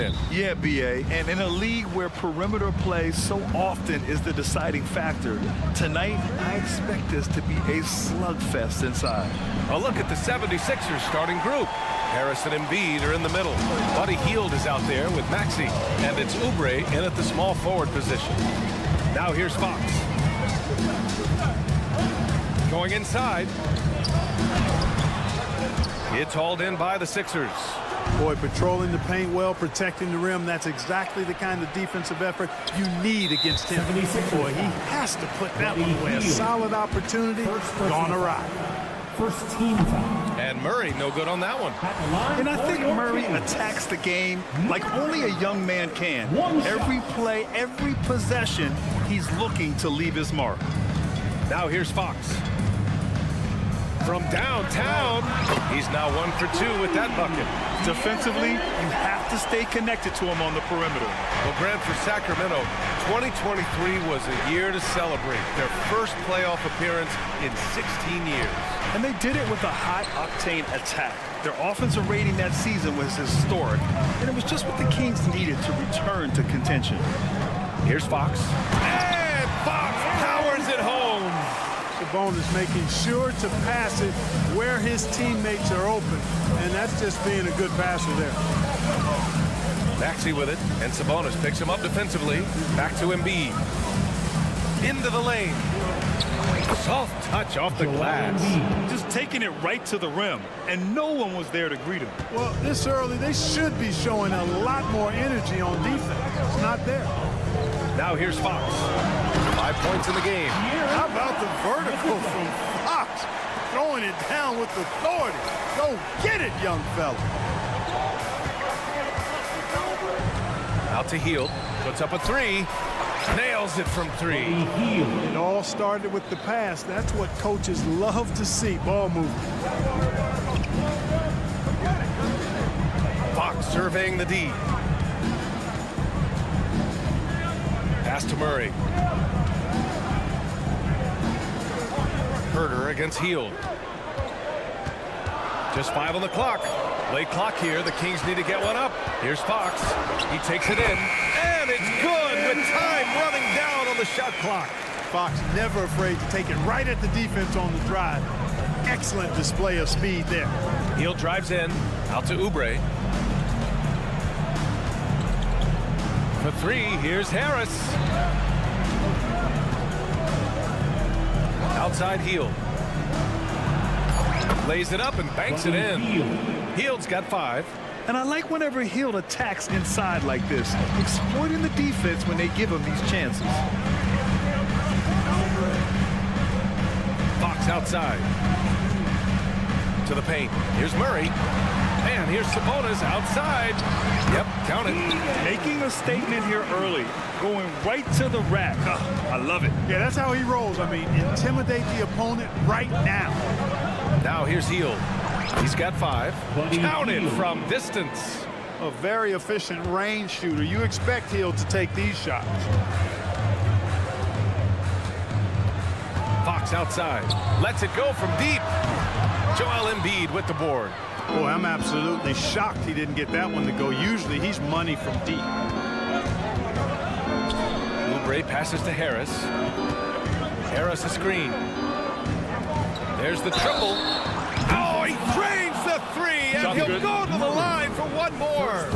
in. Yeah, BA, and in a league where perimeter play so often is the deciding factor, tonight I expect this to be a slugfest inside. A look at the 76ers starting group. Harris and Embiid are in the middle. Buddy Hield is out there with Maxey, and it's Oubre in at the small forward position. Now here's Fox. Going inside. It's hauled in by the Sixers. Boy, patrolling the paint well, protecting the rim. That's exactly the kind of defensive effort you need against him. Boy, he has to put that one away. A solid opportunity, gone awry. First team foul. And Murray, no good on that one. And I think Murray attacks the game like only a young man can. Every play, every possession, he's looking to leave his mark. Now here's Fox. From downtown, he's now 1 for 2 with that bucket. Defensively, you have to stay connected to him on the perimeter. Well, Grant, for Sacramento, 2023 was a year to celebrate. Their first playoff appearance in 16 years. And they did it with a high-octane attack. Their offensive rating that season was historic, and it was just what the Kings needed to return to contention. Here's Fox. And Fox powers it home. Sabonis making sure to pass it where his teammates are open, and that's just being a good passer there. Maxey with it, and Sabonis picks him up defensively. Back to Embiid. Into the lane. Soft touch off the glass. Just taking it right to the rim, and no one was there to greet him. Well, this early, they should be showing a lot more energy on defense. It's not there. Now here's Fox. 5 points in the game. How about the vertical from Fox? Throwing it down with authority. Go get it, young fella. Out to Hield. Puts up a 3. Nails it from 3. It all started with the pass. That's what coaches love to see. Ball movement. Fox surveying the D. Pass to Murray. Herter against Hield. Just 5 on the clock. Late clock here. The Kings need to get one up. Here's Fox. He takes it in. And it's good with time running down on the shot clock. Fox never afraid to take it right at the defense on the drive. Excellent display of speed there. Hield drives in. Out to Oubre. For 3, here's Harris. Outside Hield. Lays it up and banks it in. Hield's got 5. And I like whenever Hield attacks inside like this, exploiting the defense when they give him these chances. Fox outside. To the paint. Here's Murray. And here's Sabonis outside. Yep, count it. Making a statement here early, going right to the rack. I love it. Yeah, that's how he rolls. I mean, intimidate the opponent right now. Now here's Hield. He's got 5. Counted from distance. A very efficient range shooter. You expect Hield to take these shots. Fox outside. Lets it go from deep. Joel Embiid with the board. Boy, I'm absolutely shocked he didn't get that one to go. Usually he's money from deep. Oubre passes to Harris. Harris a screen. There's the triple. Oh, he drains the 3, and he'll go to the line for one more.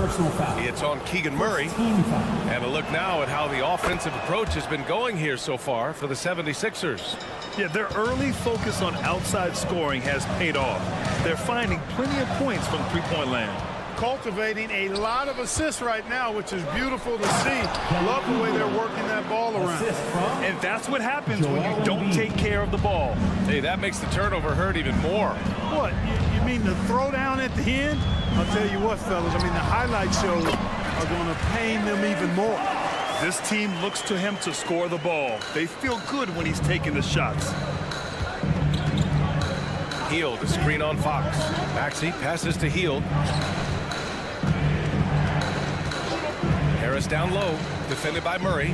It's on Keegan Murray. And a look now at how the offensive approach has been going here so far for the 76ers. Yeah, their early focus on outside scoring has paid off. They're finding plenty of points from three-point land. Cultivating a lot of assists right now, which is beautiful to see. Love the way they're working that ball around. And that's what happens when you don't take care of the ball. Hey, that makes the turnover hurt even more. What, you mean the throwdown at the end? I'll tell you what, fellas, I mean, the highlight shows are going to pain them even more. This team looks to him to score the ball. They feel good when he's taking the shots. Hield, a screen on Fox. Maxey passes to Hield. Harris down low, defended by Murray.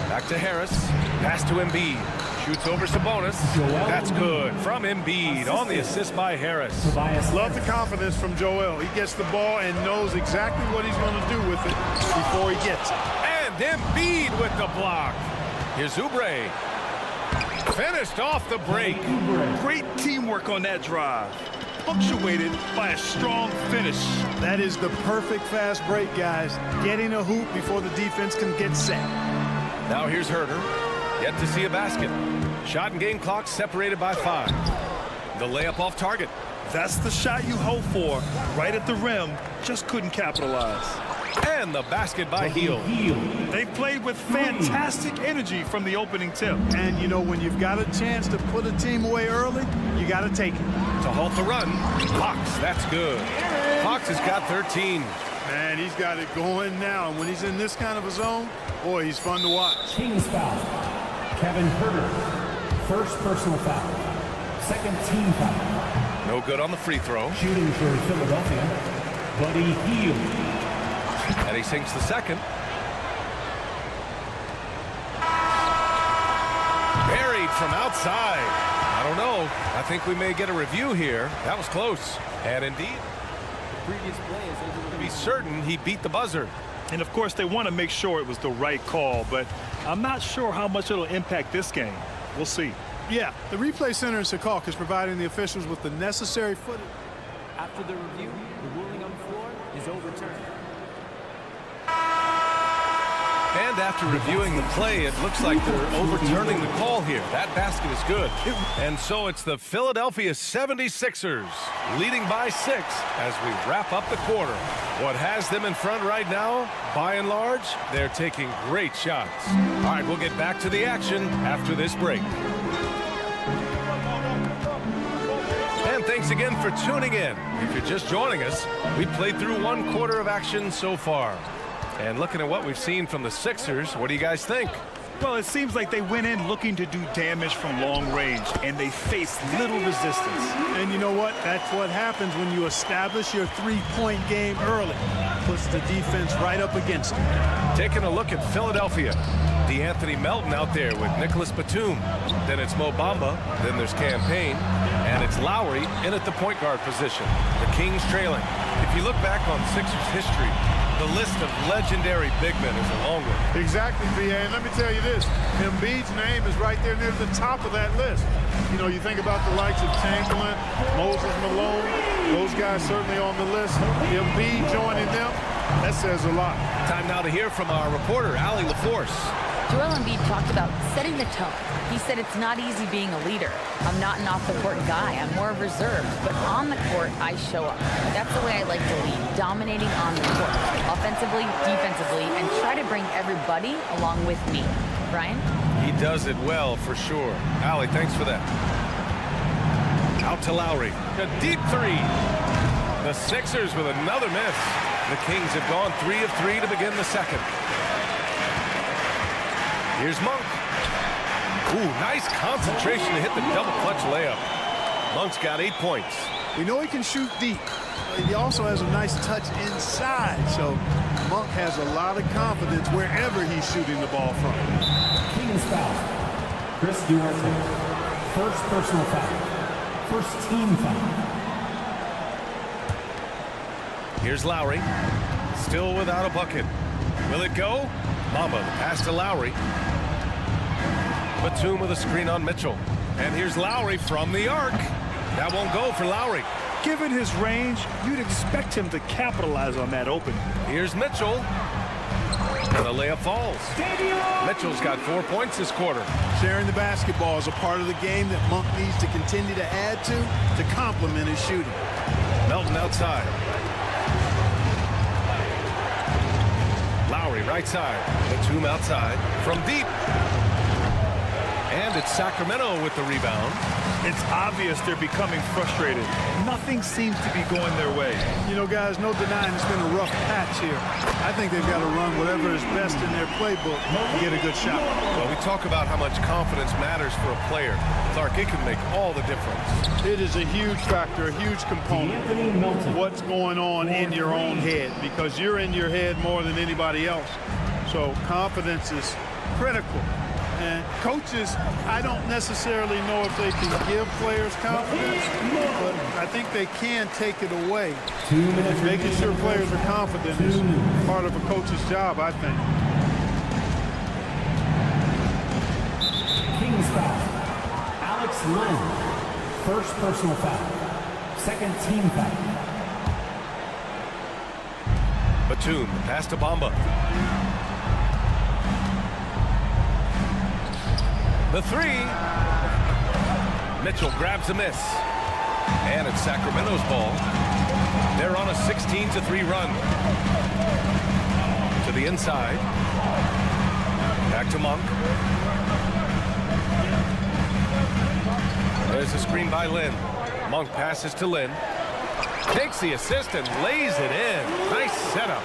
Back to Harris. Pass to Embiid. Shoots over Sabonis. That's good. From Embiid on the assist by Harris. Love the confidence from Joel. He gets the ball and knows exactly what he's going to do with it before he gets it. And Embiid with the block. Here's Oubre. Finished off the break. Great teamwork on that drive, punctuated by a strong finish. That is the perfect fast break, guys. Getting a hoop before the defense can get set. Now here's Herter. Yet to see a basket. Shot and game clock separated by 5. The layup off target. That's the shot you hope for. Right at the rim, just couldn't capitalize. And the basket by Hield. They played with fantastic energy from the opening tip. And, you know, when you've got a chance to put a team away early, you got to take it. To halt the run, Fox, that's good. Fox has got 13. Man, he's got it going now. And when he's in this kind of a zone, boy, he's fun to watch. Kings foul. Kevin Herter. First personal foul. Second team foul. No good on the free throw. Shooting for Philadelphia, Buddy Hield. And he sinks the second. Buried from outside. I don't know. I think we may get a review here. That was close. And indeed, the previous play is able to be certain he beat the buzzer. And of course, they want to make sure it was the right call, but I'm not sure how much it'll impact this game. We'll see. Yeah, the replay center in Secaucus is providing the officials with the necessary footage. After the review, the ruling on the floor is overturned. And after reviewing the play, it looks like they're overturning the call here. That basket is good. And so it's the Philadelphia 76ers leading by 6 as we wrap up the quarter. What has them in front right now, by and large, they're taking great shots. All right, we'll get back to the action after this break. And thanks again for tuning in. If you're just joining us, we played through 1 quarter of action so far. And looking at what we've seen from the Sixers, what do you guys think? Well, it seems like they went in looking to do damage from long range, and they faced little resistance. And you know what? That's what happens when you establish your three-point game early. Puts the defense right up against it. Taking a look at Philadelphia. DeAnthony Melton out there with Nicholas Batum. Then it's Mo Bamba. Then there's Campaign. And it's Lowry in at the point guard position. The Kings trailing. If you look back on Sixers history, the list of legendary big men is a long one. Exactly, V.A. And let me tell you this. Embiid's name is right there near the top of that list. You know, you think about the likes of Chamberlain, Moses Malone, those guys certainly on the list. Embiid joining them, that says a lot. Time now to hear from our reporter, Allie LaForce. Joel Embiid talked about setting the tone. He said it's not easy being a leader. I'm not an off-the-court guy. I'm more reserved. But on the court, I show up. That's the way I like to lead, dominating on the court, offensively, defensively, and try to bring everybody along with me. Brian? He does it well, for sure. Allie, thanks for that. Out to Lowry. A deep 3. The Sixers with another miss. The Kings have gone 3 of 3 to begin the second. Here's Monk. Ooh, nice concentration to hit the double clutch layup. Monk's got 8 points. We know he can shoot deep. But he also has a nice touch inside. So Monk has a lot of confidence wherever he's shooting the ball from. Kings foul. Chris Duarte. First personal foul. First team foul. Here's Lowry. Still without a bucket. Will it go? Bamba, the pass to Lowry. Batum with a screen on Mitchell. And here's Lowry from the arc. That won't go for Lowry. Given his range, you'd expect him to capitalize on that opening. Here's Mitchell. And the layup falls. Mitchell's got 4 points this quarter. Sharing the basketball is a part of the game that Monk needs to continue to add to complement his shooting. Melton outside. Lowry right side. Batum outside. From deep. And it's Sacramento with the rebound. It's obvious they're becoming frustrated. Nothing seems to be going their way. You know, guys, no denying it's been a rough patch here. I think they've got to run whatever is best in their playbook to get a good shot. Well, we talk about how much confidence matters for a player. Clark, it can make all the difference. It is a huge factor, a huge component. What's going on in your own head, because you're in your head more than anybody else. So confidence is critical. And coaches, I don't necessarily know if they can give players confidence, but I think they can take it away. 2 minutes. Making sure players are confident is part of a coach's job, I think. Kings foul. Alex Lynn. First personal foul. Second team foul. Batum, pass to Bamba. The three. Mitchell grabs a miss. And it's Sacramento's ball. They're on a 16-3 run. To the inside. Back to Monk. There's a screen by Lynn. Monk passes to Lynn. Takes the assist and lays it in. Nice setup.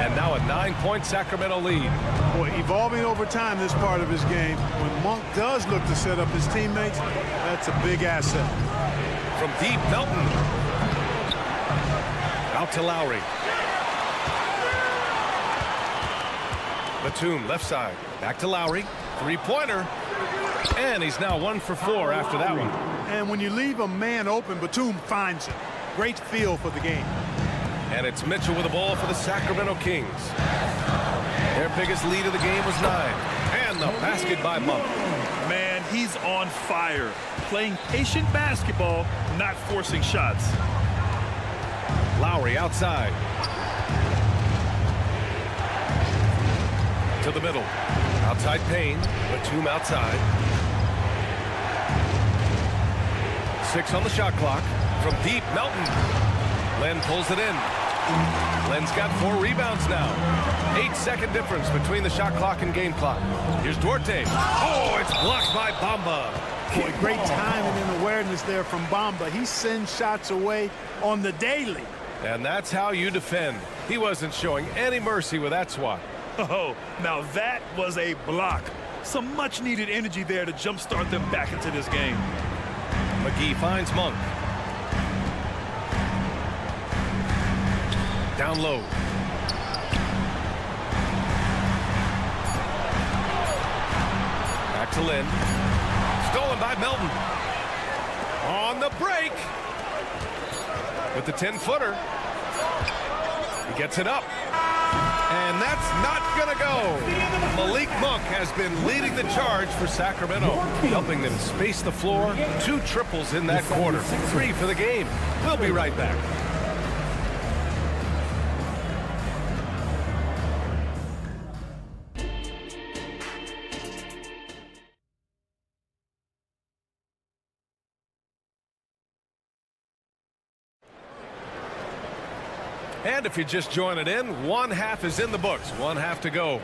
And now a 9-point Sacramento lead. Boy, evolving over time this part of his game. When Monk does look to set up his teammates, that's a big asset. From deep, Melton. Out to Lowry. Batum, left side. Back to Lowry. Three-pointer. And he's now 1 for 4 after that one. And when you leave a man open, Batum finds him. Great feel for the game. And it's Mitchell with the ball for the Sacramento Kings. Their biggest lead of the game was 9. And the basket by Monk. Man, he's on fire. Playing patient basketball, not forcing shots. Lowry outside. To the middle. Outside Payne. Batum outside. 6 on the shot clock. From deep, Melton. Len pulls it in. Len's got 4 rebounds now. 8-second difference between the shot clock and game clock. Here's Duarte. Oh, it's blocked by Bamba. Boy, great timing and awareness there from Bamba. He sends shots away on the daily. And that's how you defend. He wasn't showing any mercy with that swat. Oh, now that was a block. Some much-needed energy there to jumpstart them back into this game. McGee finds Monk. Down low. Back to Lynn. Stolen by Melton. On the break. With the 10-footer. He gets it up. And that's not going to go. Malik Monk has been leading the charge for Sacramento, helping them space the floor. 2 triples in that quarter. 3 for the game. We'll be right back. And if you're just joining in, 1 half is in the books. 1 half to go.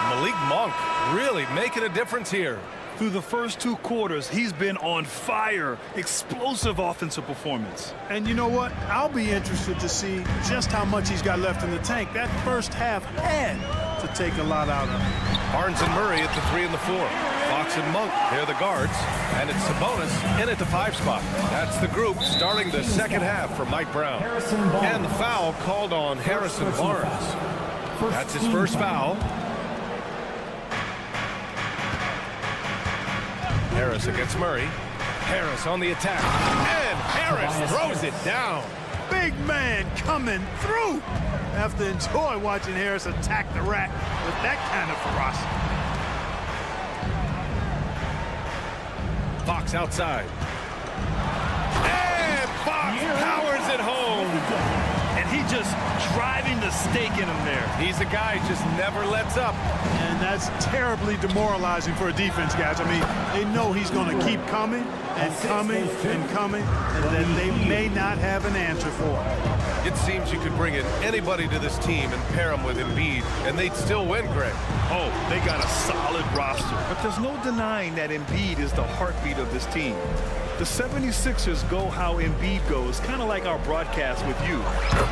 Malik Monk really making a difference here. Through the first 2 quarters, he's been on fire. Explosive offensive performance. And you know what? I'll be interested to see just how much he's got left in the tank. That first half had to take a lot out of him. Barnes and Murray at the 3 and the 4. Fox and Monk, they're the guards. And it's Sabonis in at the 5 spot. That's the group starting the second half for Mike Brown. And the foul called on Harrison Barnes. That's his first foul. Harris against Murray. Harris on the attack. And Harris throws it down. Big man coming through. I have to enjoy watching Harris attack the rack with that kind of ferocity. Fox outside. And Fox powers it home. And he just driving the stake in him there. He's a guy who just never lets up. And that's terribly demoralizing for a defense, guys. I mean, they know he's going to keep coming and coming and coming, and that they may not have an answer for it. It seems you could bring in anybody to this team and pair them with Embiid, and they'd still win, Greg. Oh, they got a solid roster. But there's no denying that Embiid is the heartbeat of this team. The 76ers go how Embiid goes, kind of like our broadcast with you.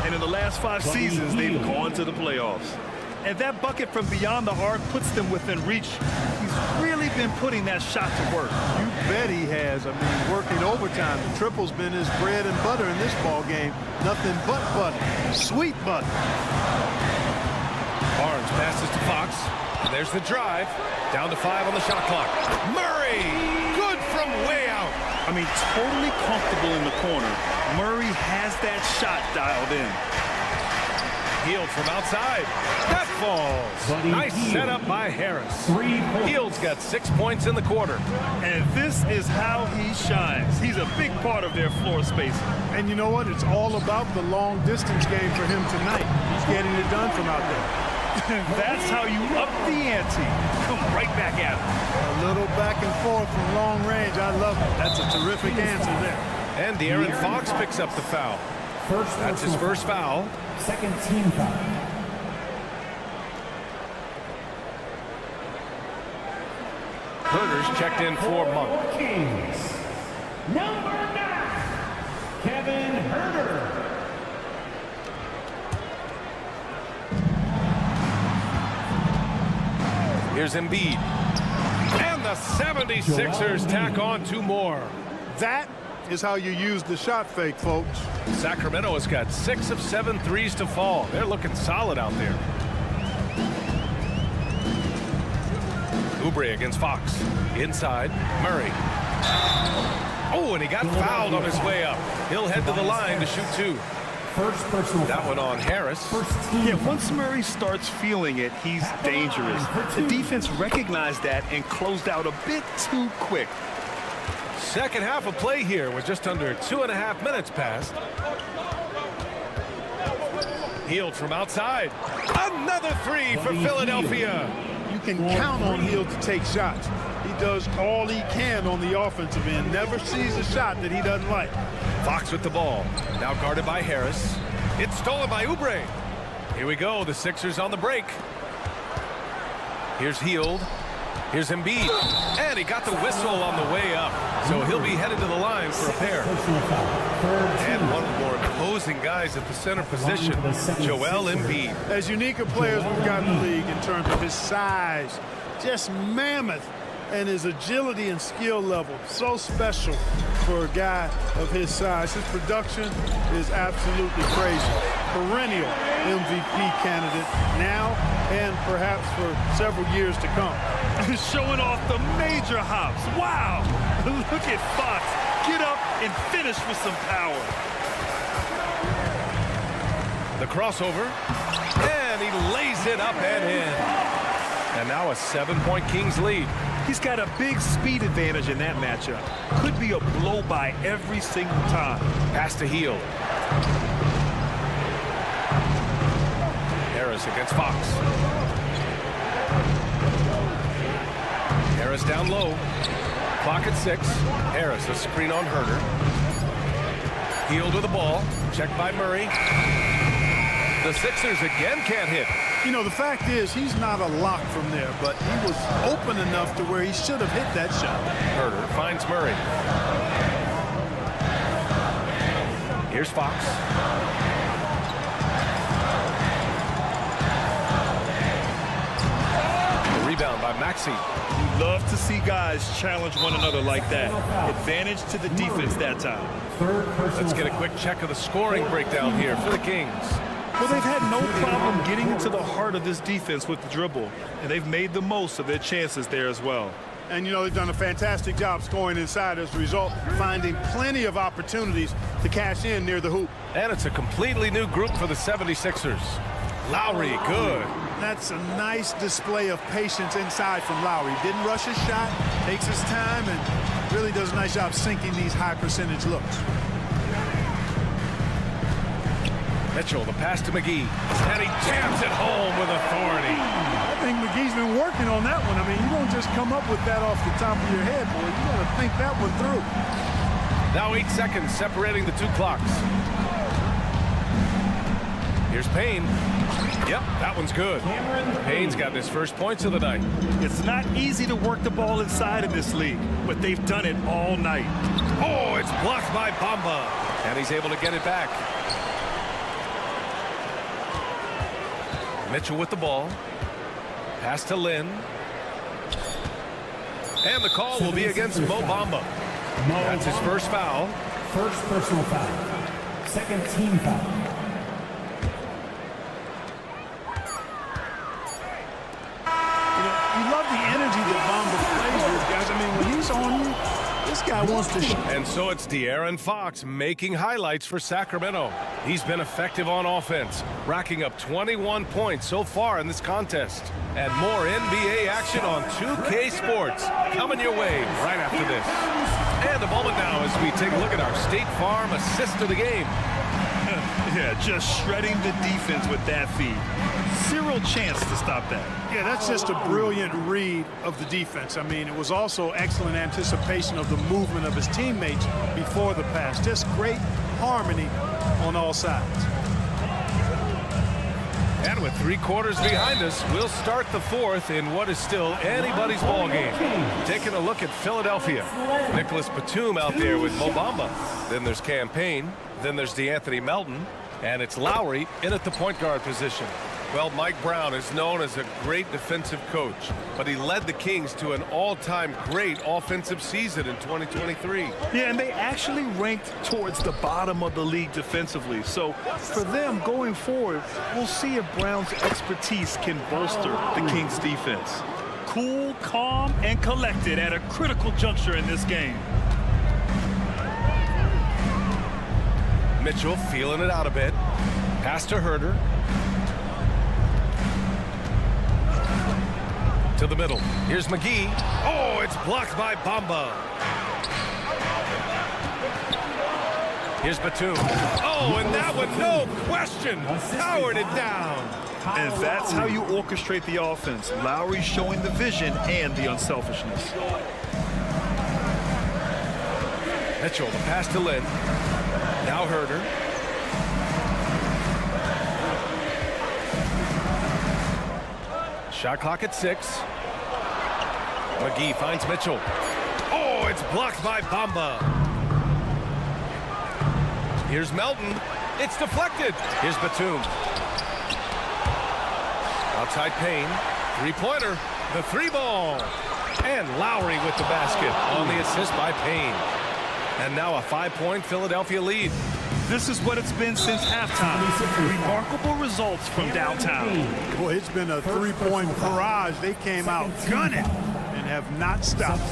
And in the last 5 seasons, they've gone to the playoffs. And that bucket from beyond the arc puts them within reach. He's really been putting that shot to work. You bet he has. I mean, working overtime. The triple's been his bread and butter in this ball game. Nothing but butter. Sweet butter. Barnes passes to Fox. And there's the drive. Down to 5 on the shot clock. Murray! Good from way out. I mean, totally comfortable in the corner. Murray has that shot dialed in. Hield from outside. That falls. Nice setup by Harris. 3 points. Hield's got 6 points in the quarter. And this is how he shines. He's a big part of their floor spacing. And you know what? It's all about the long distance game for him tonight. He's getting it done from out there. That's how you up the ante. Come right back at him. A little back and forth from long range. I love it. That's a terrific answer there. And De'Aaron Fox picks up the foul. That's his first foul. Second team foul. Herder's checked in for Monk. Kings. Number 9, Kevin Herder. Here's Embiid. And the 76ers tack on 2 more. That is how you use the shot fake, folks. Sacramento has got 6 of 7 threes to fall. They're looking solid out there. Oubre against Fox. Inside, Murray. Oh, and he got fouled on his way up. He'll head to the line to shoot 2. First personal That foul. one on Harris. First team. Yeah, once Murray starts feeling it, he's dangerous. The defense recognized that and closed out a bit too quick. Second half of play here with just under 2.5 minutes passed. Hield from outside. Another 3 for Philadelphia. You can count on Hield to take shots. He does all he can on the offensive end. Never sees a shot that he doesn't like. Fox with the ball. Now guarded by Harris. It's stolen by Oubre. Here we go. The Sixers on the break. Here's Hield. Here's Embiid. And he got the whistle on the way up. So he'll be headed to the line for a pair. Personal foul. Third And team. one of the more imposing guys at the center position, Joel Embiid. As unique a player as we've got in the league in terms of his size, just mammoth, and his agility and skill level, so special for a guy of his size. His production is absolutely crazy. Perennial MVP candidate now and perhaps for several years to come. Showing off the major hops. Wow! Look at Fox. Get up and finish with some power. The crossover. And he lays it up and in. And now a 7-point Kings lead. He's got a big speed advantage in that matchup. Could be a blow-by every single time. Pass to Hield. Harris against Fox. Harris down low. Clock at 6. Harris, a screen on Herder. Hield with the ball. Checked by Murray. The Sixers again can't hit. You know, the fact is he's not a lock from there, but he was open enough to where he should have hit that shot. Herder finds Murray. Here's Fox. The rebound by Maxey. We love to see guys challenge one another like that. Advantage to the defense that time. Third personal Let's get a quick check of the scoring breakdown here for the Kings. Well, they've had no problem getting into the heart of this defense with the dribble, and they've made the most of their chances there as well. And, you know, they've done a fantastic job scoring inside as a result, finding plenty of opportunities to cash in near the hoop. And it's a completely new group for the 76ers. Lowry, good. That's a nice display of patience inside from Lowry. Didn't rush his shot, takes his time, and really does a nice job sinking these high percentage looks. Mitchell, the pass to McGee. And he jams it home with authority. I think McGee's been working on that one. I mean, you don't just come up with that off the top of your head, boy. You got to think that one through. Now 8 seconds separating the 2 clocks. Here's Payne. Yep, that one's good. Payne's got his first points of the night. It's not easy to work the ball inside in this league, but they've done it all night. Oh, it's blocked by Bamba. And he's able to get it back. Mitchell with the ball. Pass to Lynn. And the call will be against Mo Bamba. That's his first foul. First personal foul. Second team foul. guy wants to shoot. And so it's De'Aaron Fox making highlights for Sacramento. He's been effective on offense, racking up 21 points so far in this contest. And more NBA action on 2K Sports coming your way right after this. And a moment now as we take a look at our State Farm assist of the game. Yeah, just shredding the defense with that feed. Zero chance to stop that. Yeah, that's just a brilliant read of the defense. I mean, it was also excellent anticipation of the movement of his teammates before the pass. Just great harmony on all sides. And with 3 quarters behind us, we'll start the fourth in what is still anybody's ball game. Taking a look at Philadelphia. Nicholas Batum out there with Mo Bamba. Then there's Cam Payne. Then there's DeAnthony Melton. And it's Lowry in at the point guard position. Well, Mike Brown is known as a great defensive coach, but he led the Kings to an all-time great offensive season in 2023. Yeah, and they actually ranked towards the bottom of the league defensively. So for them going forward, we'll see if Brown's expertise can bolster the Kings defense. Cool, calm, and collected at a critical juncture in this game. Mitchell feeling it out a bit. Pass to Herter. To the middle. Here's McGee. Oh, it's blocked by Bamba. Here's Batum. Oh, and that one, no question, powered it down. And that's how you orchestrate the offense. Lowry showing the vision and the unselfishness. Mitchell, the pass to Lynn. Now Herter. Shot clock at 6. McGee finds Mitchell. Oh, it's blocked by Bamba. Here's Melton. It's deflected. Here's Batum. Outside Payne. Three-pointer. The 3-ball. And Lowry with the basket on the assist by Payne. And now a 5-point Philadelphia lead. This is what it's been since halftime. Remarkable results from downtown. Boy, it's been a 3-point barrage. They came out gunning and have not stopped.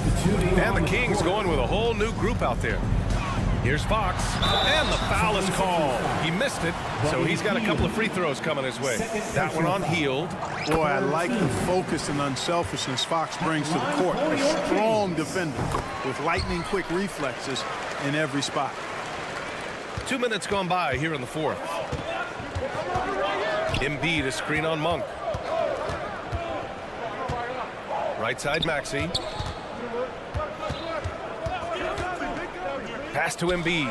And the Kings going with a whole new group out there. Here's Fox, and the foul is called. He missed it, so he's got a couple of free throws coming his way. That one on Hield. Boy, I like the focus and unselfishness Fox brings to the court. A strong defender with lightning-quick reflexes in every spot. 2 minutes gone by here in the fourth. Embiid, a screen on Monk. Right side, Maxey. Pass to Embiid.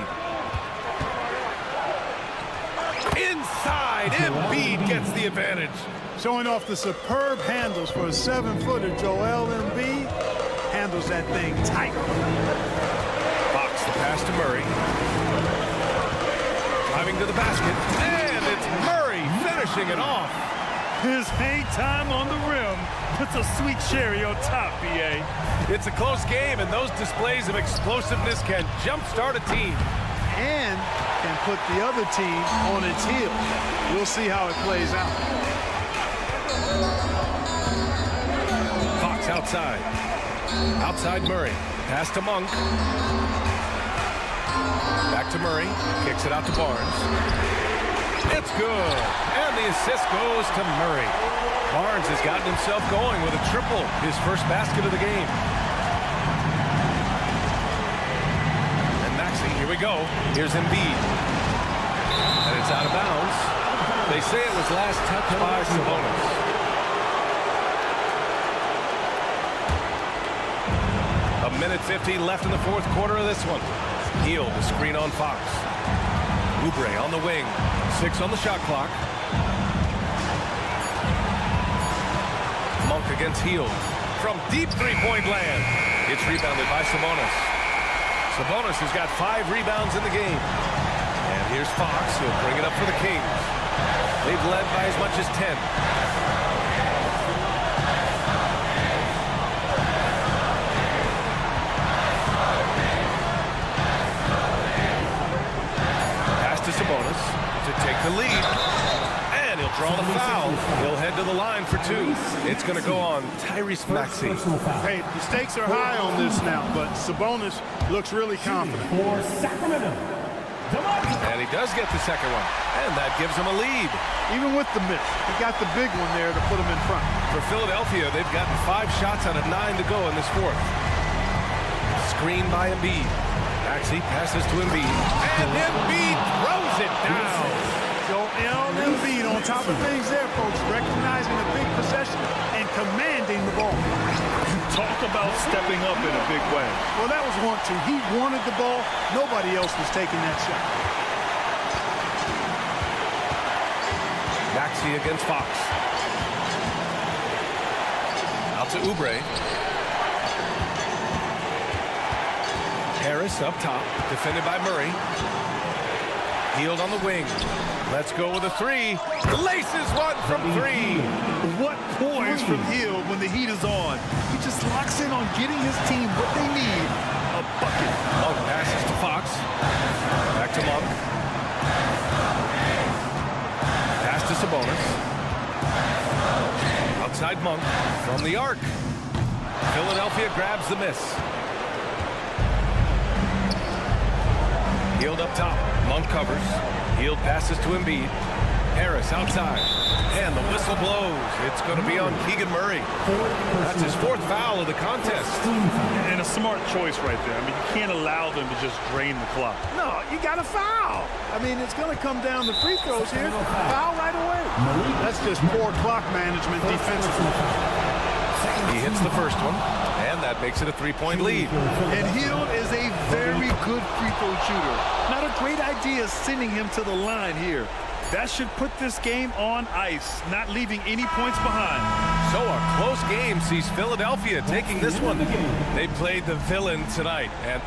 Inside, Embiid gets the advantage. Showing off the superb handles for a 7-footer, Joel Embiid handles that thing tight. Fox, the pass to Murray. Driving to the basket, and it's Murray finishing it off. His hang time on the rim puts a sweet cherry on top, B.A. It's a close game, and those displays of explosiveness can jumpstart a team. And can put the other team on its heels. We'll see how it plays out. Fox outside. Outside Murray. Pass to Monk. Back to Murray. Kicks it out to Barnes. It's good. And the assist goes to Murray. Barnes has gotten himself going with a triple. His first basket of the game. And Maxey, here we go. Here's Embiid. And it's out of bounds. They say it was last touched by Sabonis. A minute 15 left in the fourth quarter of this one. Hield, the screen on Fox. Oubre on the wing. 6 on the shot clock. Monk against Hield. From deep three-point land. It's rebounded by Sabonis. Sabonis has got 5 rebounds in the game. And here's Fox, who'll bring it up for the Kings. They've led by as much as 10. Sabonis to take the lead, and he'll draw the a foul. He'll head to the line for 2. It's going to go on Tyrese Maxey. Hey, the stakes are high on this now, but Sabonis looks really confident. For Sacramento, And he does get the second one, and that gives him a lead. Even with the miss, he got the big one there to put him in front. For Philadelphia, they've gotten 5 shots out of 9 to go in this fourth. Screen by Embiid. Maxey passes to Embiid, and Embiid throws it down. Joel Embiid on top of things there, folks, recognizing a big possession and commanding the ball. Talk about stepping up in a big way. Well, that was want to. He wanted the ball. Nobody else was taking that shot. Maxey against Fox. Out to Oubre. Harris up top, defended by Murray. Hield on the wing. Let's go with a 3. Laces one from 3. What poise from Hill when the heat is on. He just locks in on getting his team what they need, a bucket. Monk passes to Fox. Back to Monk. Pass to Sabonis. Outside Monk from the arc. Philadelphia grabs the miss. Hield up top. Monk covers. Hield passes to Embiid. Harris outside. And the whistle blows. It's going to be on Keegan Murray. That's his 4th foul of the contest. And a smart choice right there. I mean, you can't allow them to just drain the clock. No, you got to foul. I mean, it's going to come down to free throws here. Foul right away. That's just poor clock management defensively. He hits the first one, and that makes it a 3-point lead. And Hill is a very good free throw shooter. Not a great idea sending him to the line here. That should put this game on ice, not leaving any points behind. So a close game sees Philadelphia taking this one. They played the villain tonight, and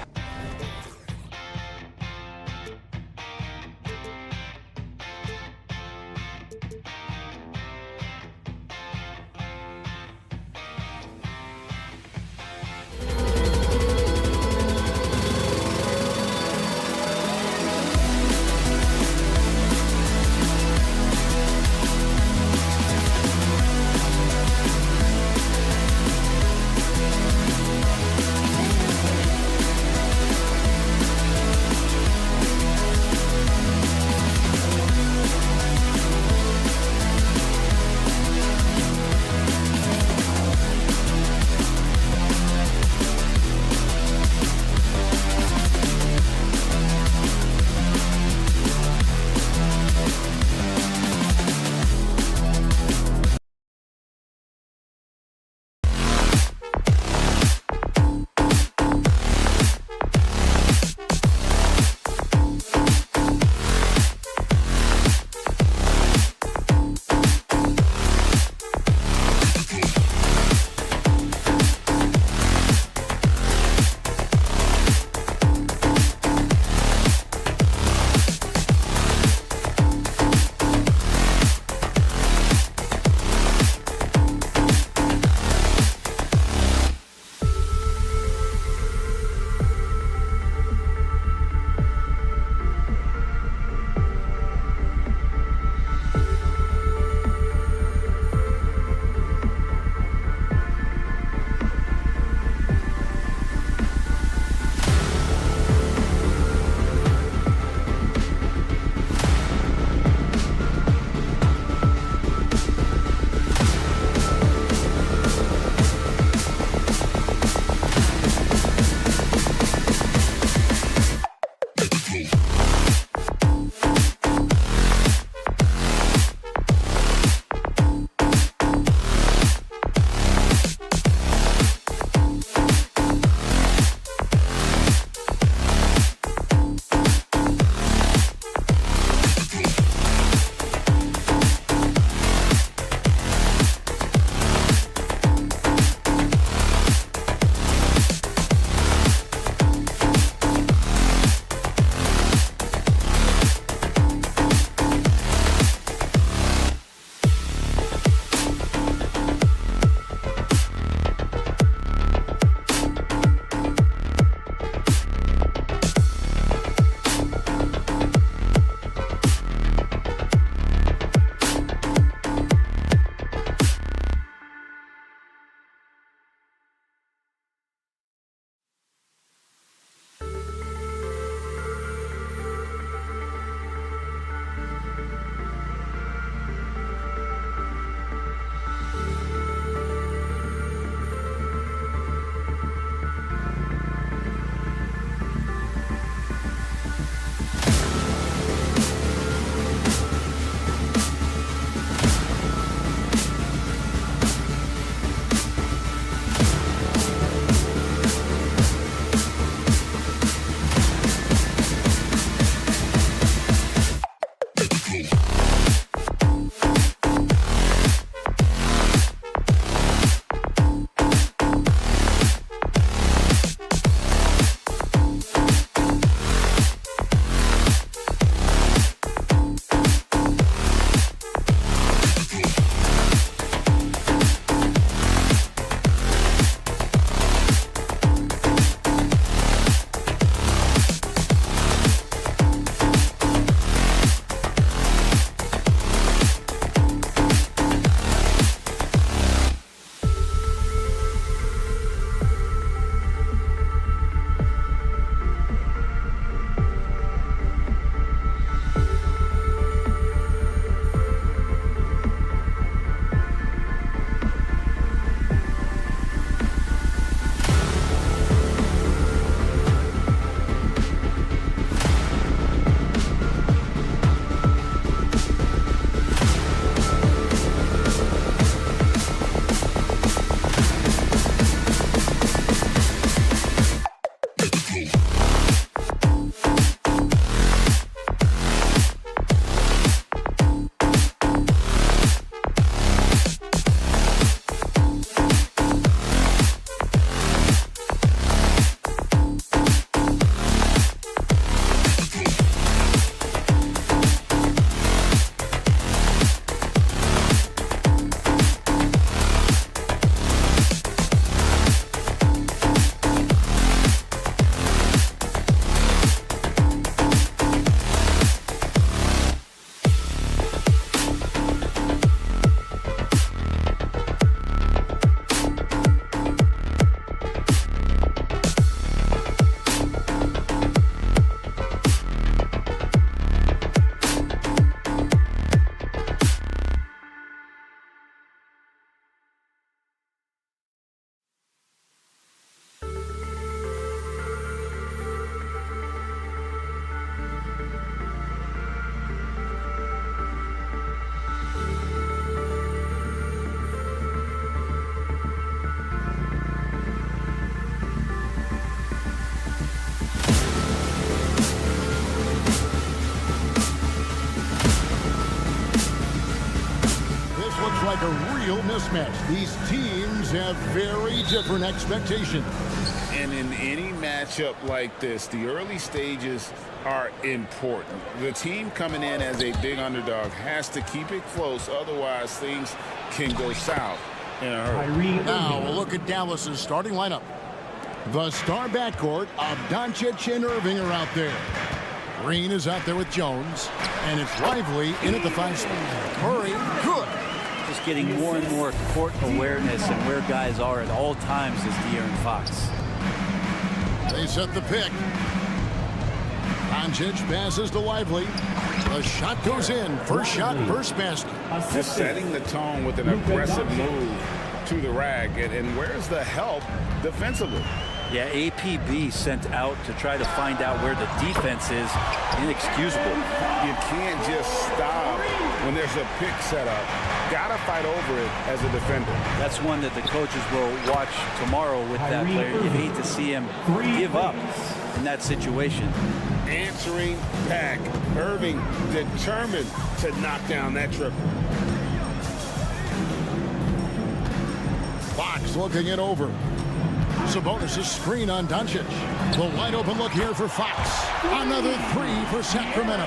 this match. These teams have very different expectations. And in any matchup like this, the early stages are important. The team coming in as a big underdog has to keep it close, otherwise things can go south in a hurry. Now we'll look at Dallas's starting lineup. The star backcourt of Doncic and Irving are out there. Green is out there with Jones, and it's Lively in at the 5 spot. Murray, good. Just getting more and more court awareness and where guys are at all times is De'Aaron Fox. They set the pick. Doncic passes to Lively. The shot goes in. First shot, first basket. Just setting the tone with an aggressive move to the rack. And where's the help defensively? Yeah, APB sent out to try to find out where the defense is. Inexcusable. You can't just stop when there's a pick set up. Gotta fight over it as a defender. That's one that the coaches will watch tomorrow with that player. You hate to see him give up in that situation. Answering back. Irving determined to knock down that triple. Fox looking it over. Sabonis' screen on Doncic. The wide open look here for Fox. Another 3 for Sacramento.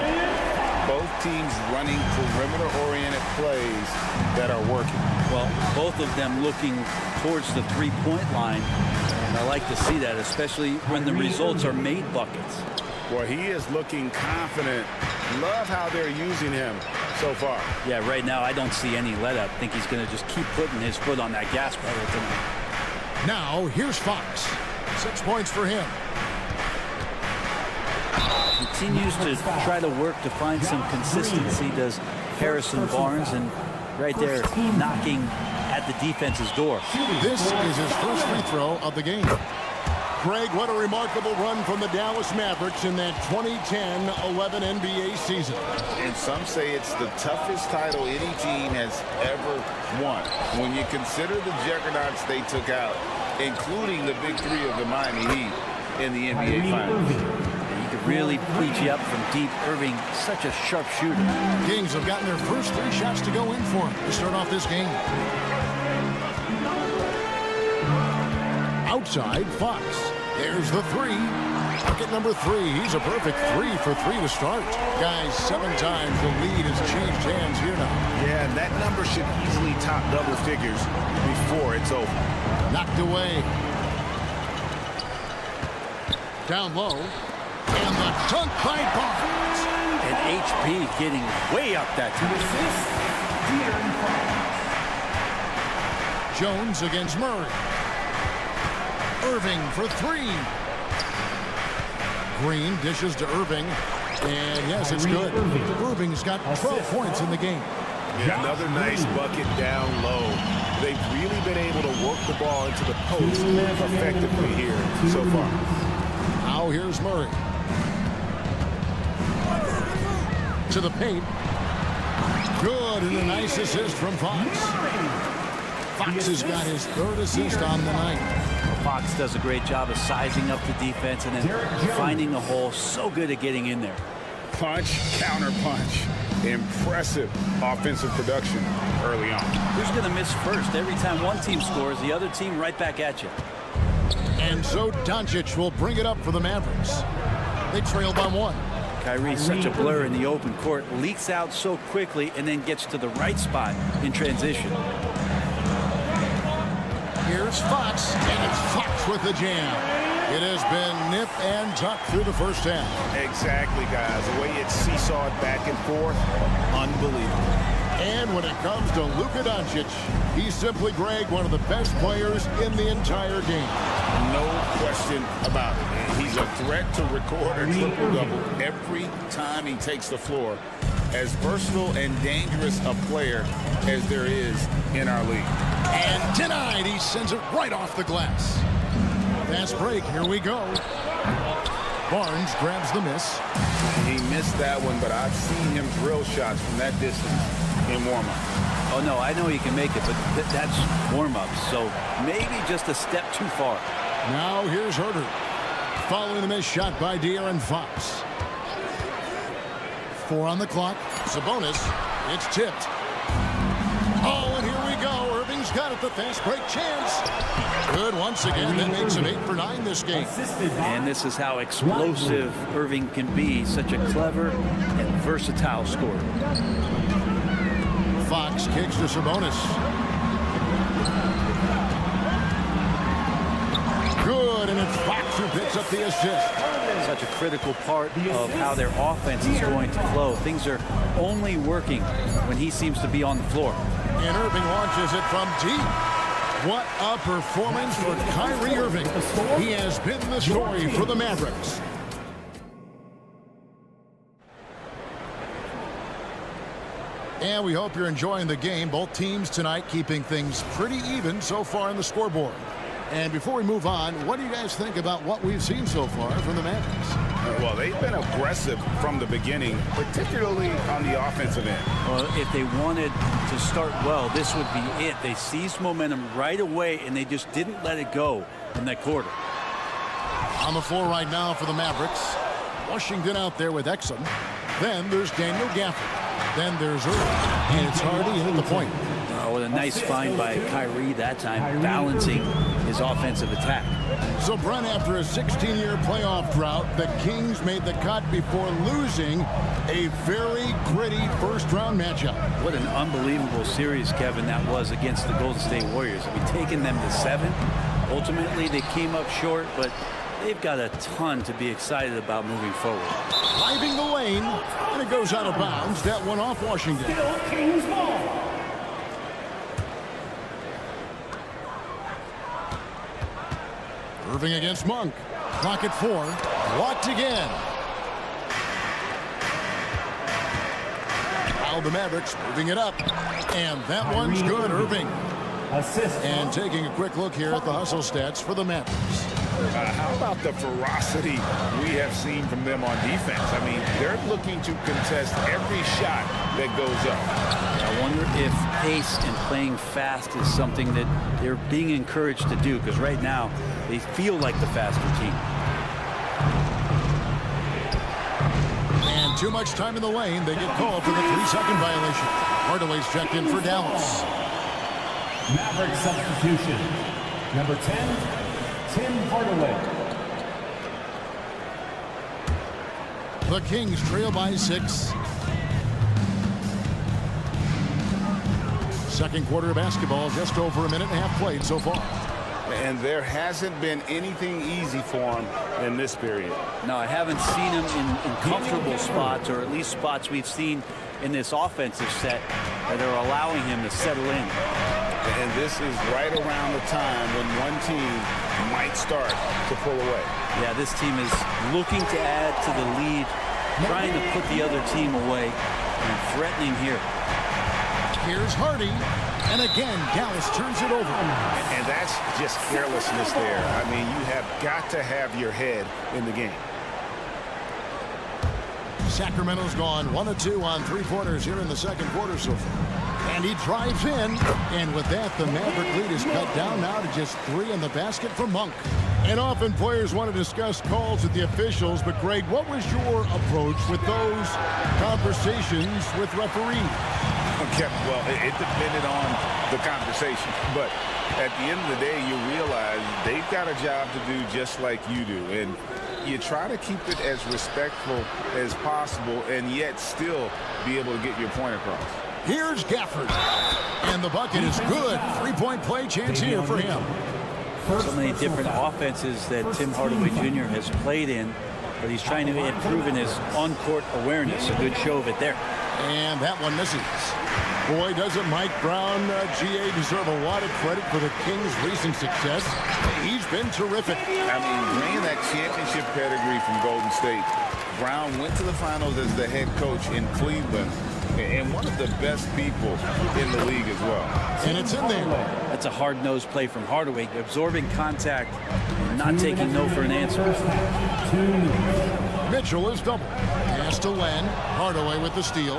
Both teams running perimeter-oriented plays that are working. Well, both of them looking towards the three-point line. And I like to see that, especially when the results are made buckets. Well, he is looking confident. Love how they're using him so far. Yeah, right now I don't see any let up. I think he's going to just keep putting his foot on that gas pedal tonight. Now, here's Fox. 6 points for him. Continues to try to work to find some consistency, does Harrison Barnes, and right there knocking at the defense's door. This is his first free throw of the game. Greg, what a remarkable run from the Dallas Mavericks in that 2010-11 NBA season. And some say it's the toughest title any team has ever won. When you consider the juggernauts they took out, including the big three of the Miami Heat in the NBA Finals. He could really beat you up from deep. Irving, such a sharp shooter. Kings have gotten their first 3 shots to go in for him to start off this game. Outside, Fox. There's the 3. Bucket number 3. He's a perfect 3 for 3 to start. Guys, 7 times the lead has changed hands here now. Yeah, and that number should easily top double figures before it's over. Knocked away. Down low. And the dunk by Barnes. And HP getting way up that time. Jones against Murray. Irving for 3. Green dishes to Irving. And yes, it's good. Irving's got 12 points in the game. Yeah, another nice bucket down low. They've really been able to work the ball into the post effectively here so far. Now here's Murray. To the paint. Good, and a nice assist from Fox. Fox has got his 3rd assist on the night. Fox does a great job of sizing up the defense and then finding the hole. So good at getting in there. Punch, counter punch. Impressive offensive production early on. Who's going to miss first? Every time one team scores, the other team right back at you. And so Doncic will bring it up for the Mavericks. They trail by 1. Kyrie's such a blur in the open court. Leaks out so quickly and then gets to the right spot in transition. Here's Fox, and it's Fox with the jam. It has been nip and tuck through the first half. Exactly, guys. The way it's seesawed back and forth, unbelievable. And when it comes to Luka Doncic, he's simply, Greg, one of the best players in the entire game. No question about it. He's a threat to record a triple-double every time he takes the floor. As versatile and dangerous a player as there is in our league. And denied. He sends it right off the glass. Fast break. Here we go. Barnes grabs the miss. He missed that one, but I've seen him drill shots from that distance in warm-up. Oh, no, I know he can make it, but that's warm-up, so maybe just a step too far. Now here's Herter. Following the missed shot by De'Aaron Fox. 4 on the clock. Sabonis. It's tipped. Oh, and here we go. Irving's He's got it, the fast break chance. Good once again. That makes him 8 for 9 this game. And this is how explosive Irving can be. Such a clever and versatile scorer. Fox kicks to Sabonis. Good, and it's Fox who picks up the assist. Such a critical part of how their offense is going to flow. Things are only working when he seems to be on the floor. And Irving launches it from deep. What a performance for Kyrie Irving. He has been the story for the Mavericks. And we hope you're enjoying the game. Both teams tonight keeping things pretty even so far on the scoreboard. And before we move on, what do you guys think about what we've seen so far from the Mavericks? Well, they've been aggressive from the beginning, particularly on the offensive end. Well, if they wanted to start well, this would be it. They seized momentum right away, and they just didn't let it go in that quarter. On the floor right now for the Mavericks. Washington out there with Exum. Then there's Daniel Gafford. Then there's Irving. And it's Hardy in at the point. Oh, what a nice find by Kyrie that time, balancing his offensive attack. So, Brent, after a 16-year playoff drought, the Kings made the cut before losing a very gritty first-round matchup. What an unbelievable series, Kevin, that was against the Golden State Warriors. I mean, taking them to 7. Ultimately, they came up short, but they've got a ton to be excited about moving forward. Driving the lane, and it goes out of bounds. That one off Washington. Kings ball. Irving against Monk. Clock at 4. Blocked again. Now the Mavericks moving it up. And that one's good, Irving. Assist. And taking a quick look here at the hustle stats for the Mavericks. How about the ferocity we have seen from them on defense? I mean, they're looking to contest every shot that goes up. I wonder if pace and playing fast is something that they're being encouraged to do, because right now they feel like the faster team. And too much time in the lane. They get called for the 3-second violation. Hardaway's checked in for Dallas. Maverick substitution. Number 10, Tim Hardaway. The Kings trail by 6. Second quarter of basketball, just over a minute and a half played so far. And there hasn't been anything easy for him in this period. No, I haven't seen him in comfortable spots, or at least spots we've seen in this offensive set that are allowing him to settle in. And this is right around the time when one team might start to pull away. Yeah, this team is looking to add to the lead, trying to put the other team away, and threatening here. Here's Hardy, and again, Dallas turns it over. And that's just carelessness there. I mean, you have got to have your head in the game. Sacramento's gone 1 of 2 on 3-pointers here in the second quarter so far. And he drives in, and with that, the Maverick lead is cut down now to just 3 in the basket for Monk. And often players want to discuss calls with the officials, but Greg, what was your approach with those conversations with referees? Kevin, well, it depended on the conversation, but at the end of the day, you realize they've got a job to do just like you do, and you try to keep it as respectful as possible and yet still be able to get your point across. Here's Gafford, and the bucket is good. 3-point play chance here for him. So many different offenses that Tim Hardaway Jr. has played in, but he's trying to improve in his on-court awareness. A good show of it there. And that one misses. Boy, doesn't Mike Brown, GA, deserve a lot of credit for the Kings' recent success. He's been terrific. I mean, bringing that championship pedigree from Golden State, Brown went to the finals as the head coach in Cleveland, and one of the best people in the league as well. And it's in there. That's a hard-nosed play from Hardaway, absorbing contact, not taking no for an answer. Mitchell is double. Pass to Len. Hardaway with the steal.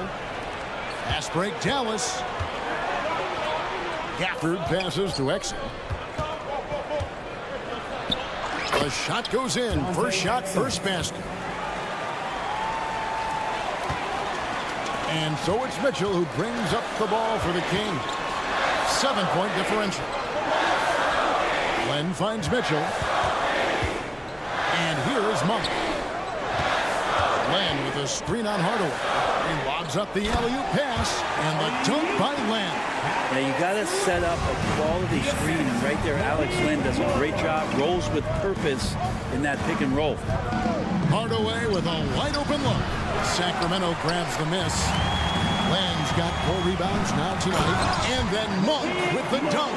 Fast break, Dallas. Gafford passes to Exum. The shot goes in. First shot, first basket. And so it's Mitchell who brings up the ball for the Kings. 7-point differential. Len finds Mitchell. And here is Monk. Len with a screen on Hardaway. He lobs up the alley-oop pass. And the dunk by Len. Now you got to set up a quality screen, and right there Alex Len does a great job, rolls with purpose in that pick and roll. Hardaway with a wide open look. Sacramento grabs the miss. Len's got 4 rebounds now tonight. And then Monk with the dunk.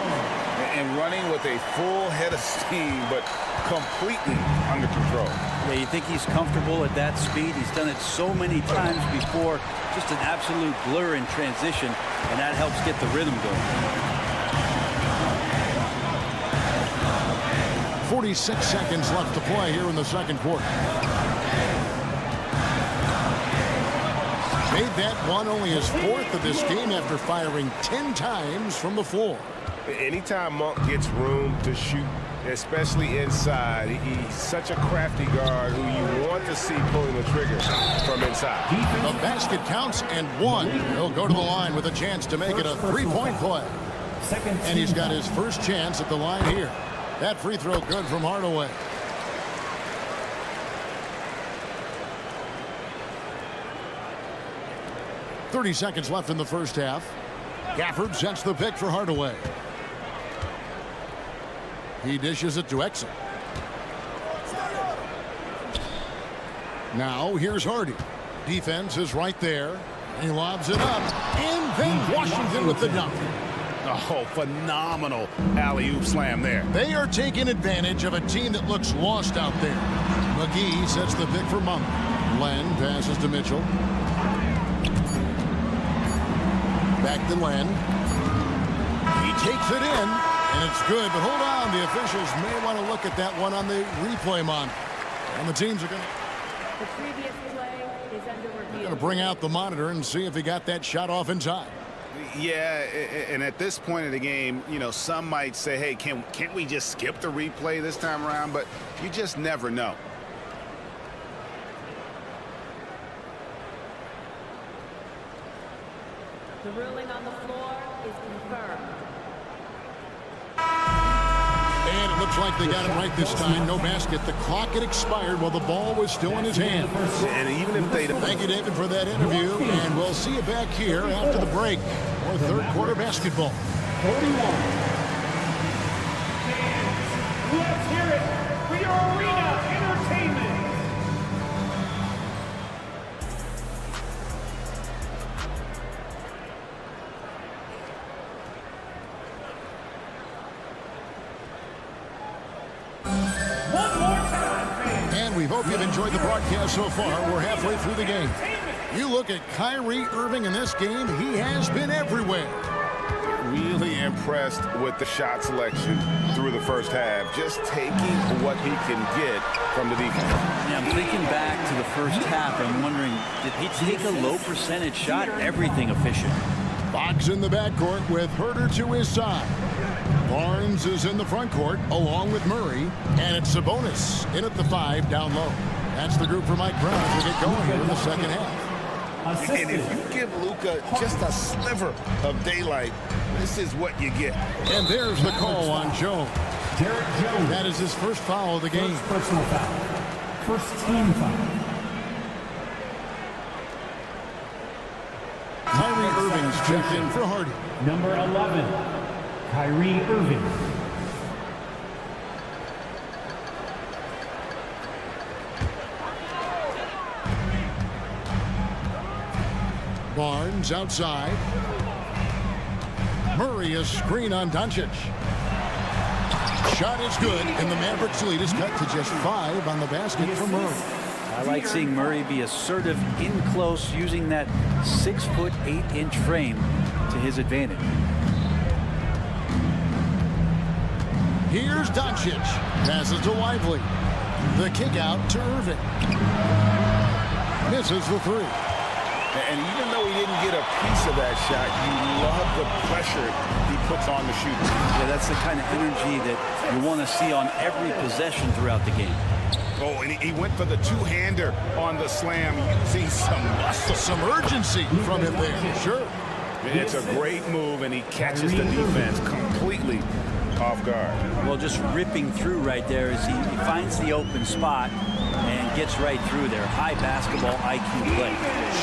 And running with a full head of steam, but completely under control. Yeah, you think he's comfortable at that speed. He's done it so many times before. Just an absolute blur in transition, and that helps get the rhythm going. 46 seconds left to play here in the second quarter. Made that one only his 4th of this game after firing 10 times from the floor. Anytime Monk gets room to shoot, especially inside, he's such a crafty guard who you want to see pulling the trigger from inside. The basket counts and 1. He'll go to the line with a chance to make it a 3-point play. And he's got his first chance at the line here. That free throw good from Hardaway. .30 seconds left in the first half. Gafford sets the pick for Hardaway. He dishes it to Exum. Now here's Hardy. Defense is right there. He lobs it up. And then Washington with the dunk. Oh, phenomenal alley-oop slam there. They are taking advantage of a team that looks lost out there. McGee sets the pick for Monk. Len passes to Mitchell. Back to Len. He takes it in, and it's good. But hold on, the officials may want to look at that one on the replay monitor. And the teams are going The previous play is under review. to bring out the monitor and see if he got that shot off in time. Yeah, and at this point of the game, you know, some might say, hey, can't we just skip the replay this time around? But you just never know. The ruling on the floor is confirmed. And it looks like they got it right this time. No basket. The clock had expired while the ball was still in his hand. And even if they... Thank you, David, for that interview. And we'll see you back here after the break for third quarter basketball. 41. Let's hear it for your arena entertainment. We hope you've enjoyed the broadcast so far. We're halfway through the game. You look at Kyrie Irving in this game, he has been everywhere. Really impressed with the shot selection through the first half, just taking what he can get from the defense. Yeah, I'm thinking back to the first half. I'm wondering, did he take a low percentage shot? Everything efficient. Fox in the backcourt with Herter to his side. Barnes is in the front court along with Murray, and it's Sabonis in at the 5 down low. That's the group for Mike Brown as we get going here in the second half. And if you give Luka just a sliver of daylight, this is what you get. And there's the call on Jones. Derek Jones. That is his first foul of the game. First personal foul. First team foul. Kyrie Irving's checked in for Hardy. Number 11, Kyrie Irving. Barnes outside. Murray a screen on Doncic. Shot is good, and the Mavericks lead is cut to just 5 on the basket for Murray. I like seeing Murray be assertive in close, using that 6'8" frame to his advantage. Here's Doncic. Passes to Lively. The kick out to Irving. Misses the 3. And even though he didn't get a piece of that shot, you love the pressure he puts on the shooter. Yeah, that's the kind of energy that you want to see on every possession throughout the game. Oh, and he went for the two-hander on the slam, using some muscle. Some urgency from him there. Sure. It's a great move, and he catches the defense completely off guard. Well, just ripping through right there as he finds the open spot and gets right through there. High basketball IQ play.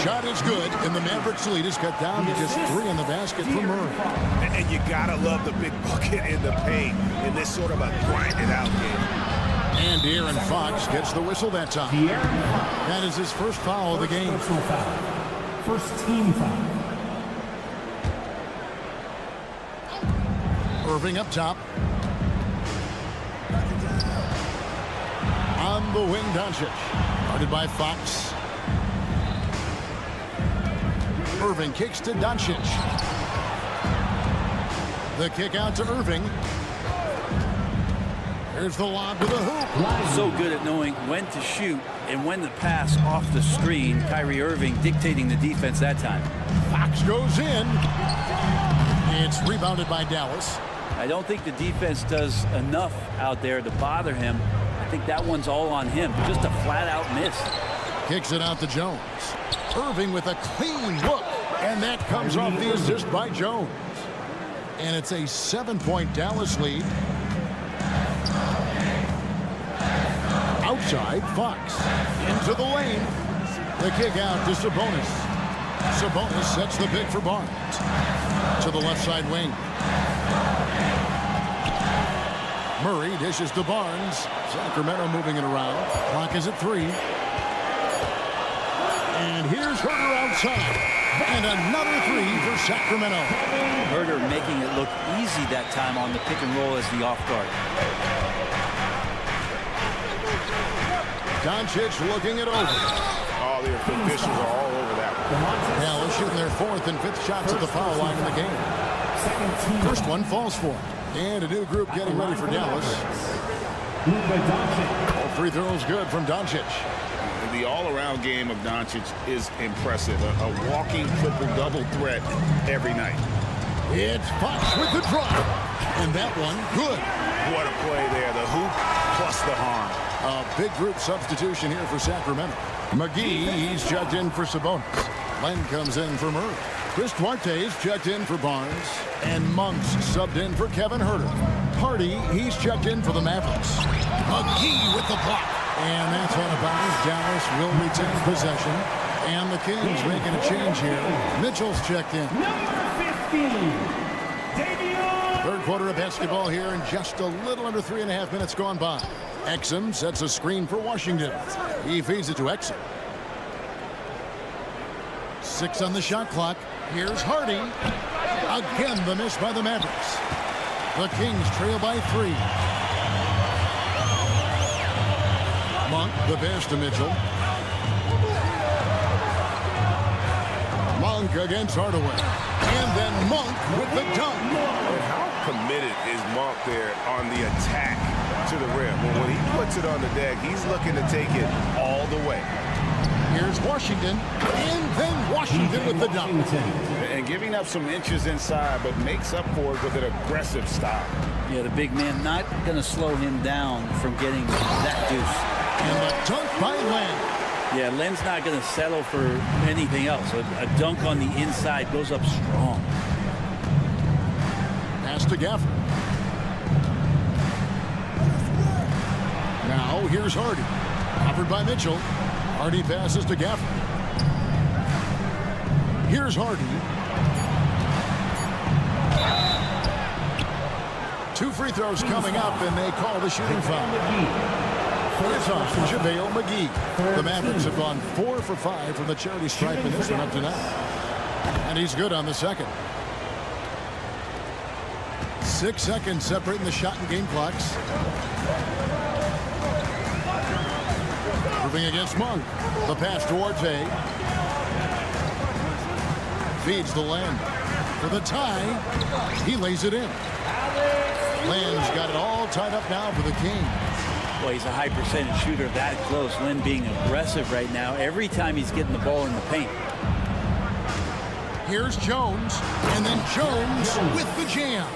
Shot is good, and the Mavericks lead is cut down to just 3 in the basket for Murray. And you gotta love the big bucket in the paint in this sort of a grinded-out game. And De'Aaron Fox gets the whistle that time. That is his first foul of the game. Personal foul. First team foul. Irving up top. On the wing, Doncic. Guarded by Fox. Irving kicks to Doncic. The kick out to Irving. Here's the lob to the hoop. So good at knowing when to shoot and when to pass off the screen. Kyrie Irving dictating the defense that time. Fox goes in. It's rebounded by Dallas. I don't think the defense does enough out there to bother him. I think that one's all on him. Just a flat-out miss. Kicks it out to Jones. Irving with a clean look. And that comes off the assist by Jones. And it's a 7-point Dallas lead. Outside, Fox. Into the lane. The kick out to Sabonis. Sabonis sets the pick for Barnes. To the left side wing. Murray dishes to Barnes. Sacramento moving it around. Clock is at 3. And here's Herter outside. And another 3 for Sacramento. Herter making it look easy that time on the pick and roll as the off guard. Doncic looking it over. Oh, the officials are all over that one. Dallas shooting their 4th and 5th shots at the foul line in the game. First one falls for him. And a new group getting ready for Dallas. All free throws good from Doncic. The all-around game of Doncic is impressive. A walking triple-double threat every night. It's Fox with the drop. And that one, good. What a play there. The hoop plus the harm. A big group substitution here for Sacramento. McGee, he's checked in for Sabonis. Len comes in for Murray. Chris Duarte's checked in for Barnes. And Monk's subbed in for Kevin Herter. Hardy, he's checked in for the Mavericks. McGee with the block. And that's out of bounds. Dallas will retain possession. And the Kings making a change here. Mitchell's checked in. Third quarter of basketball here in just a little under 3.5 minutes gone by. Exum sets a screen for Washington. He feeds it to Exum. 6 on the shot clock. Here's Hardy. Again, the miss by the Mavericks. The Kings trail by 3. Monk, the pass to Mitchell. Monk against Hardaway. And then Monk with the dunk. And how committed is Monk there on the attack to the rim? Well, when he puts it on the deck, he's looking to take it all the way. Here's Washington. And then Washington with the dunk. And giving up some inches inside, but makes up for it with an aggressive stop. Yeah, the big man not going to slow him down from getting that deuce. And the dunk by Len. Yeah, Len's not going to settle for anything else. A dunk on the inside goes up strong. Pass to Gafford. Now here's Hardy. Offered by Mitchell. Hardy passes to Gafford. Here's Hardy. 2 free throws coming up, and they call the shooting foul. It's on JaVale McGee. The Mavericks have gone 4 for 5 from the charity stripe in this one up to now. And he's good on the second. 6 seconds separating the shot and game clocks. Moving against Monk. The pass to Duarte. Feeds the Len. For the tie, he lays it in. Len's got it all tied up now for the Kings. Well, he's a high percentage shooter that close. Len being aggressive right now every time he's getting the ball in the paint. Here's Jones, and then Jones with the jam.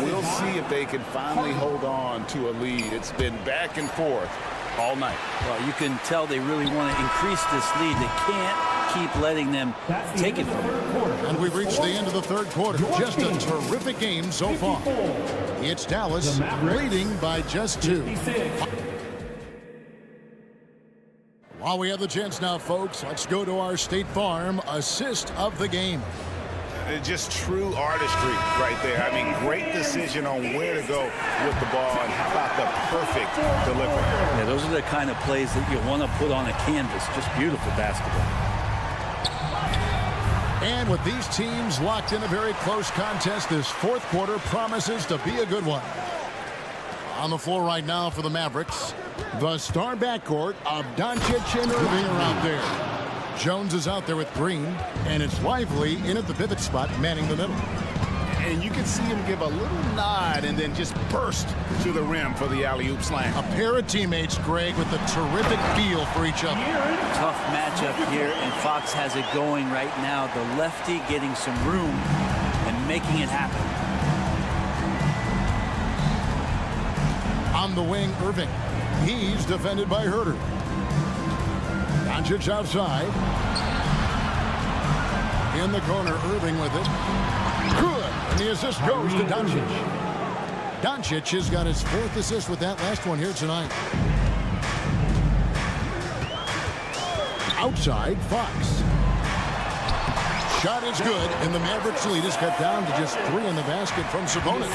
We'll see if they can finally hold on to a lead. It's been back and forth all night. Well, you can tell they really want to increase this lead. They can't keep letting them take it from them. And we've reached the end of the third quarter. Just a terrific game so far. It's Dallas leading by just 2. While we have the chance now, folks, let's go to our State Farm assist of the game. Just true artistry right there. I mean, great decision on where to go with the ball, and how about the perfect delivery. Yeah, those are the kind of plays that you want to put on a canvas. Just beautiful basketball. And with these teams locked in a very close contest, this fourth quarter promises to be a good one. On the floor right now for the Mavericks, the star backcourt of Doncic and Irving are out there. Jones is out there with Green, and it's Lively in at the pivot spot, manning the middle. And you can see him give a little nod and then just burst to the rim for the alley-oop slam. A pair of teammates, Greg, with a terrific feel for each other. Tough matchup here, and Fox has it going right now. The lefty getting some room and making it happen. On the wing, Irving. He's defended by Herter. Doncic outside. In the corner, Irving with it. Good. And the assist goes to Doncic. Doncic has got his 4th assist with that last one here tonight. Outside, Fox. Shot is good, and the Mavericks lead is cut down to just 3 in the basket from Sabonis.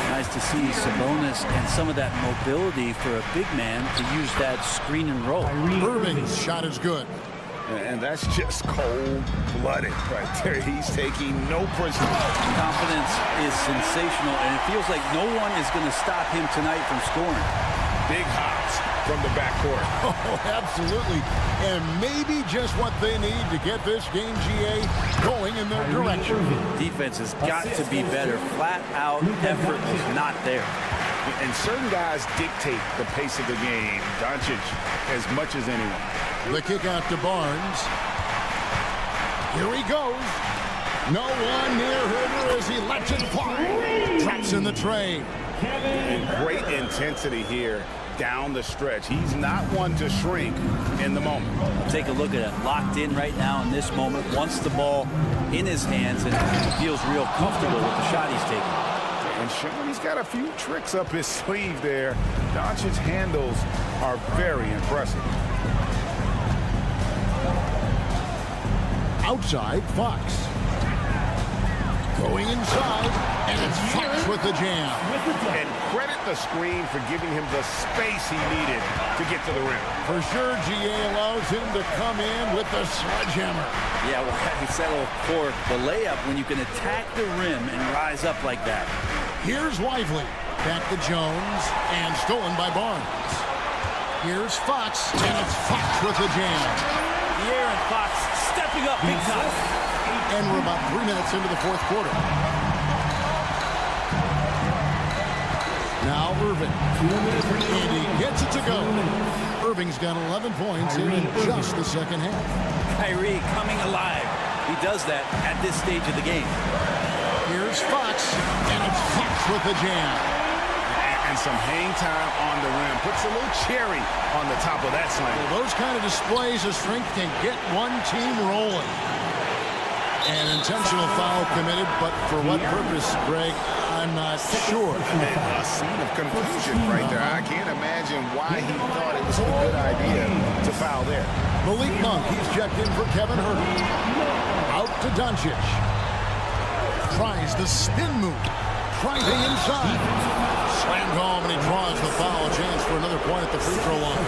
Nice to see Sabonis and some of that mobility for a big man to use that screen and roll. Irving's shot is good. And that's just cold-blooded right there. He's taking no prisoners. Confidence is sensational, and it feels like no one is going to stop him tonight from scoring. Big hops from the backcourt. Oh, absolutely. And maybe just what they need to get this game, GA, going in their direction. Defense has got to be better. Flat-out effort is not there. And certain guys dictate the pace of the game. Doncic as much as anyone. The kick out to Barnes. Here he goes. No one near Herter as he lets it fly. Traps in the tray. And great intensity here down the stretch. He's not one to shrink in the moment. Take a look at it. Locked in right now in this moment. Wants the ball in his hands and feels real comfortable with the shot he's taking. And showing he's got a few tricks up his sleeve there. Doncic's handles are very impressive. Outside, Fox. Going inside, and it's Fox with the jam. And credit the screen for giving him the space he needed to get to the rim. For sure, GA allows him to come in with the sledgehammer. Yeah, well, he settled for the layup when you can attack the rim and rise up like that. Here's Lively. Back to Jones, and stolen by Barnes. Here's Fox, and it's Fox with the jam. De'Aaron Fox stepping up big time. And we're about 3 minutes into the fourth quarter. Now Irving. And he gets it to go. Irving's got 11 points here in just the second half. Kyrie coming alive. He does that at this stage of the game. Here's Fox, and it's Fox with the jam. And some hang time on the rim. Puts a little cherry on the top of that slam. Well, those kind of displays of strength can get one team rolling. An intentional foul committed, but for what purpose, Greg, I'm not sure. A scene of confusion right there. I can't imagine why he thought it was a good idea to foul there. Malik Monk, he's checked in for Kevin Herter. Out to Doncic. Tries the spin move. Driving inside. Slammed home, and he draws the foul. A chance for another point at the free throw line.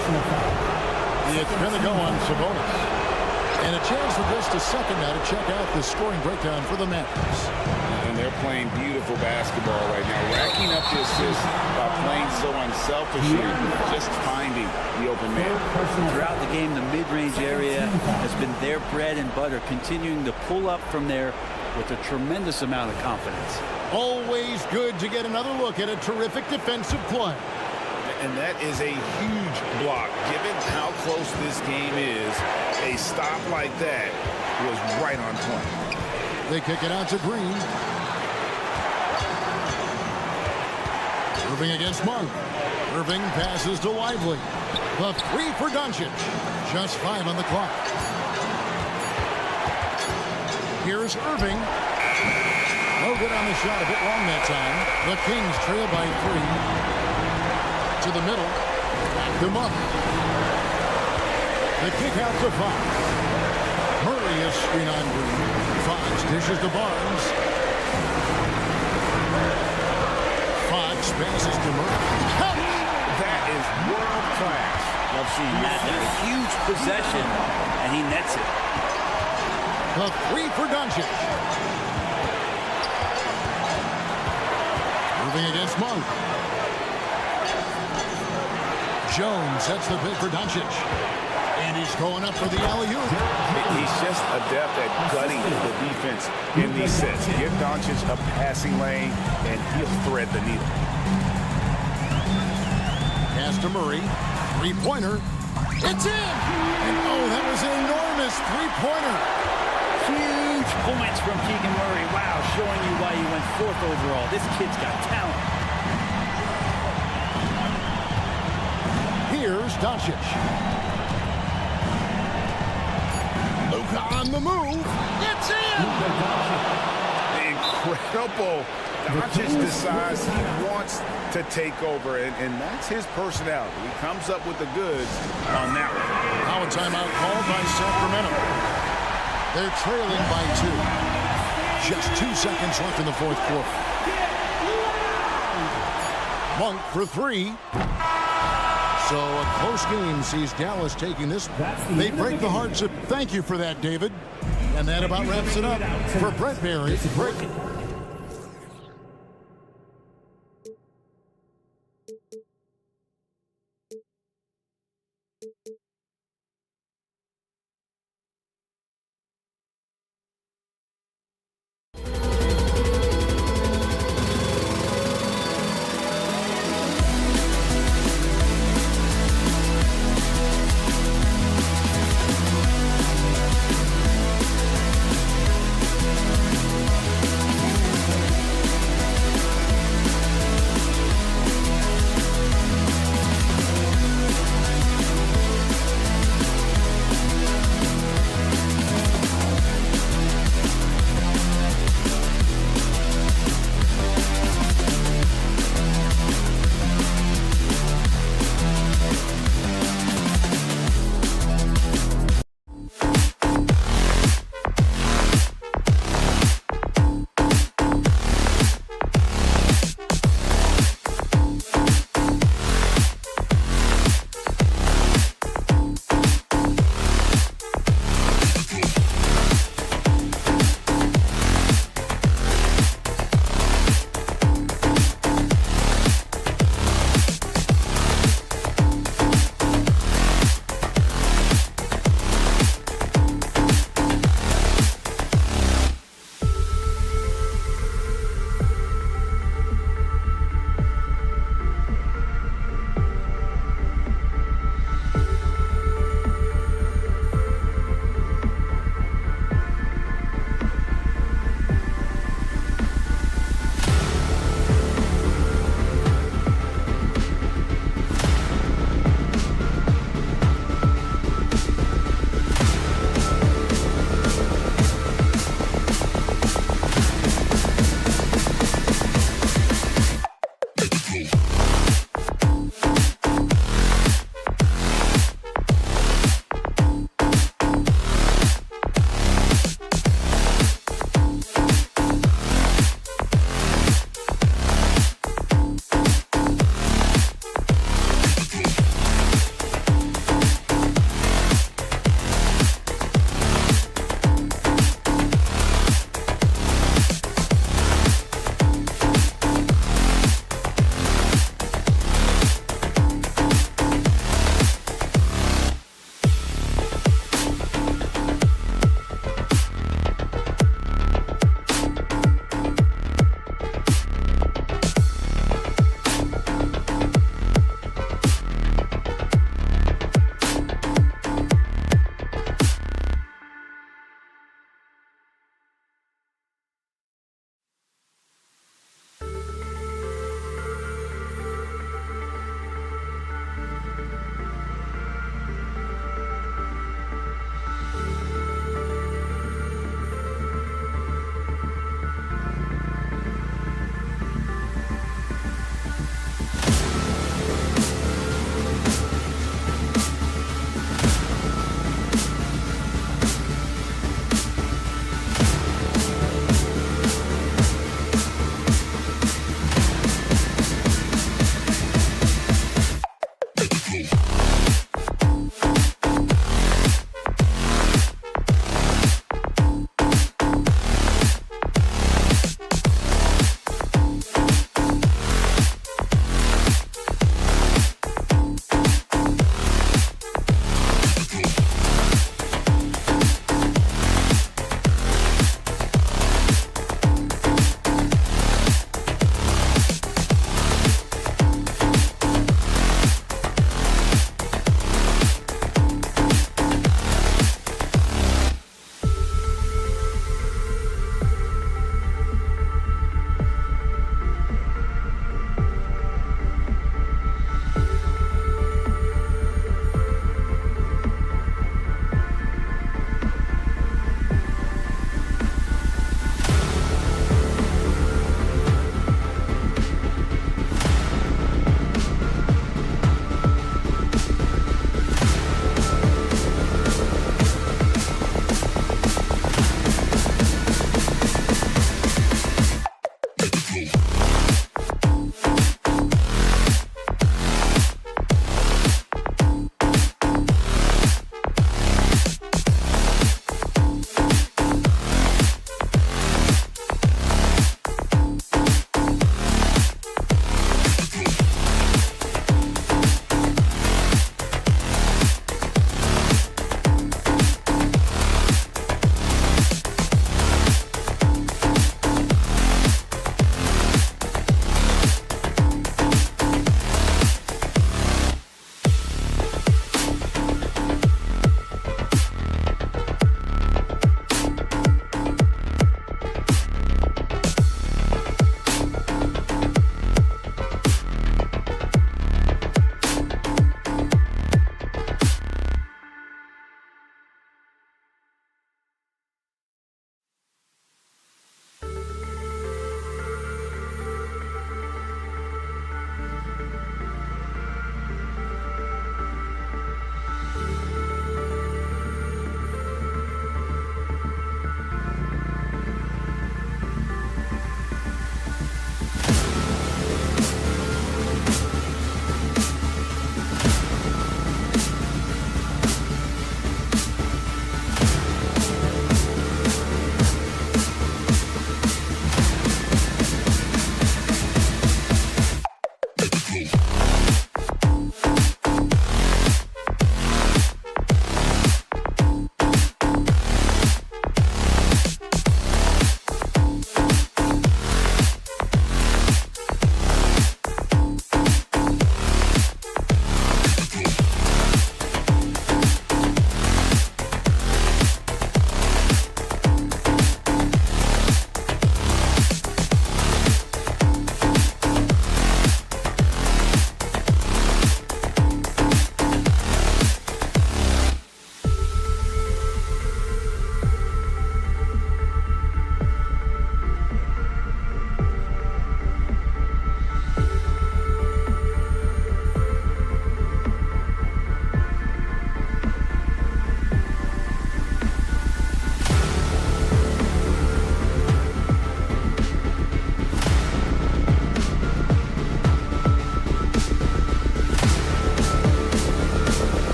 It's going to go on Sabonis. And a chance for just a second now to check out the scoring breakdown for the Mavericks. And they're playing beautiful basketball right now, racking up the assists by playing so unselfishly, just finding the open man. Throughout the game, the mid-range area has been their bread and butter, continuing to pull up from there with a tremendous amount of confidence. Always good to get another look at a terrific defensive play. And that is a huge block. Given how close this game is, a stop like that was right on point. They kick it out to Green. Irving against Monk. Irving passes to Lively. The three for Doncic. Just 5 on the clock. Here's Irving. No good on the shot. A bit wrong that time. The Kings trail by 3. To the middle. Back to Monk. The kick out to Fox. Murray is screen on Green. Fox dishes to Barnes. Fox passes to Murray. That is world class. Love seeing that. A huge possession, and he nets it. The 3 for Doncic. Moving against Monk. Jones sets the pick for Doncic. And he's going up for the alley-oop. He's just adept at gutting the defense in these sets. Give Doncic a passing lane, and he'll thread the needle. Pass to Murray. Three-pointer. It's in! And oh, that was an enormous three-pointer. Huge points from Keegan Murray. Wow, showing you why he went 4th overall. This kid's got talent. Here's Doncic. Luka on the move. It's in! Incredible. Doncic decides he wants to take over, and that's his personality. He comes up with the goods on that one. Now a timeout called by Sacramento. They're trailing by 2. Just 2 seconds left in the 4th quarter. Monk for 3. So a close game sees Dallas taking this. They break the hearts of. Thank you for that, David. And that about wraps it up for Brett Barry. Break it.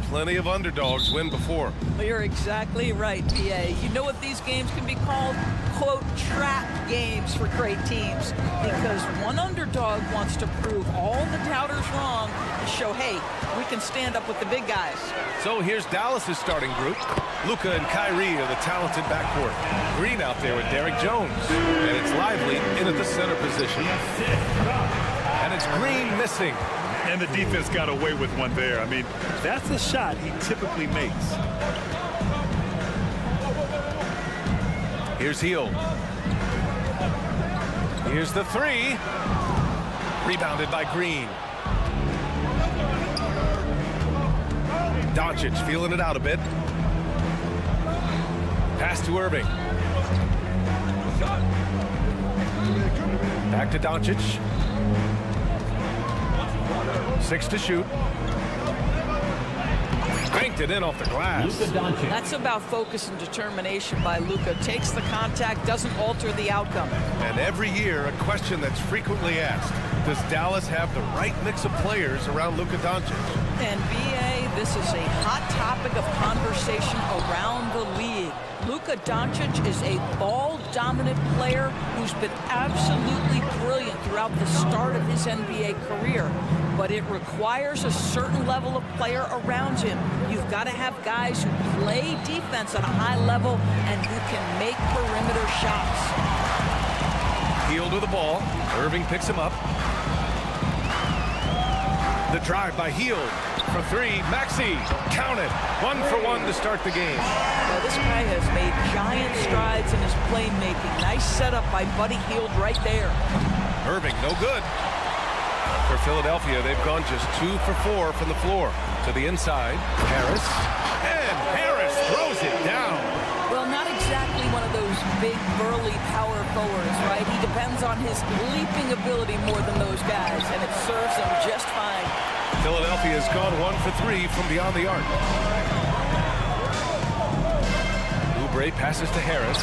Plenty of underdogs win before. Well, you're exactly right, PA. You know what these games can be called? Quote, trap games for great teams. Because one underdog wants to prove all the doubters wrong and show, hey, we can stand up with the big guys. So here's Dallas's starting group. Luka and Kyrie are the talented backcourt. Green out there with Derek Jones. And it's Lively in at the center position. And it's Green missing. And the defense got away with one there. I mean, that's a shot he typically makes. Here's Hield. Here's the three. Rebounded by Green. Doncic feeling it out a bit. Pass to Irving. Back to Doncic. 6 to shoot. Banked it in off the glass. That's about focus and determination by Luka. Takes the contact, doesn't alter the outcome. And every year, a question that's frequently asked. Does Dallas have the right mix of players around Luka Doncic? And BA, this is a hot topic of conversation around the league. Luka Doncic is a ball-dominant player who's been absolutely brilliant throughout the start of his NBA career. But it requires a certain level of player around him. You've got to have guys who play defense at a high level and who can make perimeter shots. Hield with the ball. Irving picks him up. The drive by Hield for three. Maxey, count it. 1 for 1 to start the game. Well, this guy has made giant strides in his playmaking. Nice setup by Buddy Hield right there. Irving, no good. For Philadelphia, they've gone just 2 for 4 from the floor. To the inside, Harris. And Harris forwards, right? He depends on his leaping ability more than those guys, and it serves him just fine. Philadelphia has gone 1 for 3 from beyond the arc. Oubre passes to Harris.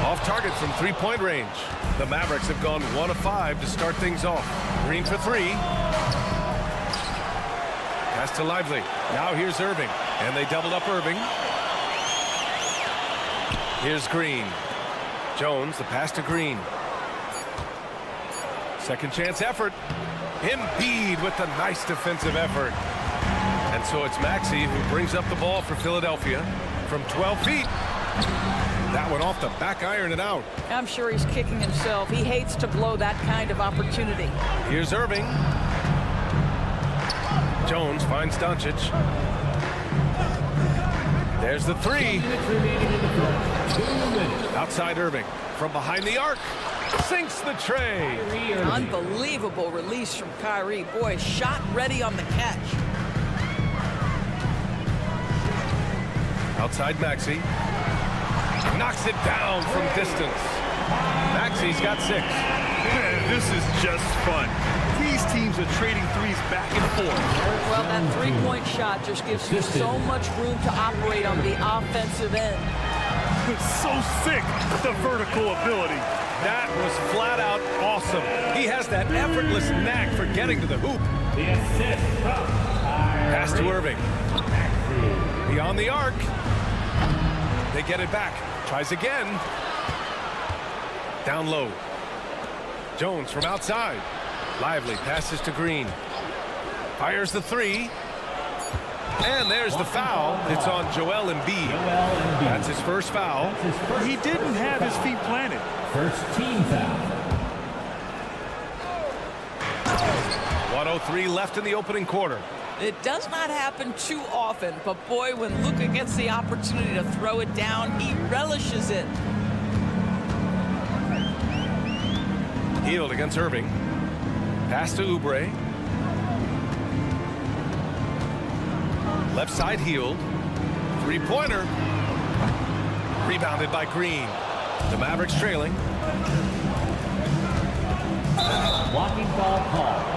Off target from three-point range. The Mavericks have gone 1 of 5 to start things off. Green for 3. Pass to Lively. Now here's Irving. And they doubled up Irving. Here's Green. Jones, the pass to Green. Second chance effort. Embiid with the nice defensive effort. And so it's Maxey who brings up the ball for Philadelphia from 12 feet. That one off the back iron and out. I'm sure he's kicking himself. He hates to blow that kind of opportunity. Here's Irving. Jones finds Doncic. There's the 3. Outside Irving. From behind the arc. Sinks the tray. Unbelievable release from Kyrie. Boy, shot ready on the catch. Outside Maxey. Knocks it down from distance. Maxey's got 6. Man, this is just fun. These teams are trading threes back and forth. Well, that three-point shot just gives you so much room to operate on the offensive end. It's so sick, the vertical ability. That was flat out awesome. He has that effortless knack for getting to the hoop. Pass to Irving. Beyond the arc. They get it back. Tries again. Down low. Jones from outside. Lively passes to Green. Fires the 3. And there's the foul. It's on Joel Embiid. That's his first foul. He didn't have his feet planted. First team foul. 1:03 left in the opening quarter. It does not happen too often, but boy, when Luka gets the opportunity to throw it down, he relishes it. Hield against Irving. Pass to Oubre. Left side Hield. Three-pointer. Rebounded by Green. The Mavericks trailing. Blocking foul call.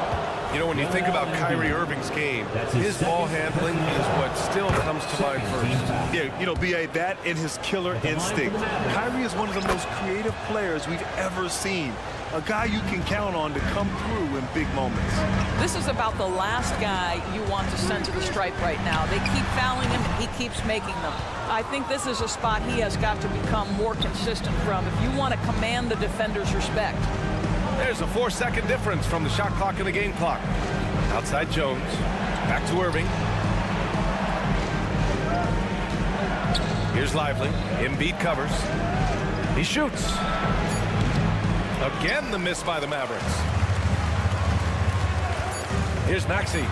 You know, when you think about Kyrie Irving's game, his ball handling is what still comes to mind first. Yeah, you know, B.A., that and his killer instinct. Kyrie is one of the most creative players we've ever seen. A guy you can count on to come through in big moments. This is about the last guy you want to send to the stripe right now. They keep fouling him, and he keeps making them. I think this is a spot he has got to become more consistent from if you want to command the defender's respect. There's a 4-second difference from the shot clock and the game clock. Outside Jones. Back to Irving. Here's Lively. Embiid covers. He shoots. Again, the miss by the Mavericks. Here's Maxey.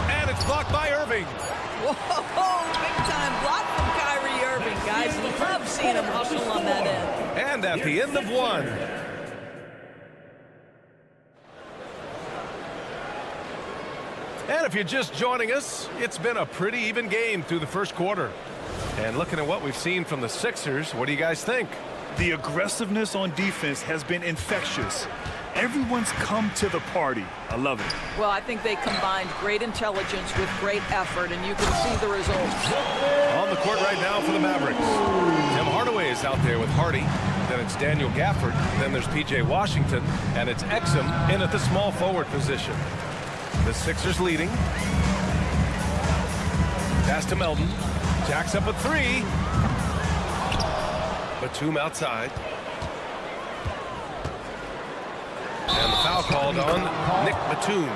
And it's blocked by Irving. Whoa, big time block from Kyrie Irving, guys. Love seeing him hustle on that end. And at the end of 1. And if you're just joining us, it's been a pretty even game through the first quarter. And looking at what we've seen from the Sixers, what do you guys think? The aggressiveness on defense has been infectious. Everyone's come to the party. I love it. Well, I think they combined great intelligence with great effort, and you can see the results. On the court right now for the Mavericks. Tim Hardaway is out there with Hardy. Then it's Daniel Gafford. Then there's P.J. Washington. And it's Exum in at the small forward position. The Sixers leading. Pass to Melton. Jacks up a 3. Batum outside. And the foul called on Nick Batum.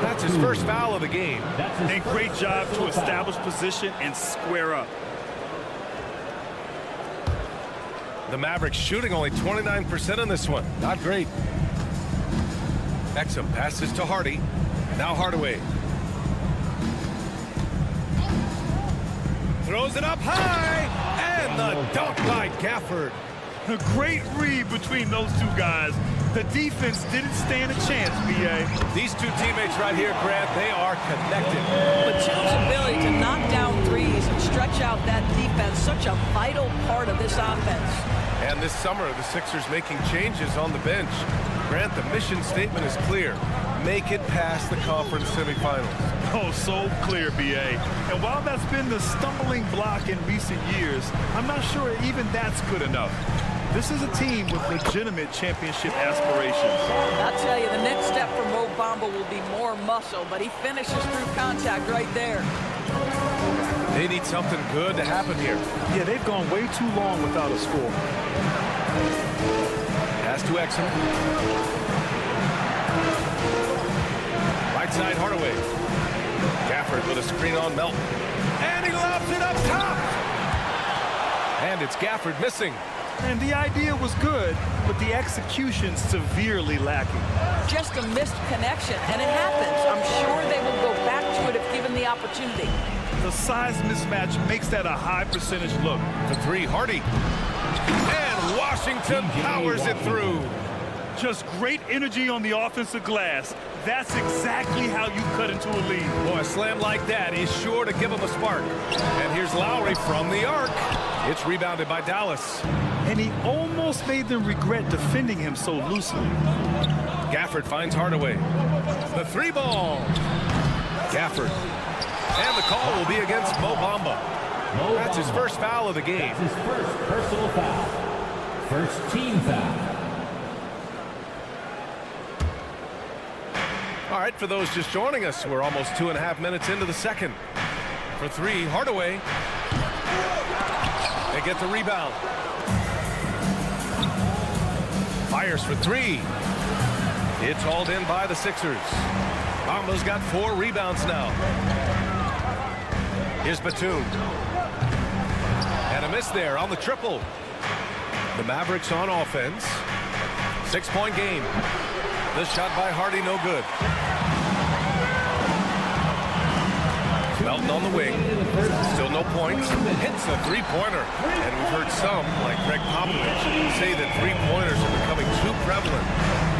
That's his first foul of the game. And great job to establish position and square up. The Mavericks shooting only 29% in this one. Not great. Exum passes to Hardy. Now Hardaway. Throws it up high. And the dunk by Gafford. A great read between those two guys. The defense didn't stand a chance, B.A. These two teammates right here, Grant, they are connected. Batum's ability to knock down threes and stretch out that defense, such a vital part of this offense. And this summer, the Sixers making changes on the bench. Grant, the mission statement is clear. Make it past the conference semifinals. Oh, so clear, B.A. And while that's been the stumbling block in recent years, I'm not sure even that's good enough. This is a team with legitimate championship aspirations. I'll tell you, the next step for Mo Bamba will be more muscle, but he finishes through contact right there. They need something good to happen here. Yeah, they've gone way too long without a score. Pass to Exum. Right side, Hardaway. Gafford with a screen on Melton. And he lobs it up top. And it's Gafford missing. And the idea was good, but the execution severely lacking. Just a missed connection, and it happens. I'm sure they will go back to it if given the opportunity. The size mismatch makes that a high percentage look. The three, Hardy. And Washington powers it through. Just great energy on the offensive glass. That's exactly how you cut into a lead. Boy, a slam like that is sure to give them a spark. And here's Lowry from the arc. It's rebounded by Dallas. And he almost made them regret defending him so loosely. Gafford finds Hardaway. The three ball. Gafford. And the call will be against Mo Bamba. That's his first foul of the game. That's his first personal foul. First team foul. All right, for those just joining us, we're almost 2.5 minutes into the second. For three, Hardaway. They get the rebound. Fires for three. It's hauled in by the Sixers. Bamba's got 4 rebounds now. Here's Batum. And a miss there on the triple. The Mavericks on offense. 6-point game. The shot by Hardy, no good. Melton on the wing. Still no points. Hits a three-pointer. And we've heard some, like Greg Popovich, say that three-pointers are becoming too prevalent.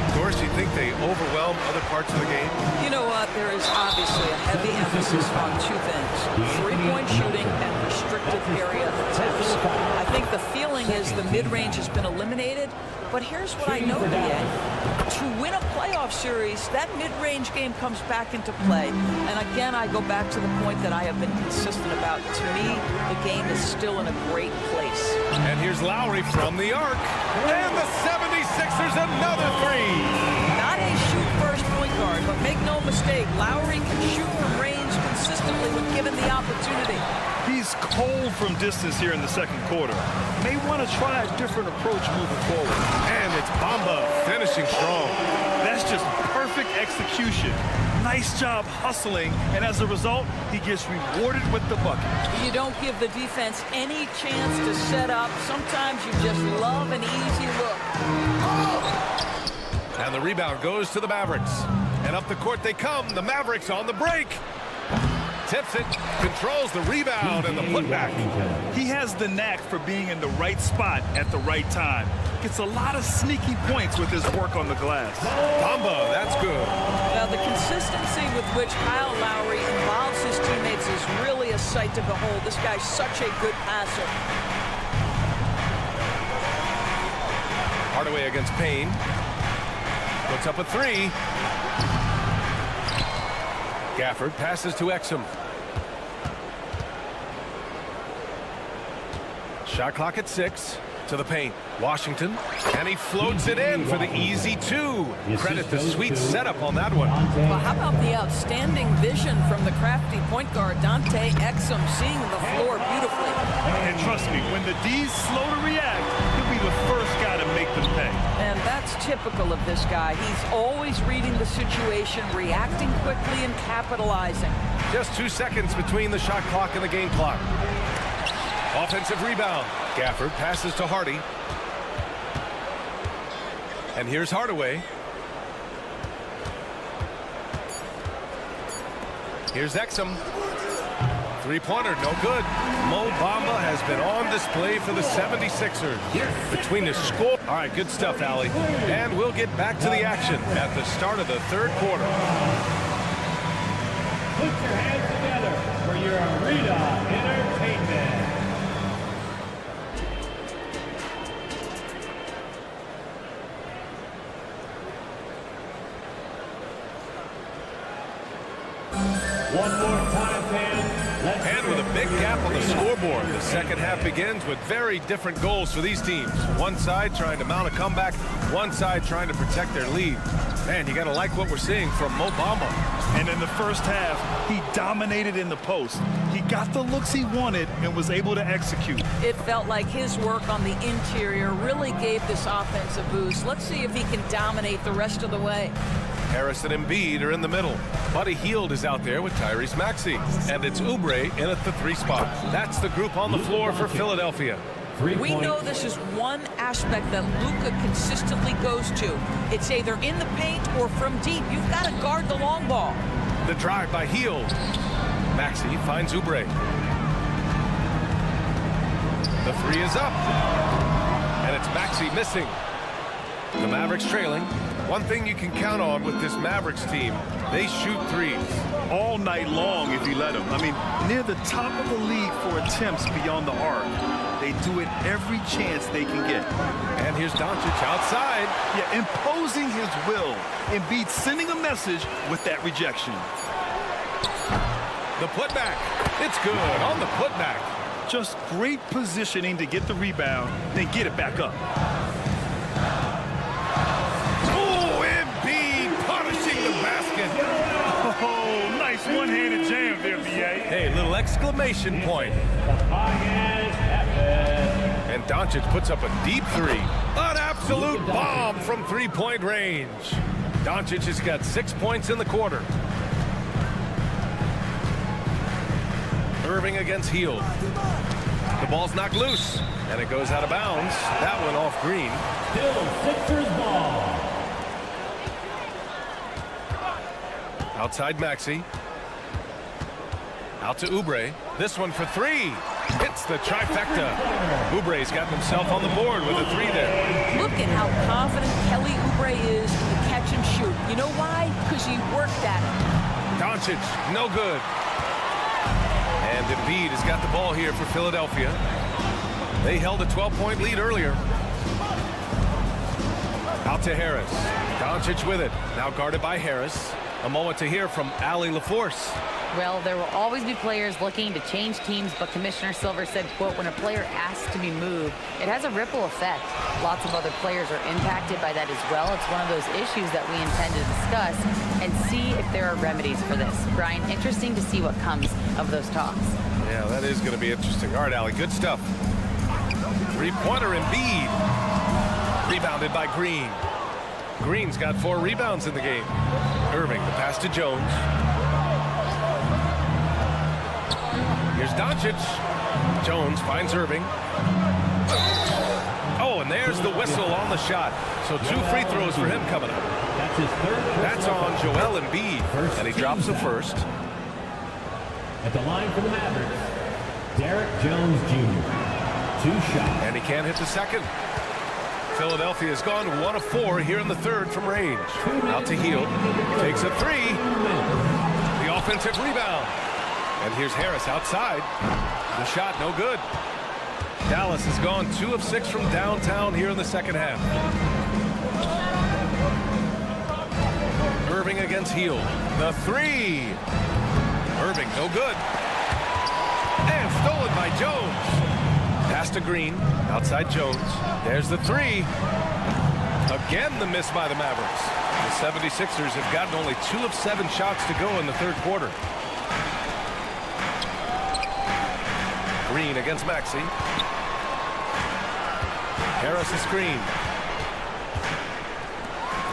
Of course, you think they overwhelm other parts of the game? You know what? There is obviously a heavy emphasis on 2 things. Three-point shooting and restricted area attempts. I think the feeling is the mid-range has been eliminated. But here's what I know, BA. To win a playoff series, that mid-range game comes back into play. And again, I go back to the point that I have been consistent about. To me, the game is still in a great place. And here's Lowry from the arc. And the 76ers another three. Not a shoot-first point guard, but make no mistake, Lowry can shoot from range consistently when given the opportunity. He's cold from distance here in the second quarter. May want to try a different approach moving forward. And it's Bamba finishing strong. That's just perfect execution. Nice job hustling, and as a result, he gets rewarded with the bucket. You don't give the defense any chance to set up. Sometimes you just love an easy look. And the rebound goes to the Mavericks. And up the court they come. The Mavericks on the break. Tips it, controls the rebound and the putback. He has the knack for being in the right spot at the right time. Gets a lot of sneaky points with his work on the glass. Bamba, that's good. Now, the consistency with which Kyle Lowry involves his teammates is really a sight to behold. This guy's such a good passer. Hardaway against Payne. Puts up a three. Gafford passes to Exum. Shot clock at 6. To the paint. Washington. And he floats it in for the easy 2. Credit the sweet setup on that one. Well, how about the outstanding vision from the crafty point guard, Dante Exum, seeing the floor beautifully. And trust me, when the D's slow to react, he'll be the first guy to make them pay. And that's typical of this guy. He's always reading the situation, reacting quickly and capitalizing. Just 2 seconds between the shot clock and the game clock. Offensive rebound. Gafford passes to Hardy. And here's Hardaway. Here's Exum. Three-pointer, no good. Mo Bamba has been on display for the 76ers. Between the score. All right, good stuff, Allie. And we'll get back to the action at the start of the third quarter. Put your hands together for your arena entertainment. One more time, fans. And with a big gap on the scoreboard, the second half begins with very different goals for these teams. One side trying to mount a comeback, one side trying to protect their lead. Man, you got to like what we're seeing from Mo Bamba. And in the first half, he dominated in the post. He got the looks he wanted and was able to execute. It felt like his work on the interior really gave this offense a boost. Let's see if he can dominate the rest of the way. Harris and Embiid are in the middle. Buddy Hield is out there with Tyrese Maxey. And it's Oubre in at the 3 spot. That's the group on the floor for Philadelphia. We know this is one aspect that Luka consistently goes to. It's either in the paint or from deep. You've got to guard the long ball. The drive by Hield. Maxey finds Oubre. The 3 is up. And it's Maxey missing. The Mavericks trailing. One thing you can count on with this Mavericks team, they shoot threes. All night long if you let them. I mean, near the top of the league for attempts beyond the arc. They do it every chance they can get. And here's Doncic outside. Yeah, imposing his will. Embiid sending a message with that rejection. The putback. It's good on the putback. Just great positioning to get the rebound, then get it back up. Oh, Embiid punishing the basket. Oh, nice one-handed jam there, B.A. Hey, little exclamation point. And Doncic puts up a deep 3. An absolute bomb from 3-point range. Doncic has got 6 points in the quarter. Irving against Hield. The ball's knocked loose, and it goes out of bounds. That one off Green. Still Sixers ball. Outside Maxey. Out to Oubre. This one for 3. Hits the trifecta. Oubre's got himself on the board with a 3 there. Look at how confident Kelly Oubre is in the catch and shoot. You know why? Because he worked at it. Doncic, no good. And Embiid has got the ball here for Philadelphia. They held a 12-point lead earlier. Out to Harris. Doncic with it. Now guarded by Harris. A moment to hear from Allie LaForce. Well, there will always be players looking to change teams, but Commissioner Silver said, quote, when a player asks to be moved, it has a ripple effect. Lots of other players are impacted by that as well. It's one of those issues that we intend to discuss and see if there are remedies for this. Brian, interesting to see what comes of those talks. Yeah, that is going to be interesting. All right, Allie, good stuff. Three-pointer Embiid. Rebounded by Green. Green's got 4 rebounds in the game. Irving, the pass to Jones. Here's Doncic. Jones finds Irving. Oh, and there's the whistle on the shot. So 2 free throws for him coming up. That's his third. That's on Joel Embiid. And he drops the first. At the line for the Mavericks, Derek Jones Jr. 2 shots. And he can't hit the second. Philadelphia has gone 1 of 4 here in the third from range. Out to Hield. Takes a 3. The offensive rebound. And here's Harris outside. The shot no good. Dallas has gone 2 of 6 from downtown here in the second half. Irving against Hield. The 3. Irving no good. And stolen by Jones. Pass to Green. Outside Jones. There's the 3. Again the miss by the Mavericks. The 76ers have gotten only 2 of 7 shots to go in the third quarter. Green against Maxey. Harris a screen.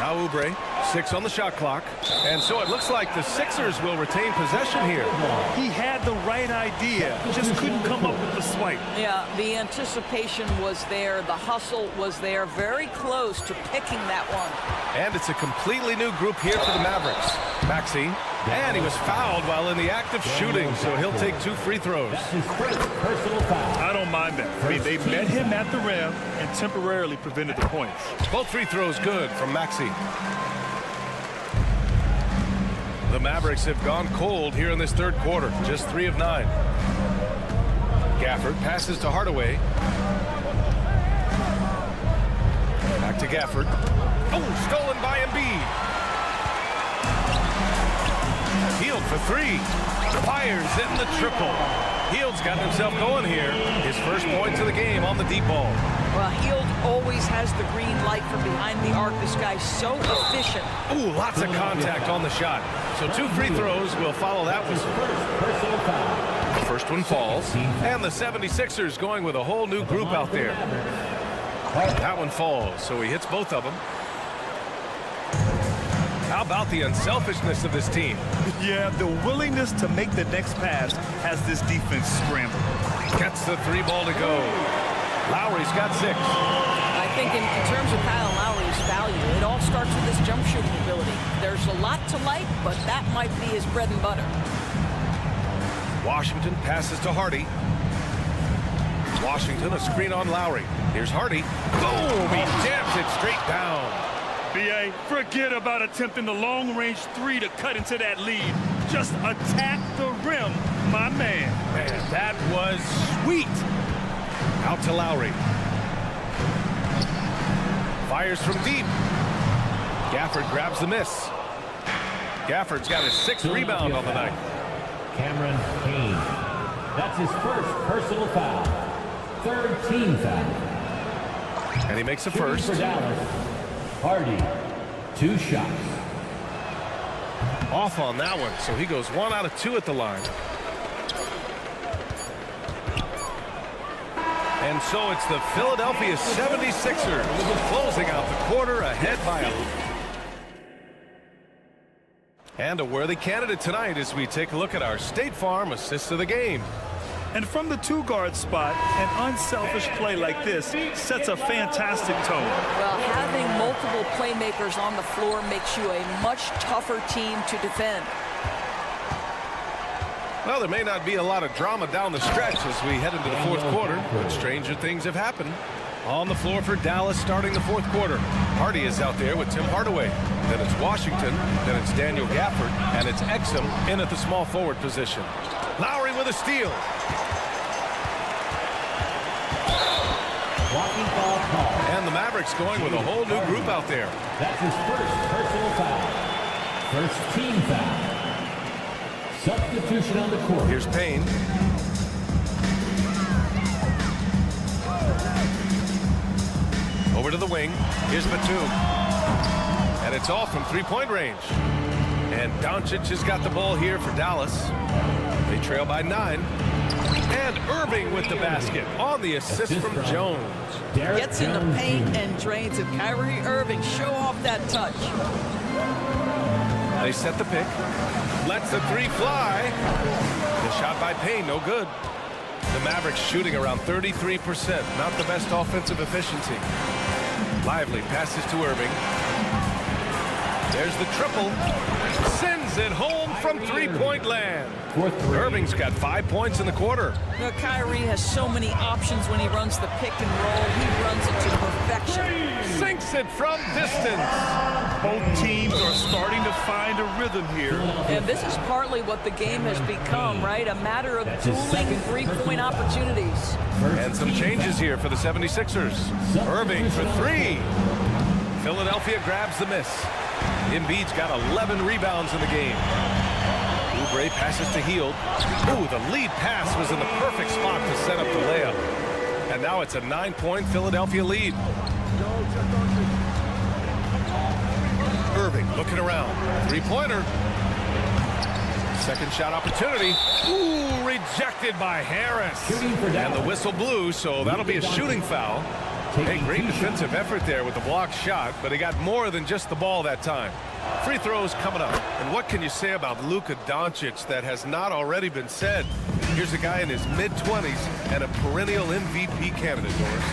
Now Oubre. 6 on the shot clock. And so it looks like the Sixers will retain possession here. He had the right idea, just couldn't come up with the swipe. Yeah, the anticipation was there. The hustle was there. Very close to picking that one. And it's a completely new group here for the Mavericks. Maxey And he was fouled while in the act of shooting, so he'll take 2 free throws. That's his first personal foul. I don't mind that. I mean, they met him at the rim and temporarily prevented the points. Both free throws good from Maxey. The Mavericks have gone cold here in this third quarter, just 3 of 9. Gafford passes to Hardaway. Back to Gafford. Oh, stolen by Embiid. Hield for 3. Fires in the triple. Hield's got himself going here. His first points of the game on the deep ball. Well, Hield always has the green light from behind the arc. This guy's so efficient. Ooh, lots of contact on the shot. So 2 free throws will follow that whistle. Personal foul. The first one falls. And the 76ers going with a whole new group out there. That one falls, so he hits both of them. How about the unselfishness of this team? Yeah, the willingness to make the next pass has this defense scrambled. Gets the 3 ball to go. Lowry's got 6. I think in terms of Kyle Lowry's value, it all starts with his jump shooting ability. There's a lot to like, but that might be his bread and butter. Washington passes to Hardy. Washington, a screen on Lowry. Here's Hardy. Boom! He jams it straight down. B.A., forget about attempting the long-range 3 to cut into that lead. Just attack the rim, my man. Man, that was sweet. Out to Lowry. Fires from deep. Gafford grabs the miss. Gafford's got his 6th rebound on the night. Cameron Payne. That's his first personal foul. 3rd team foul. And he makes a Shooting first. for Dallas. Hardy. 2 shots. Off on that one, so he goes 1 out of 2 at the line. And so it's the Philadelphia 76ers closing out the quarter ahead by a... And a worthy candidate tonight as we take a look at our State Farm assist of the game. And from the 2-guard spot, an unselfish play like this sets a fantastic tone. Well, having multiple playmakers on the floor makes you a much tougher team to defend. Well, there may not be a lot of drama down the stretch as we head into the 4th quarter, but stranger things have happened. On the floor for Dallas starting the 4th quarter. Hardy is out there with Tim Hardaway. Then it's Washington, then it's Daniel Gafford, and it's Exum in at the small forward position. Lowry with a steal. Walking foul call. And the Mavericks going with a whole new group out there. That's his first personal foul. First team foul. Substitution on the court. Here's Payne. Over to the wing. Here's Batum. And it's off from 3-point range. And Doncic has got the ball here for Dallas. They trail by 9. And Irving with the basket on the assist from Jones. Gets in the paint and drains it. Kyrie Irving, show off that touch. They set the pick. Lets the 3 fly. The shot by Payne, no good. The Mavericks shooting around 33%. Not the best offensive efficiency. Lively passes to Irving. There's the triple. Sends it home from 3-point land. Irving's got 5 points in the quarter. You know, Kyrie has so many options when he runs the pick and roll. He runs it to perfection. Sinks it from distance. Both teams are starting to find a rhythm here. And this is partly what the game has become, right? A matter of dueling 3-point opportunities. And some changes here for the 76ers. Irving for 3. Philadelphia grabs the miss. Embiid's got 11 rebounds in the game. Oubre passes to Hield. Ooh, the lead pass was in the perfect spot to set up the layup. And now it's a 9-point Philadelphia lead. Irving looking around. 3-pointer. Second shot opportunity. Ooh, rejected by Harris. And the whistle blew, so that'll be a shooting foul. Hey, great defensive effort there with the blocked shot, but he got more than just the ball that time. Free throws coming up. And what can you say about Luka Doncic that has not already been said? Here's a guy in his mid-20s and a perennial MVP candidate, Doris.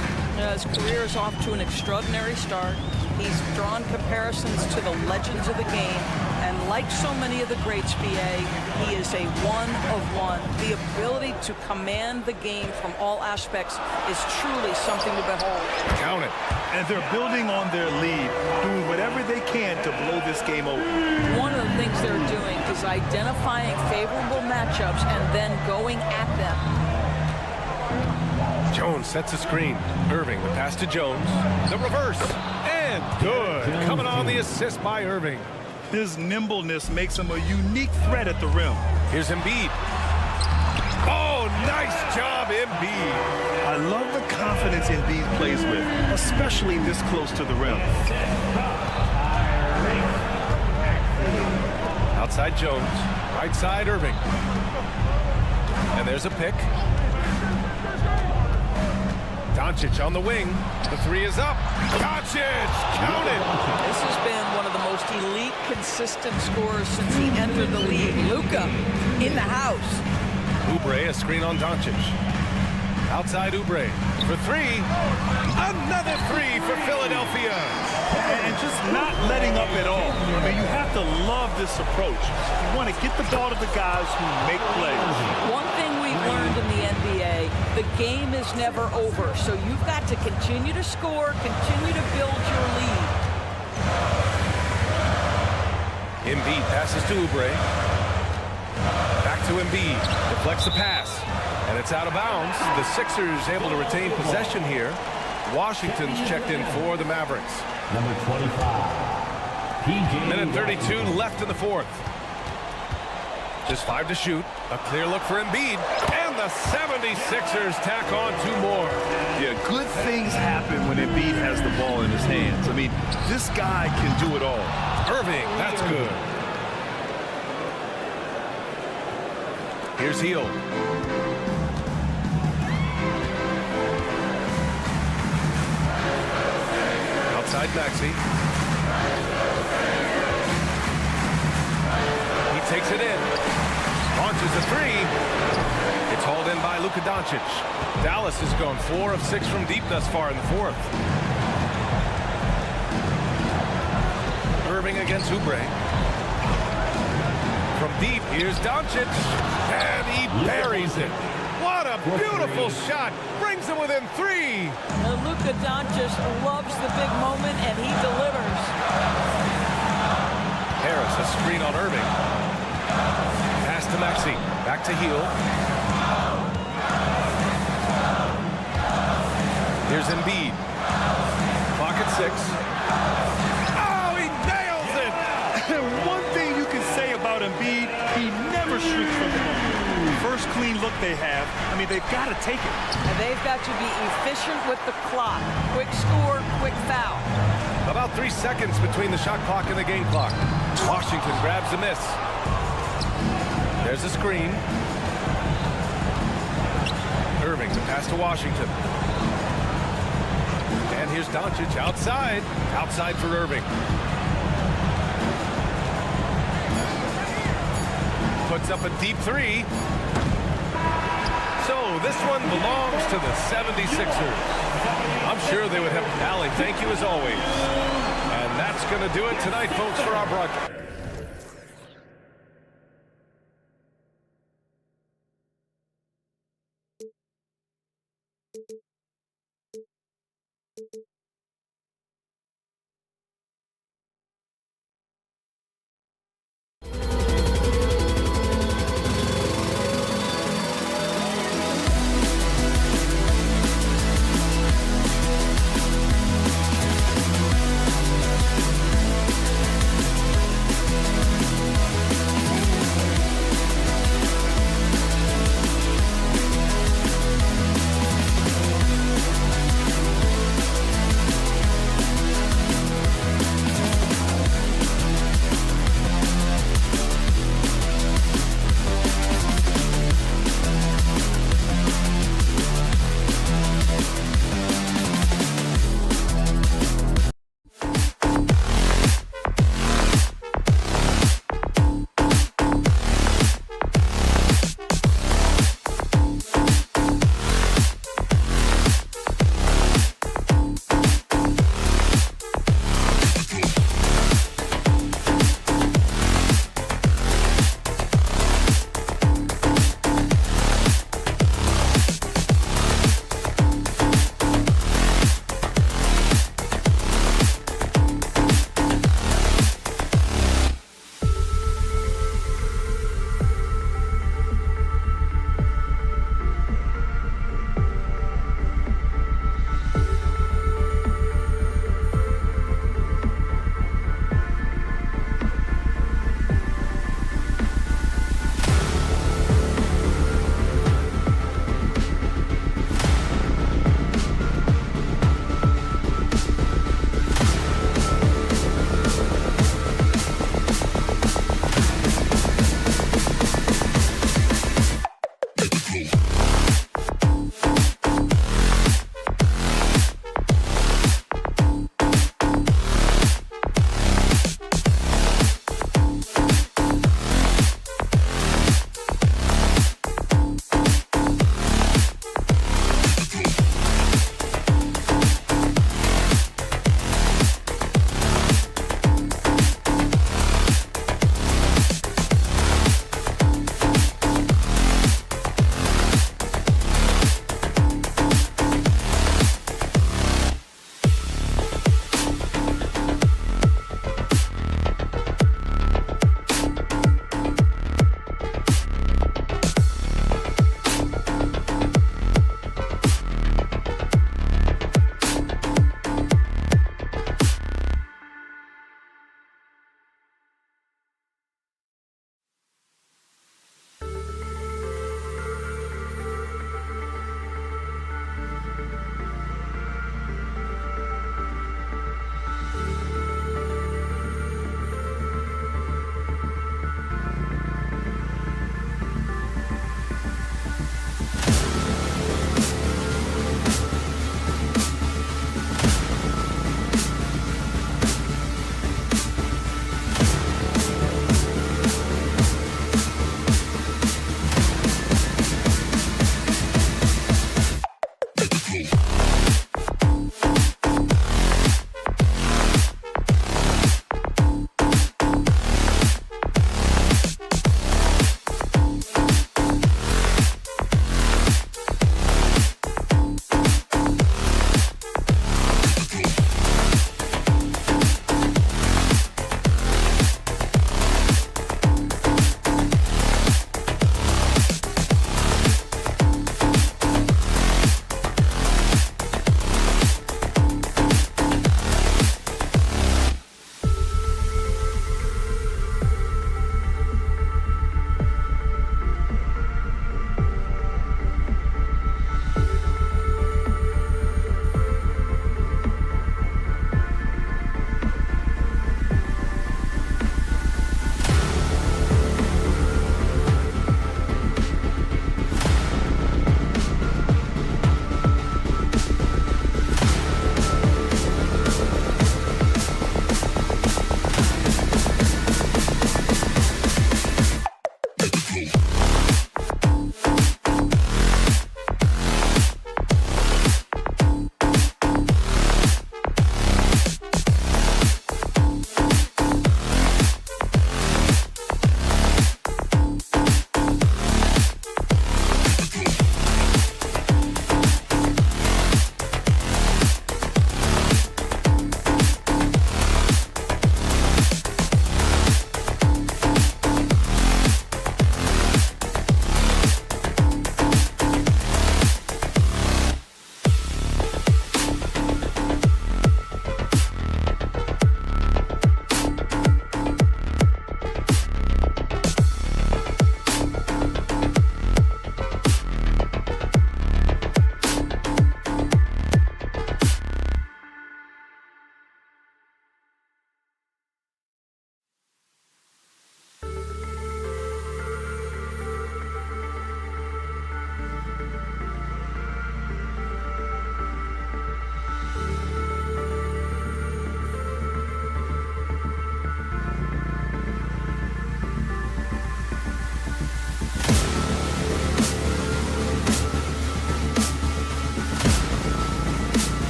His career is off to an extraordinary start. He's drawn comparisons to the legends of the game, and like so many of the greats, BA, he is a one-of-one. The ability to command the game from all aspects is truly something to behold. Count it. And they're building on their lead, doing whatever they can to blow this game over. One of the things they're doing is identifying favorable matchups and then going at them. Jones sets a screen. Irving, the pass to Jones. The reverse. And good. Coming on the assist by Irving. His nimbleness makes him a unique threat at the rim. Here's Embiid. Oh, nice job, Embiid. I love the confidence Embiid plays with, especially this close to the rim. Outside Jones. Right side Irving. And there's a pick. Doncic on the wing. The three is up. Doncic! Count it! This has been one of the most elite, consistent scorers since he entered the league. Luka in the house. Oubre, a screen on Doncic. Outside Oubre for three. Another three for Philadelphia. And just not letting up at all. I mean, you have to love this approach. You want to get the ball to the guys who make plays. One thing we've learned in the NBA, the game is never over. So you've got to continue to score, continue to build your lead. Embiid passes to Oubre. Back to Embiid. Deflects the pass. And it's out of bounds. The Sixers able to retain possession here. Washington's checked in for the Mavericks. Number 25, PJ. Minute 32 left in the fourth. Just 5 to shoot. A clear look for Embiid. And the 76ers tack on 2 more. Yeah, good things happen when Embiid has the ball in his hands. I mean, this guy can do it all. Irving, that's good. Here's Hield. Outside Maxey. He takes it in. Launches a three. It's hauled in by Luka Doncic. Dallas has gone 4 of 6 from deep thus far in the fourth. Irving against Oubre. From deep, here's Doncic. And he buries it. What a beautiful shot. Brings him within 3. Luka Doncic loves the big moment, and he delivers. Harris, a screen on Irving. Pass to Maxey. Back to Hield. Here's Embiid. Clock at 6. Oh, he nails it! One thing you can say about Embiid, he never shrinks from the moment. First clean look they have, I mean, they've got to take it. And they've got to be efficient with the clock. Quick score, quick foul. About 3 seconds between the shot clock and the game clock. Washington grabs a miss. There's a screen. Irving, the pass to Washington. And here's Doncic outside. Outside for Irving. Puts up a deep 3. So this one belongs to the 76ers. I'm sure they would have Allie. Thank you as always. And that's going to do it tonight, folks, for our broadcast.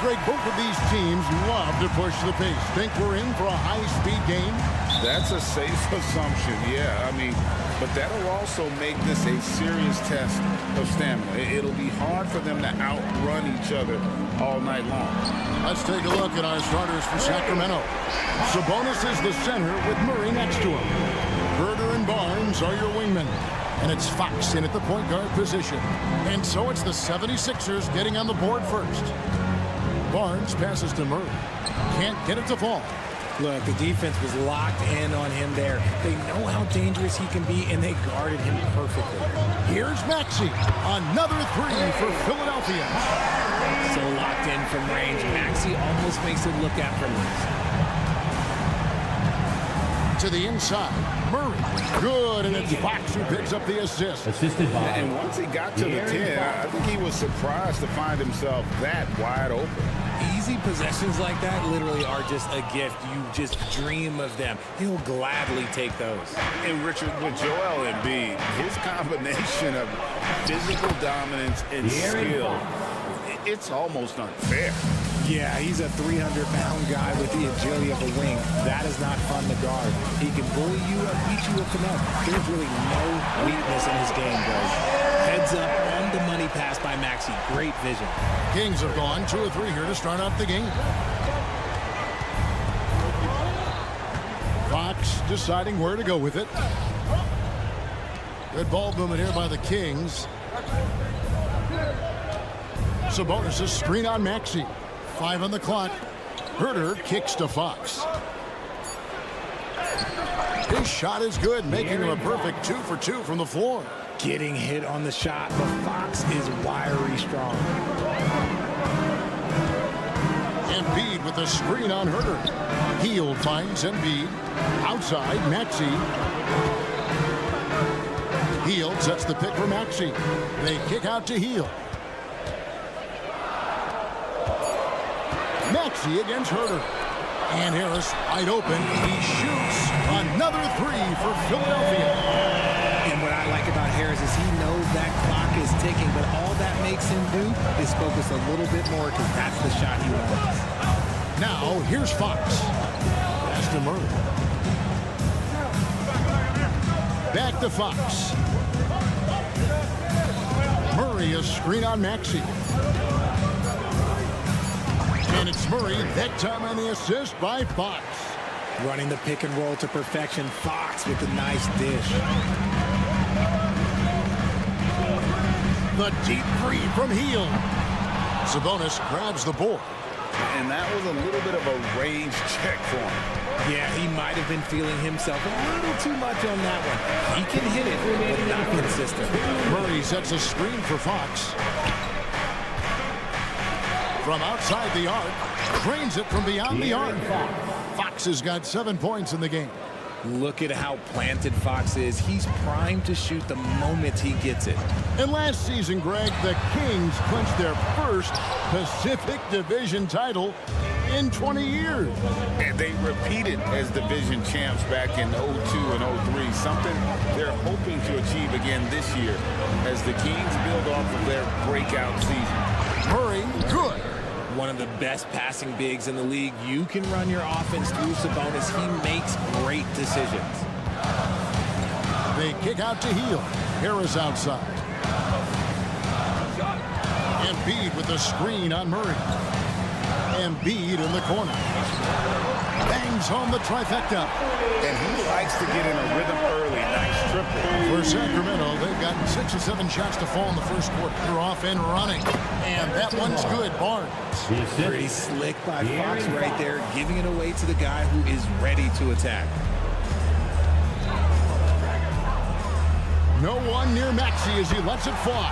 Greg, both of these teams love to push the pace. Think we're in for a high-speed game? That's a safe assumption, yeah. I mean, but that'll also make this a serious test of stamina. It'll be hard for them to outrun each other all night long. Let's take a look at our starters for Sacramento. Sabonis is the center with Murray next to him. Herder and Barnes are your wingmen. And it's Fox in at the point guard position. And so it's the 76ers getting on the board first. Barnes passes to Murray. Can't get it to fall. Look, the defense was locked in on him there. They know how dangerous he can be, and they guarded him perfectly. Here's Maxey. Another three for Philadelphia. So locked in from range. Maxey almost makes it look effortless. To the inside. Murray. Good, and it's Fox who picks up the assist. And once he got to the 10, I think he was surprised to find himself that wide open. Easy possessions like that literally are just a gift. You just dream of them. He'll gladly take those. And Richard, with Joel Embiid, his combination of physical dominance and skill, it's almost unfair. Yeah, he's a 300-pound guy with the agility of a wing. That is not fun to guard. He can bully you and beat you up to net. There's really no weakness in his game, Greg. Heads up on the money pass by Maxey. Great vision. Kings have gone 2 or 3 here to start out the game. Fox deciding where to go with it. Good ball movement here by the Kings. Sabonis' screen on Maxey. 5 on the clock. Herder kicks to Fox. His shot is good, making him a perfect 2 for 2 from the floor. Getting hit on the shot, but Fox is wiry strong. Embiid with a screen on Herder. Hield finds Embiid. Outside, Maxey. Hield sets the pick for Maxey. They kick out to Hield. Maxey against Herder. And Harris wide open. He shoots another 3 for Philadelphia. And what I like about Harris is he knows that clock is ticking, but all that makes him do is focus a little bit more because that's the shot he wants. Now, here's Fox. Pass to Murray. Back to Fox. Murray, a screen on Maxey. And it's Murray, that time on the assist by Fox. Running the pick and roll to perfection. Fox with a nice dish. The deep 3 from Hield. Sabonis grabs the board. And that was a little bit of a range check for him. Yeah, he might have been feeling himself a little too much on that one. He can hit it, but not consistent. Murray sets a screen for Fox. From outside the arc, drains it from beyond the arc. Fox has got 7 points in the game. Look at how planted Fox is. He's primed to shoot the moment he gets it. And last season, Greg, the Kings clinched their first Pacific Division title in 20 years. And they repeated as division champs back in 02 and 03, something they're hoping to achieve again this year as the Kings build off of their breakout season. Murray, good. One of the best passing bigs in the league. You can run your offense through Sabonis. He makes great decisions. They kick out to Hield. Harris outside. Embiid with the screen on Murray. Embiid in the corner. Bangs home the trifecta. And he likes to get in a rhythm early. Nice triple. For Sacramento, they've gotten 6 or 7 shots to fall in the first quarter. They're off and running. And that one's good. Barnes. Pretty slick by Fox right there, giving it away to the guy who is ready to attack. No one near Maxey as he lets it fly.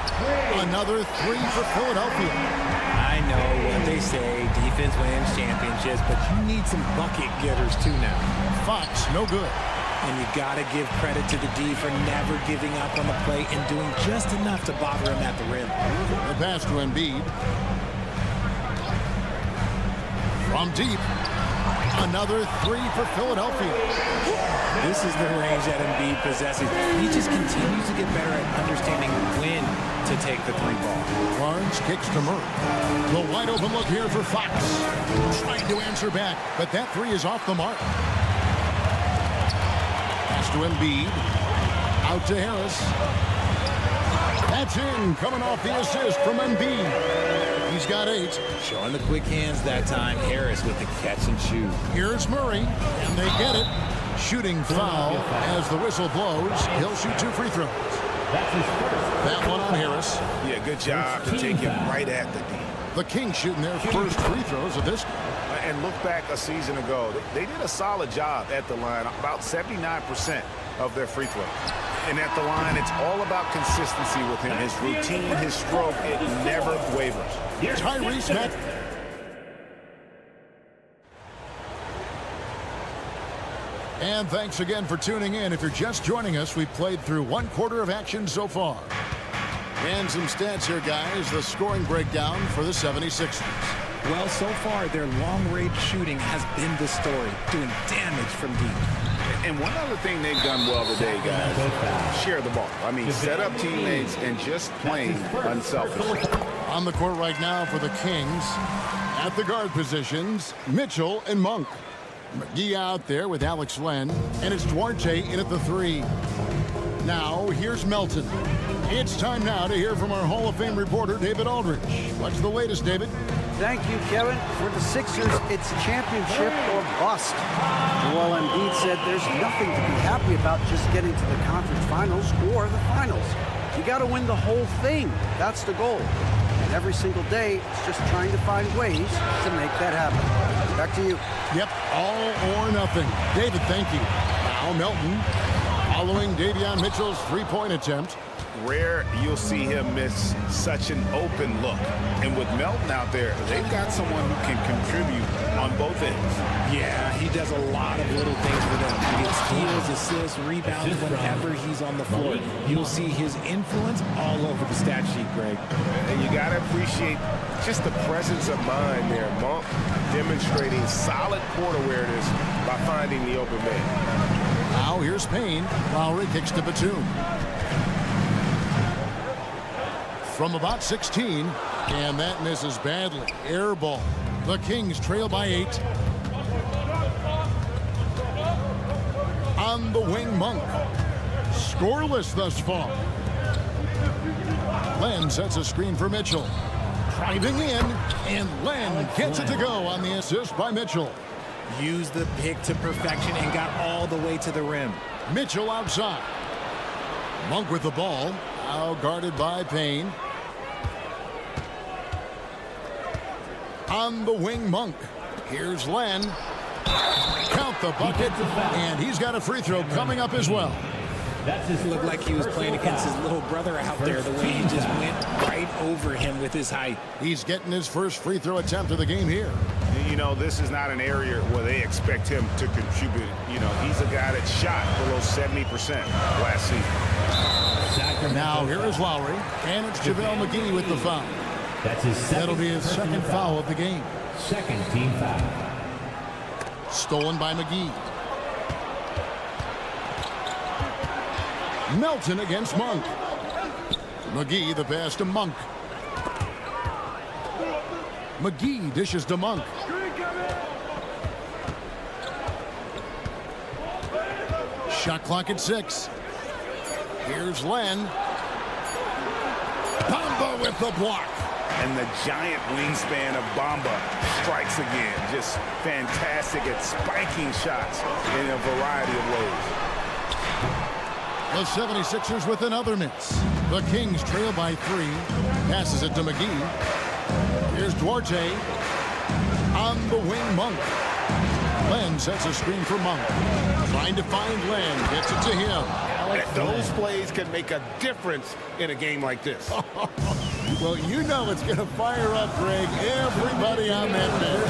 Another 3 for Philadelphia. I know what they say, defense wins championships, but you need some bucket getters too now. Fox, no good. And you got to give credit to the D for never giving up on the play and doing just enough to bother him at the rim. The pass to Embiid. From deep. Another three for Philadelphia. This is the range that Embiid possesses. He just continues to get better at understanding when to take the three ball. Barnes kicks to Murray. The wide open look here for Fox. Trying to answer back, but that three is off the mark. Pass to Embiid. Out to Harris. That's in, coming off the assist from Embiid. He's got 8. Showing the quick hands that time. Harris with the catch and shoot. Here's Murray, and they get it. Shooting foul as the whistle blows. He'll shoot 2 free throws. That one on Harris. Yeah, good job to take him right at the D. The Kings shooting their first free throws of this game. And look back a season ago. They did a solid job at the line, about 79% of their free throws. And at the line, it's all about consistency with him. His routine, his stroke, it never wavers. Tyrese Maxey. And thanks again for tuning in. If you're just joining us, we've played through 1/4 of action so far. And some stats here, guys. The scoring breakdown for the 76ers. Well, so far, their long-range shooting has been the story, doing damage from deep. And one other thing they've done well today, guys, share the ball. I mean, set up teammates and just playing unselfishly. On the court right now for the Kings, at the guard positions, Mitchell and Monk. McGee out there with Alex Len, and it's Duarte in at the 3. Now, here's Melton. It's time now to hear from our Hall of Fame reporter, David Aldridge. What's the latest, David? Thank you, Kevin. For the Sixers, it's championship or bust. Joel Embiid said there's nothing to be happy about just getting to the conference finals or the finals. You got to win the whole thing. That's the goal. And every single day, it's just trying to find ways to make that happen. Back to you. Yep, all or nothing. David, thank you. Now Melton, following Davion Mitchell's three-point attempt. Rare you'll see him miss such an open look. And with Melton out there, they've got someone who can contribute on both ends. Yeah, he does a lot of little things for them. He gets steals, assists, rebounds whenever he's on the floor. You'll see his influence all over the stat sheet, Greg. And you got to appreciate just the presence of mind there. Monk demonstrating solid court awareness by finding the open man. Now here's Payne. Lowry kicks to Batum. From about 16, and that misses badly. Air ball. The Kings trail by 8. On the wing, Monk. Scoreless thus far. Len sets a screen for Mitchell. Driving in, and Len gets it to go on the assist by Mitchell. Used the pick to perfection and got all the way to the rim. Mitchell outside. Monk with the ball. Now guarded by Payne. On the wing, Monk. Here's Len. Count the bucket, and he's got a free throw coming up as well. It looked like he was playing against his little brother out there, the way he just went right over him with his height. He's getting his first free throw attempt of the game here. You know, this is not an area where they expect him to contribute. You know, he's a guy that shot below 70% last season. Now here is Lowry, and it's JaVale McGee with the foul. That's his That'll be his second foul of the game. Second team foul. Stolen by McGee. Melton against Monk. McGee the pass to Monk. McGee dishes to Monk. Shot clock at 6. Here's Len. Bamba with the block. And the giant wingspan of Bamba strikes again. Just fantastic at spiking shots in a variety of ways. The 76ers with another miss. The Kings trail by 3. Passes it to McGee. Here's Duarte. On the wing, Monk. Len sets a screen for Monk. Trying to find Len. Gets it to him. Those plays can make a difference in a game like this. Well, you know it's going to fire up, Greg. Everybody on that bench.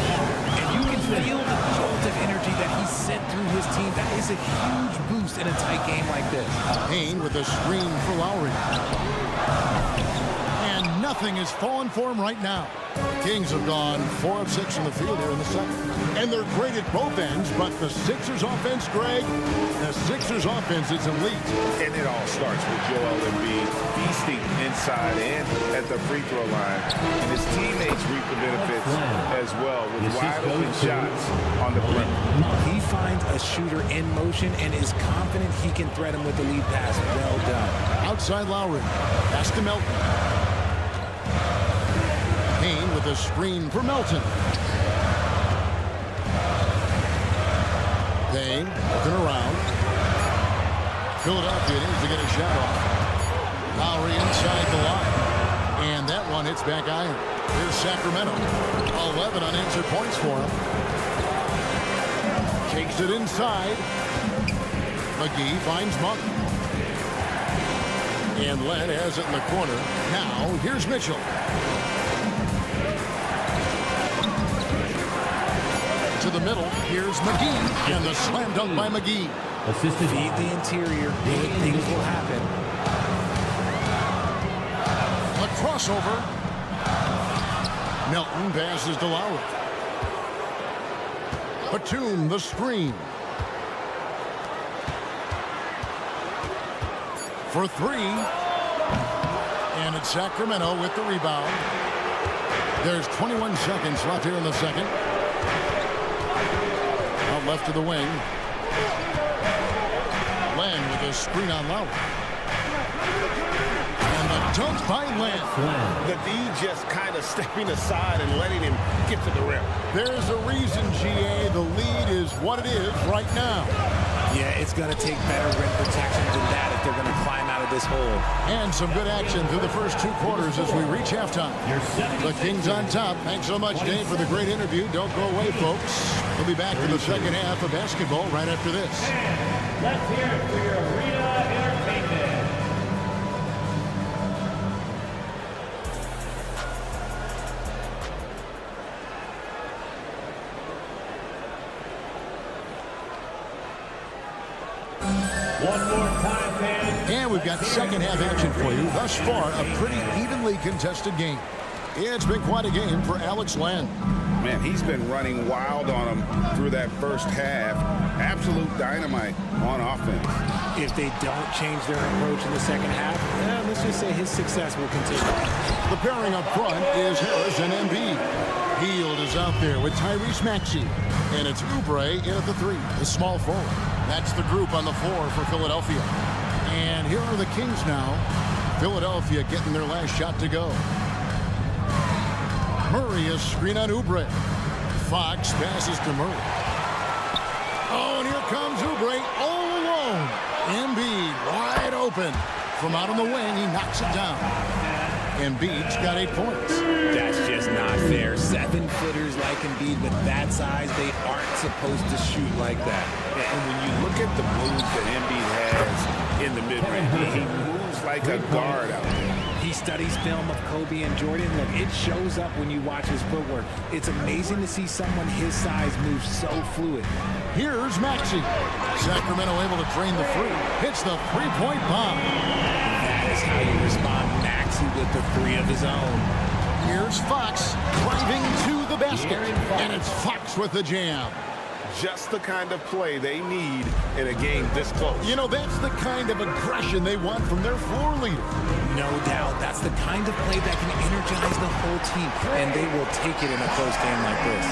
And you can feel the jolt of energy that he sent through his team. That is a huge boost in a tight game like this. Payne with a screen for Lowry. And nothing is falling for him right now. Kings have gone 4 of 6 in the field here in the second. And they're great at both ends, but the Sixers offense, Greg, the Sixers offense is elite. And it all starts with Joel Embiid feasting inside and at the free throw line. And his teammates reap the benefits as well with wide open shots on the perimeter. He finds a shooter in motion and is confident he can thread him with the lead pass. Well done. Outside Lowry. Pass to Melton. Payne with a screen for Melton. Payne looking around. Philadelphia needs to get a shot off. Lowry inside the line. And that one hits back iron. Here's Sacramento. 11 unanswered points for him. Takes it inside. McGee finds Monk. And Len has it in the corner. Now, here's Mitchell. To the middle, here's McGee. And the slam dunk by McGee. Feed the interior. Good things will happen. A crossover. Melton passes to Lowry. Batum, the screen. For 3. And it's Sacramento with the rebound. There's 21 seconds left here in the second. Out left to the wing. Len with a screen on Lowry. And the dunk by Len. The D just kind of stepping aside and letting him get to the rim. There's a reason, GA. The lead is what it is right now. Yeah, it's going to take better rim protection than that if they're going to climb out of this hole. And some good action through the first 2 quarters as we reach halftime. The Kings on top. Thanks so much, Dave, for the great interview. Don't go away, folks. We'll be back for the second half of basketball right after this. Let's hear it for your arena entertainment. One more time, fans. And we've got second half action for you. Thus far, a pretty evenly contested game. It's been quite a game for Alex Len. Man, he's been running wild on him through that first half. Absolute dynamite on offense. If they don't change their approach in the second half, let's just say his success will continue. The pairing up front is Harris and Embiid. Hield is out there with Tyrese Maxey. And it's Oubre in at the 3, the small forward. That's the group on the floor for Philadelphia. And here are the Kings now. Philadelphia getting their last shot to go. Murray is screen on Oubre. Fox passes to Murray. Oh, and here comes Oubre all alone. Embiid wide open. From out on the wing, he knocks it down. Embiid's got 8 points. That's just not fair. 7-footers like Embiid with that size, they aren't supposed to shoot like that. And when you look at the moves that Embiid has in the mid-range, he moves like a guard out there. He studies film of Kobe and Jordan. Look, it shows up when you watch his footwork. It's amazing to see someone his size move so fluid. Here's Maxey. Sacramento able to drain the free. Hits the 3-point bomb. That is how you respond. Maxey with the 3 of his own. Here's Fox driving to the basket. And it's Fox with the jam. Just the kind of play they need in a game this close. You know, that's the kind of aggression they want from their floor leader. No doubt. That's the kind of play that can energize the whole team, and they will take it in a close game like this.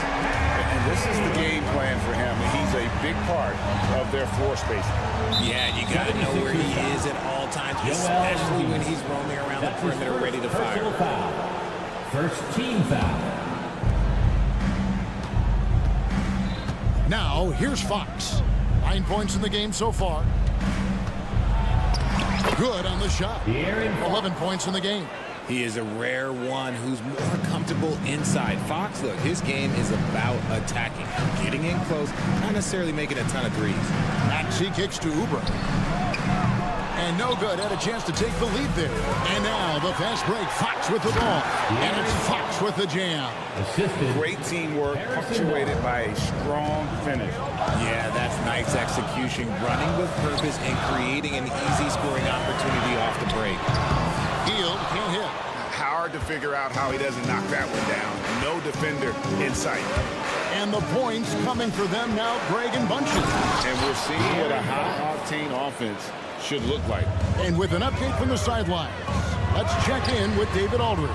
And this is the game plan for him. He's a big part of their floor spacing. Yeah, you got to know where he is at all times, especially when he's roaming around the perimeter ready to fire. First team foul. Now, here's Fox. 9 points in the game so far. Good on the shot. 11 points in the game. He is a rare one who's more comfortable inside. Fox, look, his game is about attacking, getting in close, not necessarily making a ton of threes. Maxey kicks to Oubre. And no good. Had a chance to take the lead there. And now the fast break. Fox with the ball. And it's Fox with the jam. Great teamwork, punctuated by a strong finish. Yeah, that's nice execution. Running with purpose and creating an easy scoring opportunity off the break. Hield can't hit. How hard to figure out how he doesn't knock that one down. No defender in sight. And the points coming for them now, Greg and Bunches. And we're seeing what a high-octane offense should look like. And with an update from the sidelines, let's check in with David Aldridge.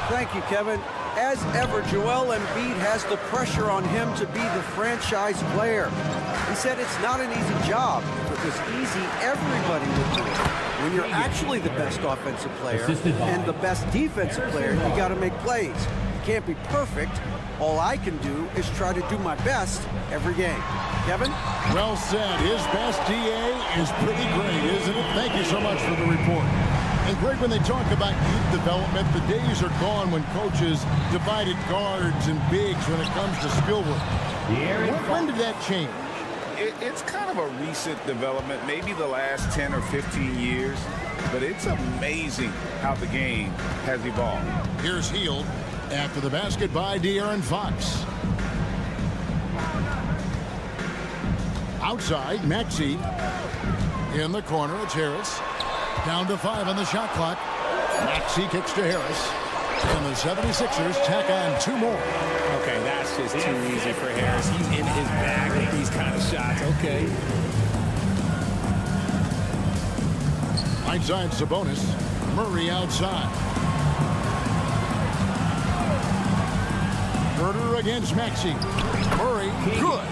Thank you, Kevin. As ever, Joel Embiid has the pressure on him to be the franchise player. He said it's not an easy job. If it was easy, everybody would do it. When you're actually the best offensive player and the best defensive player, you got to make plays. You can't be perfect. All I can do is try to do my best every game. Kevin? Well said. His best DA is pretty great, isn't it? Thank you so much for the report. And Greg, when they talk about youth development, the days are gone when coaches divided guards and bigs when it comes to skill work. When did that change? It's kind of a recent development, maybe the last 10 or 15 years, but it's amazing how the game has evolved. Here's Hield after the basket by De'Aaron Fox. Outside, Maxey. In the corner, it's Harris. Down to 5 on the shot clock. Maxey kicks to Harris. And the 76ers tack on 2 more. Okay, that's just too easy for Harris. He's in his bag with these kind of shots. Okay. Right side, Sabonis. Murray outside. Herter against Maxey. Murray, good.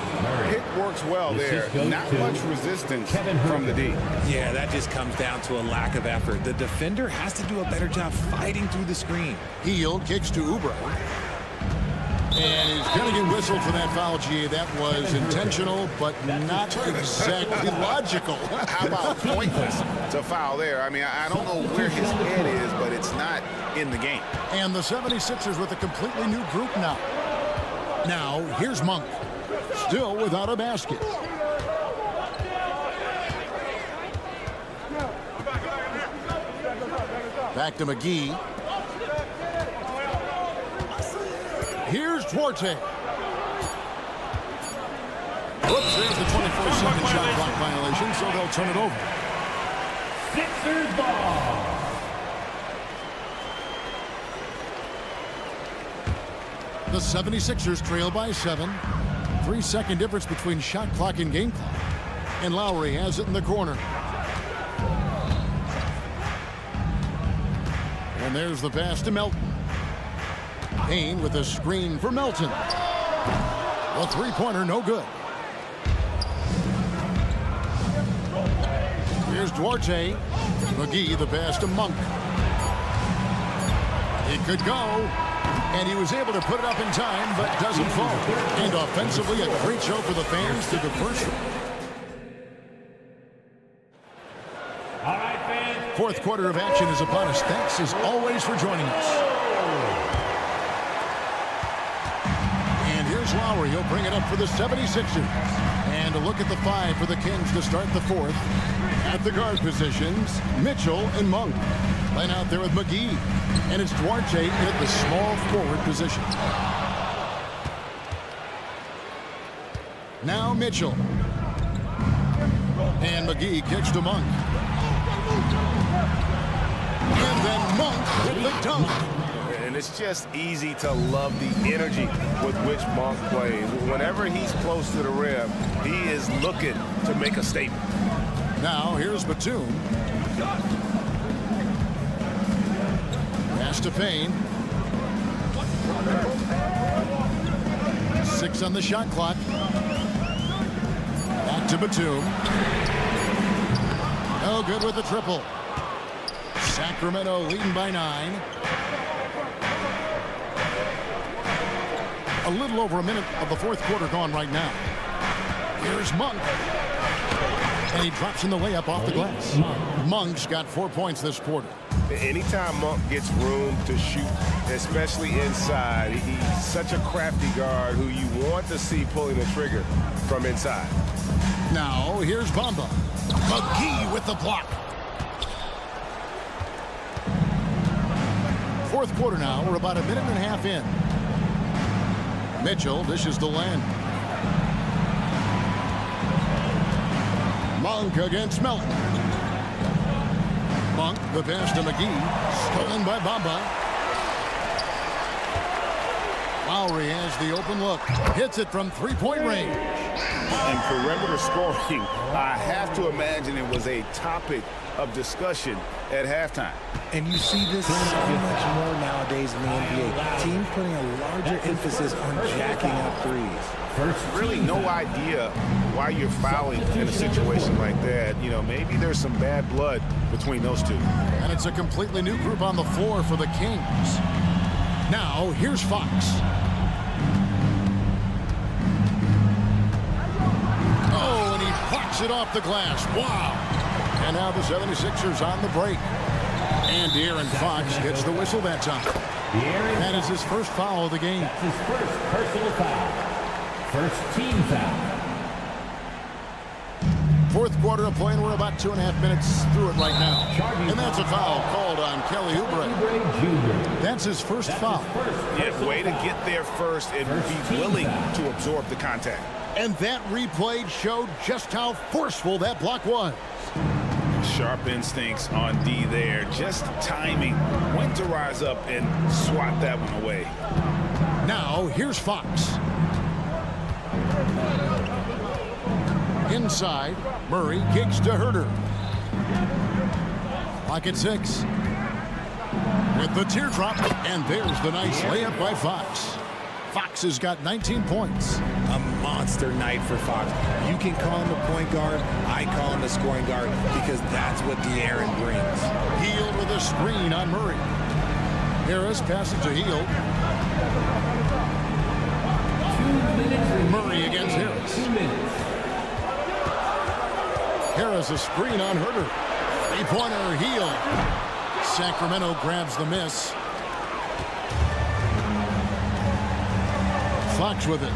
It works well there. Not much resistance from the D. Yeah, that just comes down to a lack of effort. The defender has to do a better job fighting through the screen. Hield kicks to Oubre. And he's going to get whistled for that foul, G. That was intentional, but not exactly logical. How about pointless to foul there? I mean, I don't know where his head is, but it's not in the game. And the 76ers with a completely new group now. Now, here's Monk. Still without a basket. Back to McGee. Here's Duarte. Whoops, there's the 24-second shot clock violation, so they'll turn it over. Sixers ball. The 76ers trail by 7. 3-second difference between shot clock and game clock. And Lowry has it in the corner. And there's the pass to Melton. Payne with a screen for Melton. The three-pointer, no good. Here's Duarte. McGee, the pass to Monk. It could go. And he was able to put it up in time, but doesn't fall. And offensively, a great show for the fans to the first. All right, fans. Fourth quarter of action is upon us. Thanks, as always, for joining us. And here's Lowry. He'll bring it up for the 76ers. And a look at the 5 for the Kings to start the fourth. At the guard positions, Mitchell and Monk. Line out there with McGee. And it's Duarte in at the small forward position. Now Mitchell. And McGee kicks to Monk. And then Monk with the dunk. And it's just easy to love the energy with which Monk plays. Whenever he's close to the rim, he is looking to make a statement. Now here's Batum. Pass to Payne. 6 on the shot clock. Back to Batum. No good with the triple. Sacramento leading by 9. A little over a minute of the fourth quarter gone right now. Here's Monk. And he drops in the layup off the glass. Monk's got 4 points this quarter. Anytime Monk gets room to shoot, especially inside, he's such a crafty guard who you want to see pulling the trigger from inside. Now, here's Bamba. McGee with the block. Fourth quarter now. We're about a minute and a half in. Mitchell dishes to Len. Monk against Melton. Monk, the pass to McGee. Stolen by Bamba. Lowry has the open look. Hits it from three-point range. And perimeter scoring, I have to imagine it was a topic of discussion at halftime. And you see this so much more nowadays in the NBA. Teams putting a larger emphasis on jacking up threes. Really no idea why you're fouling in a situation like that. You know, maybe there's some bad blood between those two. And it's a completely new group on the floor for the Kings. Now, here's Fox. Oh, and he plucks it off the glass. Wow. And now the 76ers on the break. And De'Aaron Fox gets the whistle that time. That is his first foul of the game. That's his first personal foul. First team foul. Fourth quarter of play, and we're about 2.5 minutes through it right now. And that's a foul called on Kelly Oubre. That's his first foul. Yeah, way to get there first and be willing to absorb the contact. And that replay showed just how forceful that block was. Sharp instincts on D there. Just timing. When to rise up and swat that one away. Now, here's Fox. Inside, Murray kicks to Herter. Clock at 6. With the teardrop, and there's the nice layup by Fox. Fox has got 19 points. A monster night for Fox. You can call him a point guard. I call him a scoring guard because that's what De'Aaron brings. Hield with a screen on Murray. Harris passes to Hield. Murray against Harris. 2 minutes. Harris a screen on Herter. Three-pointer Hield. Sacramento grabs the miss. Fox with it.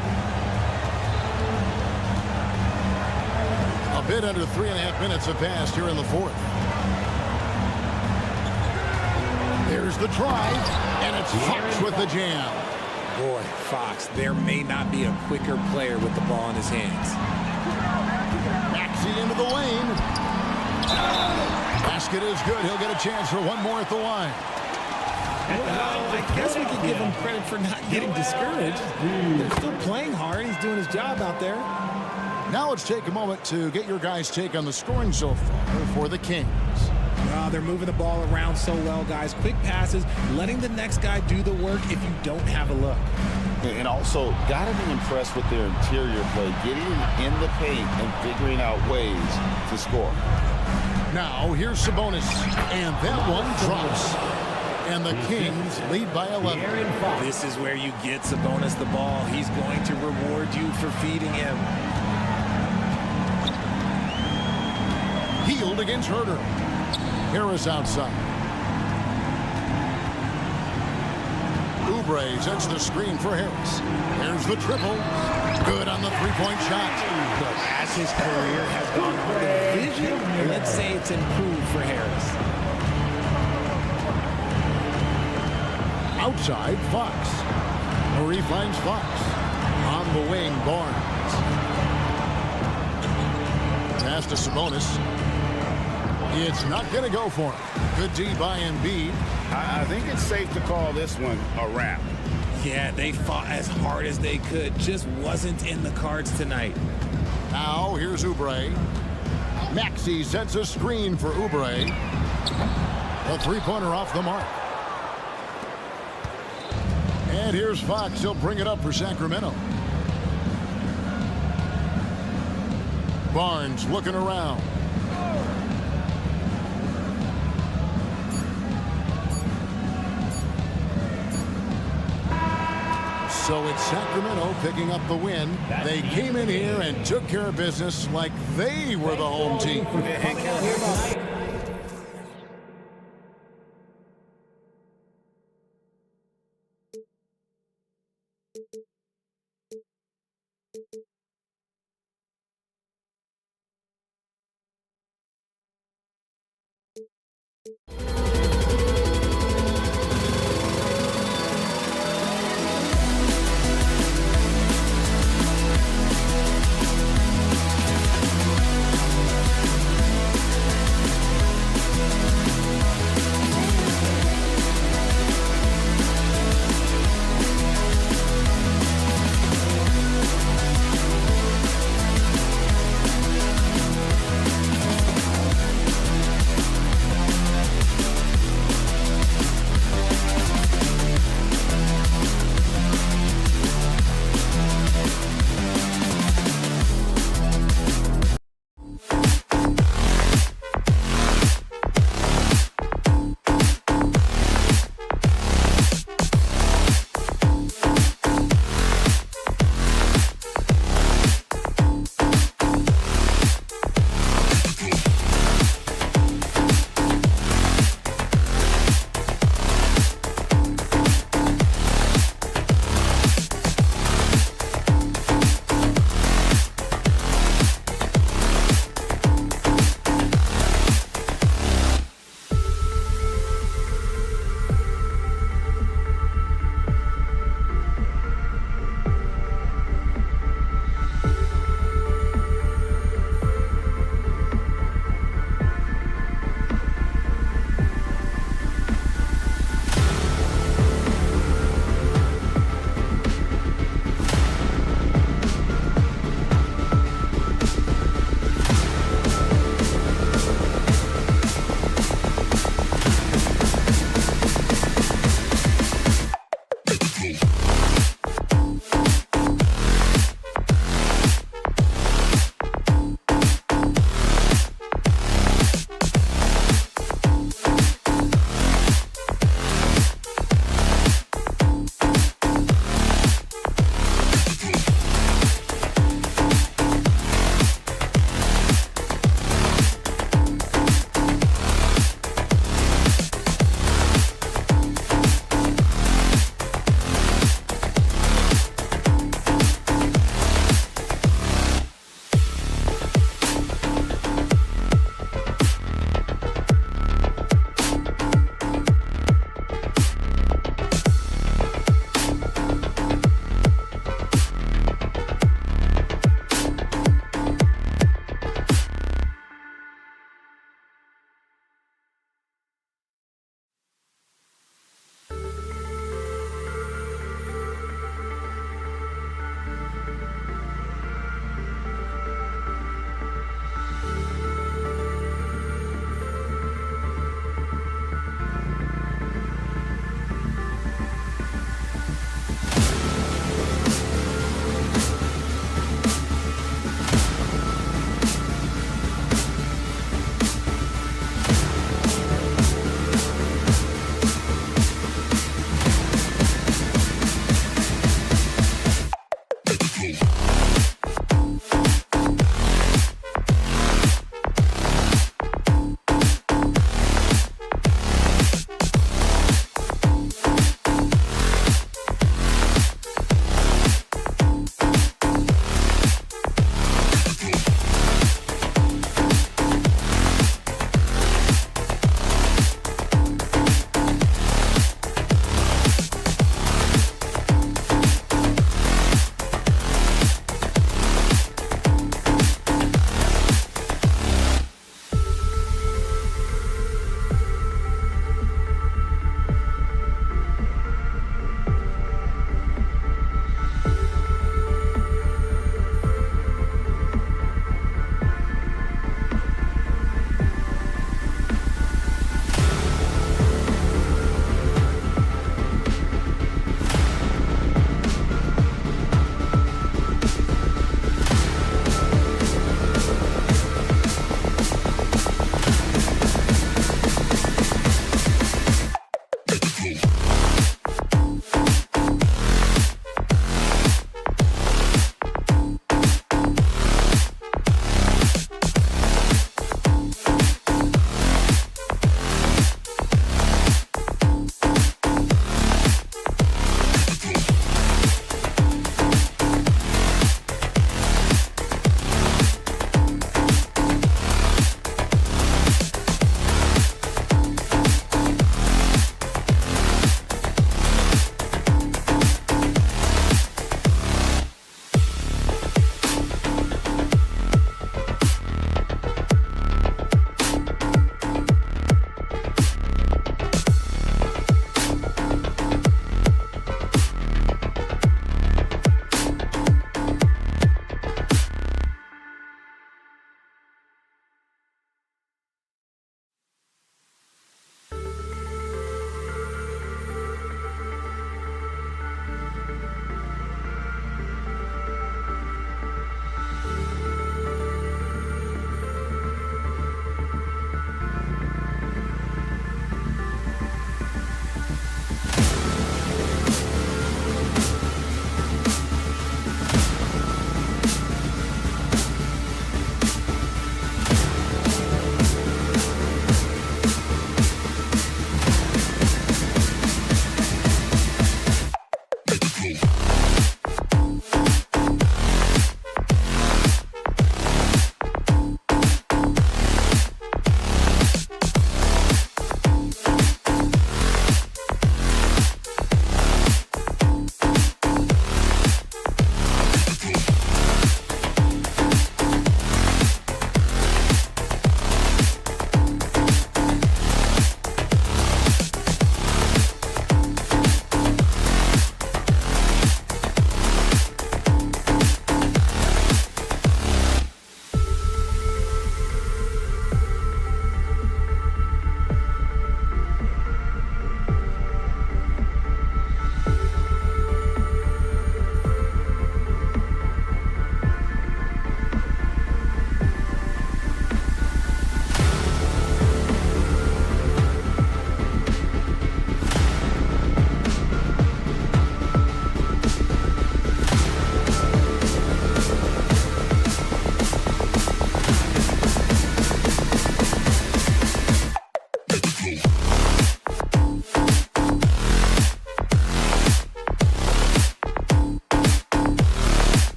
A bit under 3.5 minutes have passed here in the fourth. There's the drive, and it's Fox with the jam. Boy, Fox, there may not be a quicker player with the ball in his hands. Maxey into the lane. Basket is good. He'll get a chance for one more at the line. Well, I guess we could give him credit for not getting discouraged. They're still playing hard. He's doing his job out there. Now let's take a moment to get your guys' take on the scoring so far for the Kings. They're moving the ball around so well, guys. Quick passes, letting the next guy do the work if you don't have a look. And also, got to be impressed with their interior play, getting in the paint and figuring out ways to score. Now, here's Sabonis, and that one drops. And the Kings lead by 11. This is where you get Sabonis the ball. He's going to reward you for feeding him. Hield against Herter. Harris outside. Oubre sets the screen for Harris. There's the triple. Good on the three-point shot. But as his career has gone on, the vision, let's say it's improved for Harris. Outside, Fox. Murray finds Fox. On the wing, Barnes. Pass to Sabonis. It's not going to go for him. Good D by Embiid. I think it's safe to call this one a wrap. Yeah, they fought as hard as they could. Just wasn't in the cards tonight. Now, here's Oubre. Maxey sets a screen for Oubre. A three-pointer off the mark. And here's Fox. He'll bring it up for Sacramento. Barnes looking around. So it's Sacramento picking up the win. They came in here and took care of business like they were the home team.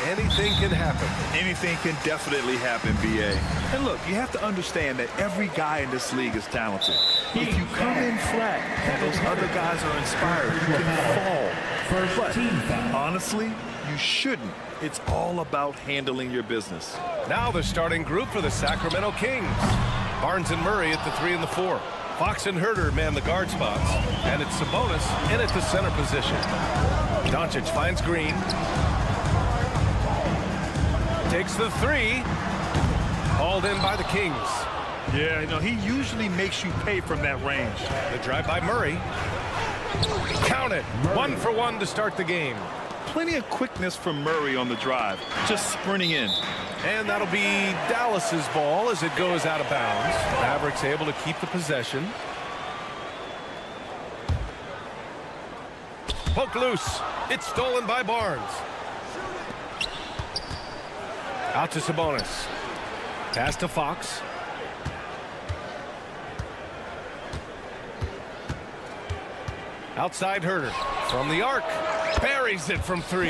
anything can happen. Anything can definitely happen, B.A. And look, you have to understand that every guy in this league is talented. If you come in flat and those other guys are inspired, you can fall. But honestly, you shouldn't. It's all about handling your business. Now the starting group for the Sacramento Kings. Barnes and Murray at the 3 and the 4. Fox and Herter man the guard spots. And it's Sabonis in at the center position. Doncic finds Green. Takes the 3. Hauled in by the Kings. Yeah, you know, he usually makes you pay from that range. The drive by Murray. Count it. 1 for 1 to start the game. Plenty of quickness from Murray on the drive. Just sprinting in. And that'll be Dallas's ball as it goes out of bounds. Mavericks able to keep the possession. Poke loose. It's stolen by Barnes. Out to Sabonis. Pass to Fox. Outside Herter. From the arc. Buries it from 3.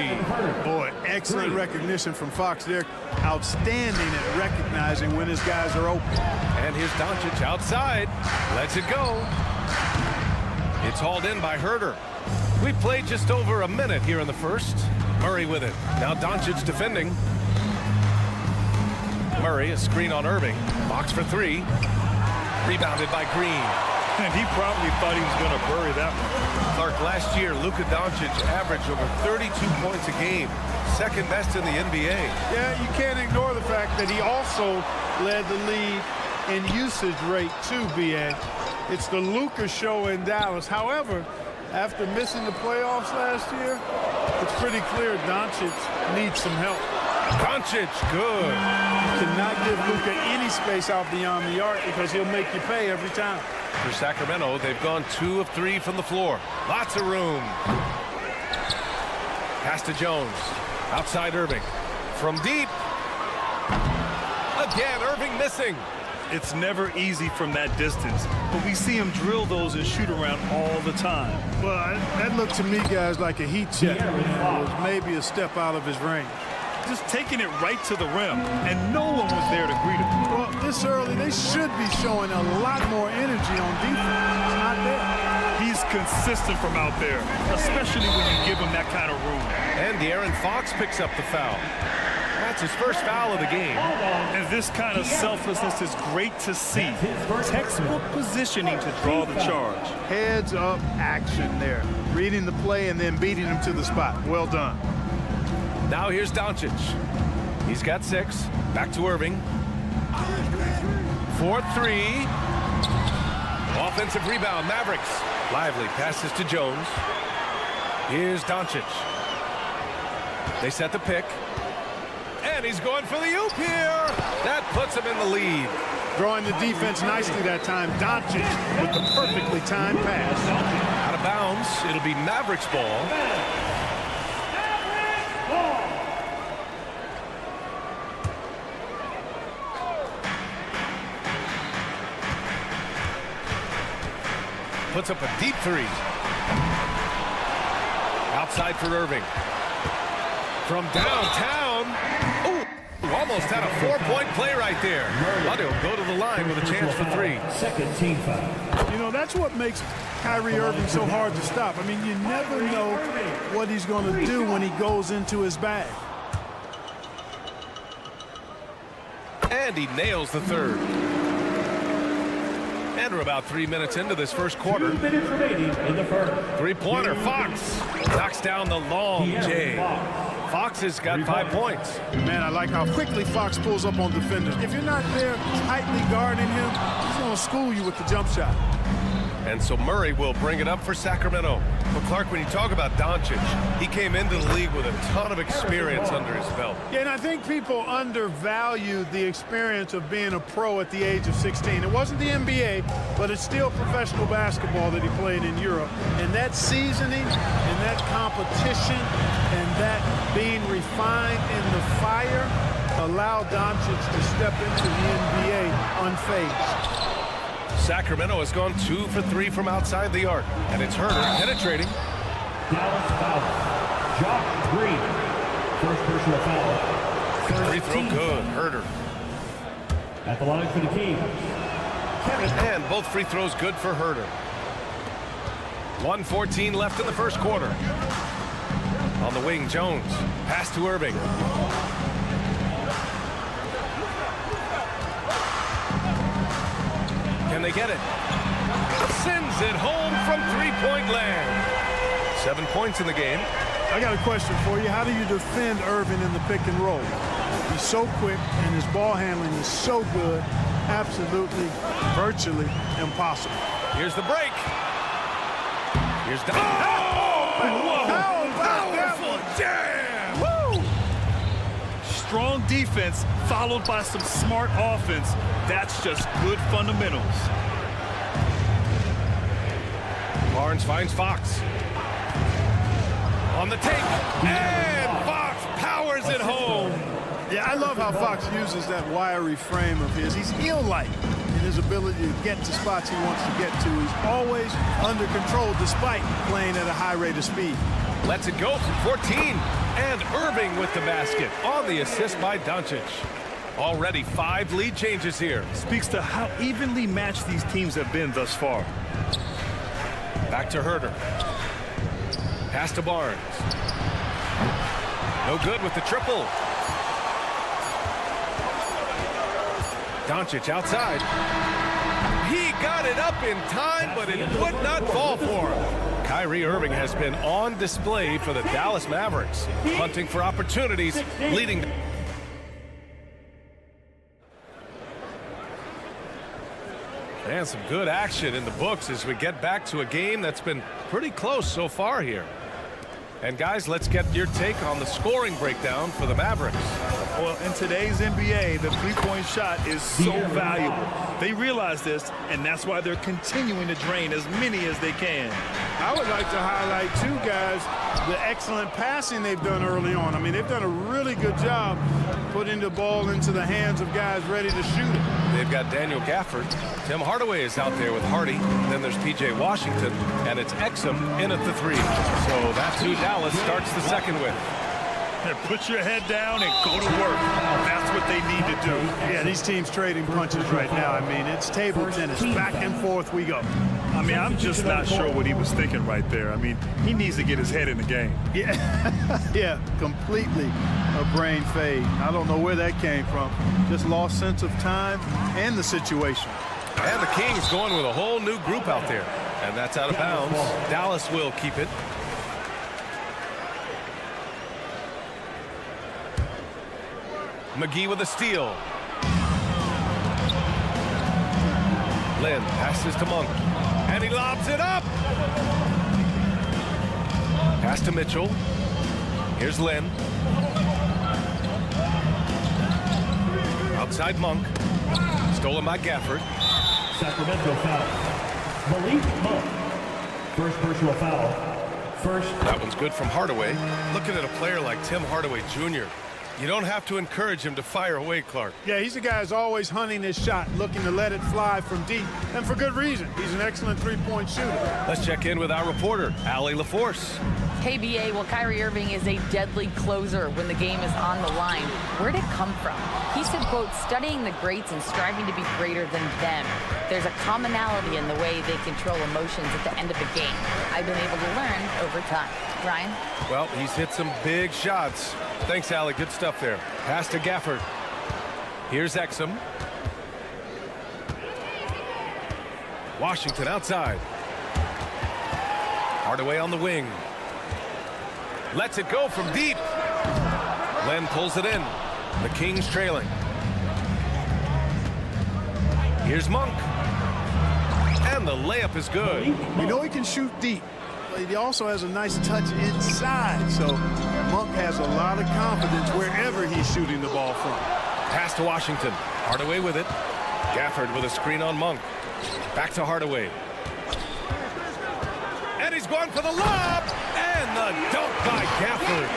Boy, excellent recognition from Fox there. Outstanding at recognizing when his guys are open. And here's Doncic outside. Lets it go. It's hauled in by Herter. We played just over a minute here in the first. Murray with it. Now Doncic defending. Murray, a screen on Irving. Fox for 3. Rebounded by Green. And he probably thought he was going to bury that one. Clark, last year, Luka Doncic averaged over 32 points a game. Second best in the NBA. Yeah, you can't ignore the fact that he also led the league in usage rate too, B.A. It's the Luka show in Dallas. However, after missing the playoffs last year, it's pretty clear Doncic needs some help. Doncic, good. You cannot give Luka any space out beyond the arc because he'll make you pay every time. For Sacramento, they've gone 2 of 3 from the floor. Lots of room. Pass to Jones. Outside Irving. From deep. Again, Irving missing. It's never easy from that distance, but we see him drill those and shoot around all the time. Well, that looked to me, guys, like a heat check. It was maybe a step out of his range. Just taking it right to the rim, and no one was there to greet him. Well, this early, they should be showing a lot more energy on defense. It's not there. He's consistent from out there, especially when you give him that kind of room. And De'Aaron Fox picks up the foul. That's his first foul of the game. And this kind of selflessness is great to see. Textbook positioning to draw the charge. Heads up action there. Reading the play and then beating him to the spot. Well done. Now here's Doncic. He's got 6. Back to Irving. 4-3. Offensive rebound, Mavericks. Lively passes to Jones. Here's Doncic. They set the pick. And he's going for the oop here. That puts him in the lead. Drawing the defense nicely that time. Doncic with the perfectly timed pass. Out of bounds. It'll be Mavericks ball. Puts up a deep 3. Outside for Irving. From downtown. Ooh, almost had a 4-point play right there. But he'll go to the line with a chance for 3. Second team foul. You know, that's what makes Kyrie Irving so hard to stop. I mean, you never know what he's going to do when he goes into his bag. And he nails the 3rd. And we're about 3 minutes into this first quarter. 2 minutes remaining in the first. Three-pointer, Fox knocks down the long J. Fox has got 5 points. Man, I like how quickly Fox pulls up on defenders. If you're not there tightly guarding him, he's going to school you with the jump shot. And so Murray will bring it up for Sacramento. But Clark, when you talk about Doncic, he came into the league with a ton of experience under his belt. Yeah, and I think people undervalue the experience of being a pro at the age of 16. It wasn't the NBA, but it's still professional basketball that he played in Europe. And that seasoning and that competition and that being refined in the fire allowed Doncic to step into the NBA unfazed. Sacramento has gone 2 for 3 from outside the arc. And it's Herter penetrating. Dallas foul. Josh Green. First personal foul. Free throw good. Herder. At the line for the Kings, Kevin. And both free throws good for Herder. 1:14 left in the first quarter. On the wing, Jones. Pass to Irving. Can they get it? Sends it home from three-point land. 7 points in the game. I got a question for you. How do you defend Irving in the pick and roll? He's so quick and his ball handling is so good. Absolutely, virtually impossible. Here's the break. Here's the... Powerful jam! Woo! Strong defense followed by some smart offense. That's just good fundamentals. Barnes finds Fox. On the take. And Fox powers it home. Yeah, I love how Fox uses that wiry frame of his. He's eel-like in his ability to get to spots he wants to get to. He's always under control despite playing at a high rate of speed. Lets it go from 14. And Irving with the basket on the assist by Doncic. Already 5 lead changes here. Speaks to how evenly matched these teams have been thus far. Back to Herder. Pass to Barnes. No good with the triple. Doncic outside. He got it up in time, but it would not fall for him. Kyrie Irving has been on display for the Dallas Mavericks, hunting for opportunities, leading. And some good action in the books as we get back to a game that's been pretty close so far here. And guys, let's get your take on the scoring breakdown for the Mavericks. Well, in today's NBA, the three-point shot is so valuable. They realize this, and that's why they're continuing to drain as many as they can. I would like to highlight, too, guys, the excellent passing they've done early on. I mean, they've done a really good job putting the ball into the hands of guys ready to shoot it. They've got Daniel Gafford. Tim Hardaway is out there with Hardy. Then there's P.J. Washington, and it's Exum in at the 3. So that's who Dallas starts the second with. And put your head down and go to work. That's what they need to do. Yeah, these teams trading punches right now. I mean, it's table tennis. Back and forth we go. I mean, I'm just not sure what he was thinking right there. I mean, he needs to get his head in the game. Yeah, yeah, completely a brain fade. I don't know where that came from. Just lost sense of time and the situation. And the Kings going with a whole new group out there. And that's out of bounds. Dallas will keep it. McGee with a steal. Lynn passes to Monk. And he lobs it up. Pass to Mitchell. Here's Lynn. Outside Monk. Stolen by Gafford. Sacramento foul. Malik Monk. First personal foul. First. That one's good from Hardaway. Looking at a player like Tim Hardaway Jr., you don't have to encourage him to fire away, Clark. Yeah, he's a guy who's always hunting his shot, looking to let it fly from deep, and for good reason. He's an excellent three-point shooter. Let's check in with our reporter, Allie LaForce. Hey, BA, well, Kyrie Irving is a deadly closer when the game is on the line. Where'd it come from? He said, quote, studying the greats and striving to be greater than them. There's a commonality in the way they control emotions at the end of a game. I've been able to learn over time. Ryan? Well, he's hit some big shots. Thanks, Allie. Good stuff there. Pass to Gafford. Here's Exum. Washington outside. Hardaway on the wing. Lets it go from deep. Len pulls it in. The Kings trailing. Here's Monk. And the layup is good. You know he can shoot deep, but he also has a nice touch inside. So Monk has a lot of confidence wherever he's shooting the ball from. Pass to Washington. Hardaway with it. Gafford with a screen on Monk. Back to Hardaway. And he's going for the lob. And the dunk by Gafford.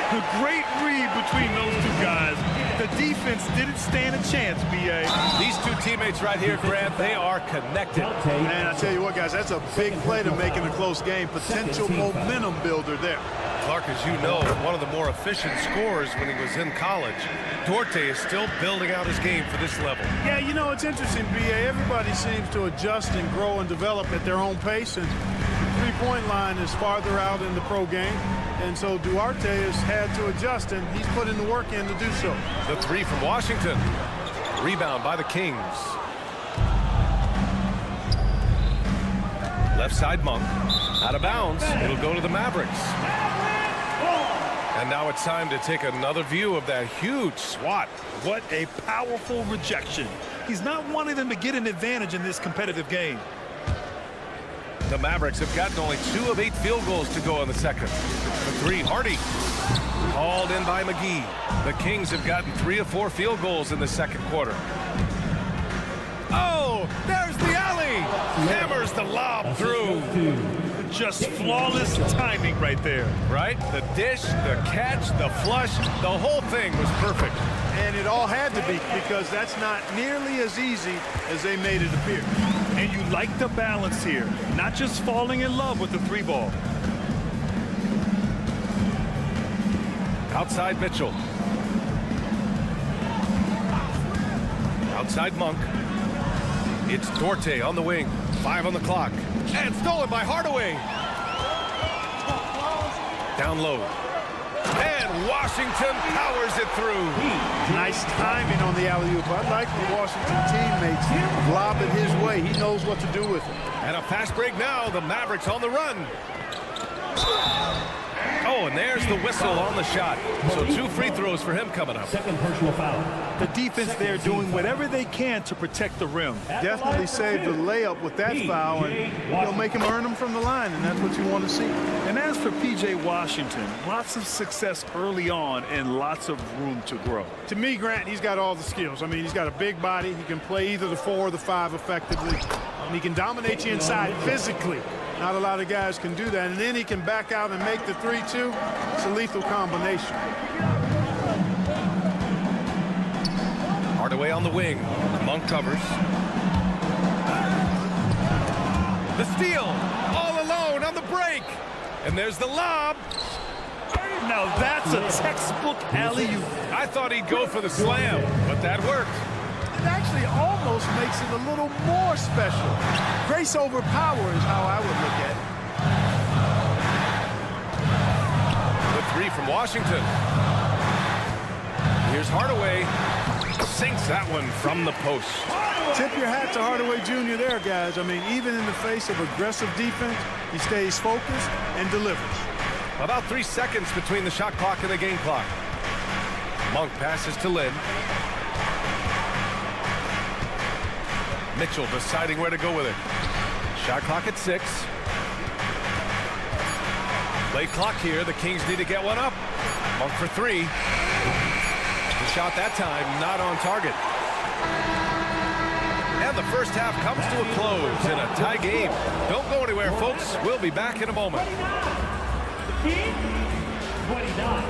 A great read between those two guys. The defense didn't stand a chance, B.A. These two teammates right here, Grant, they are connected. Man, I tell you what, guys, that's a big play to make in a close game. Potential momentum builder there. Clark, as you know, one of the more efficient scorers when he was in college. Duarte is still building out his game for this level. Yeah, you know, it's interesting, B.A. Everybody seems to adjust and grow and develop at their own pace, and the three-point line is farther out in the pro game. And so Duarte has had to adjust, and he's put in the work in to do so. The three from Washington. Rebound by the Kings. Left side Monk. Out of bounds. It'll go to the Mavericks. And now it's time to take another view of that huge swat. What a powerful rejection. He's not wanting them to get an advantage in this competitive game. The Mavericks have gotten only 2 of 8 field goals to go in the second. The three, Hardy. Hauled in by McGee. The Kings have gotten 3 of 4 field goals in the second quarter. Oh, there's the alley. Hammers the lob through. Just flawless timing right there. Right? The dish, the catch, the flush, the whole thing was perfect. And it all had to be, because that's not nearly as easy as they made it appear. And you like the balance here, not just falling in love with the three ball. Outside Mitchell. Outside Monk. It's Duarte on the wing. 5 on the clock. And stolen by Hardaway. Down low. And Washington powers it through. Nice timing on the alley-oop. I like the Washington teammates lob it his way. He knows what to do with it. And a fast break now. The Mavericks on the run. Oh, and there's the whistle on the shot. So 2 free throws for him coming up. Second personal foul. The defense there doing whatever they can to protect the rim. Definitely saved the layup with that foul, and you'll make him earn them from the line, and that's what you want to see. And as for P.J. Washington, lots of success early on and lots of room to grow. To me, Grant, he's got all the skills. I mean, he's got a big body. He can play either the 4 or the 5 effectively. And he can dominate you inside physically. Not a lot of guys can do that. And then he can back out and make the 3-2. It's a lethal combination. Hardaway on the wing. Monk covers. The steal. All alone on the break. And there's the lob. Now that's a textbook alley-oop. I thought he'd go for the slam, but that worked. It actually almost makes it a little more special. Grace over power is how I would look at it. The three from Washington. Here's Hardaway. Sinks that one from the post. Tip your hat to Hardaway Jr. there, guys. I mean, even in the face of aggressive defense, he stays focused and delivers. About 3 seconds between the shot clock and the game clock. Monk passes to Lynn. Mitchell deciding where to go with it. Shot clock at 6. Late clock here. The Kings need to get one up. Monk for 3. The shot that time not on target. And the first half comes to a close in a tie game. Don't go anywhere, folks. We'll be back in a moment. 29.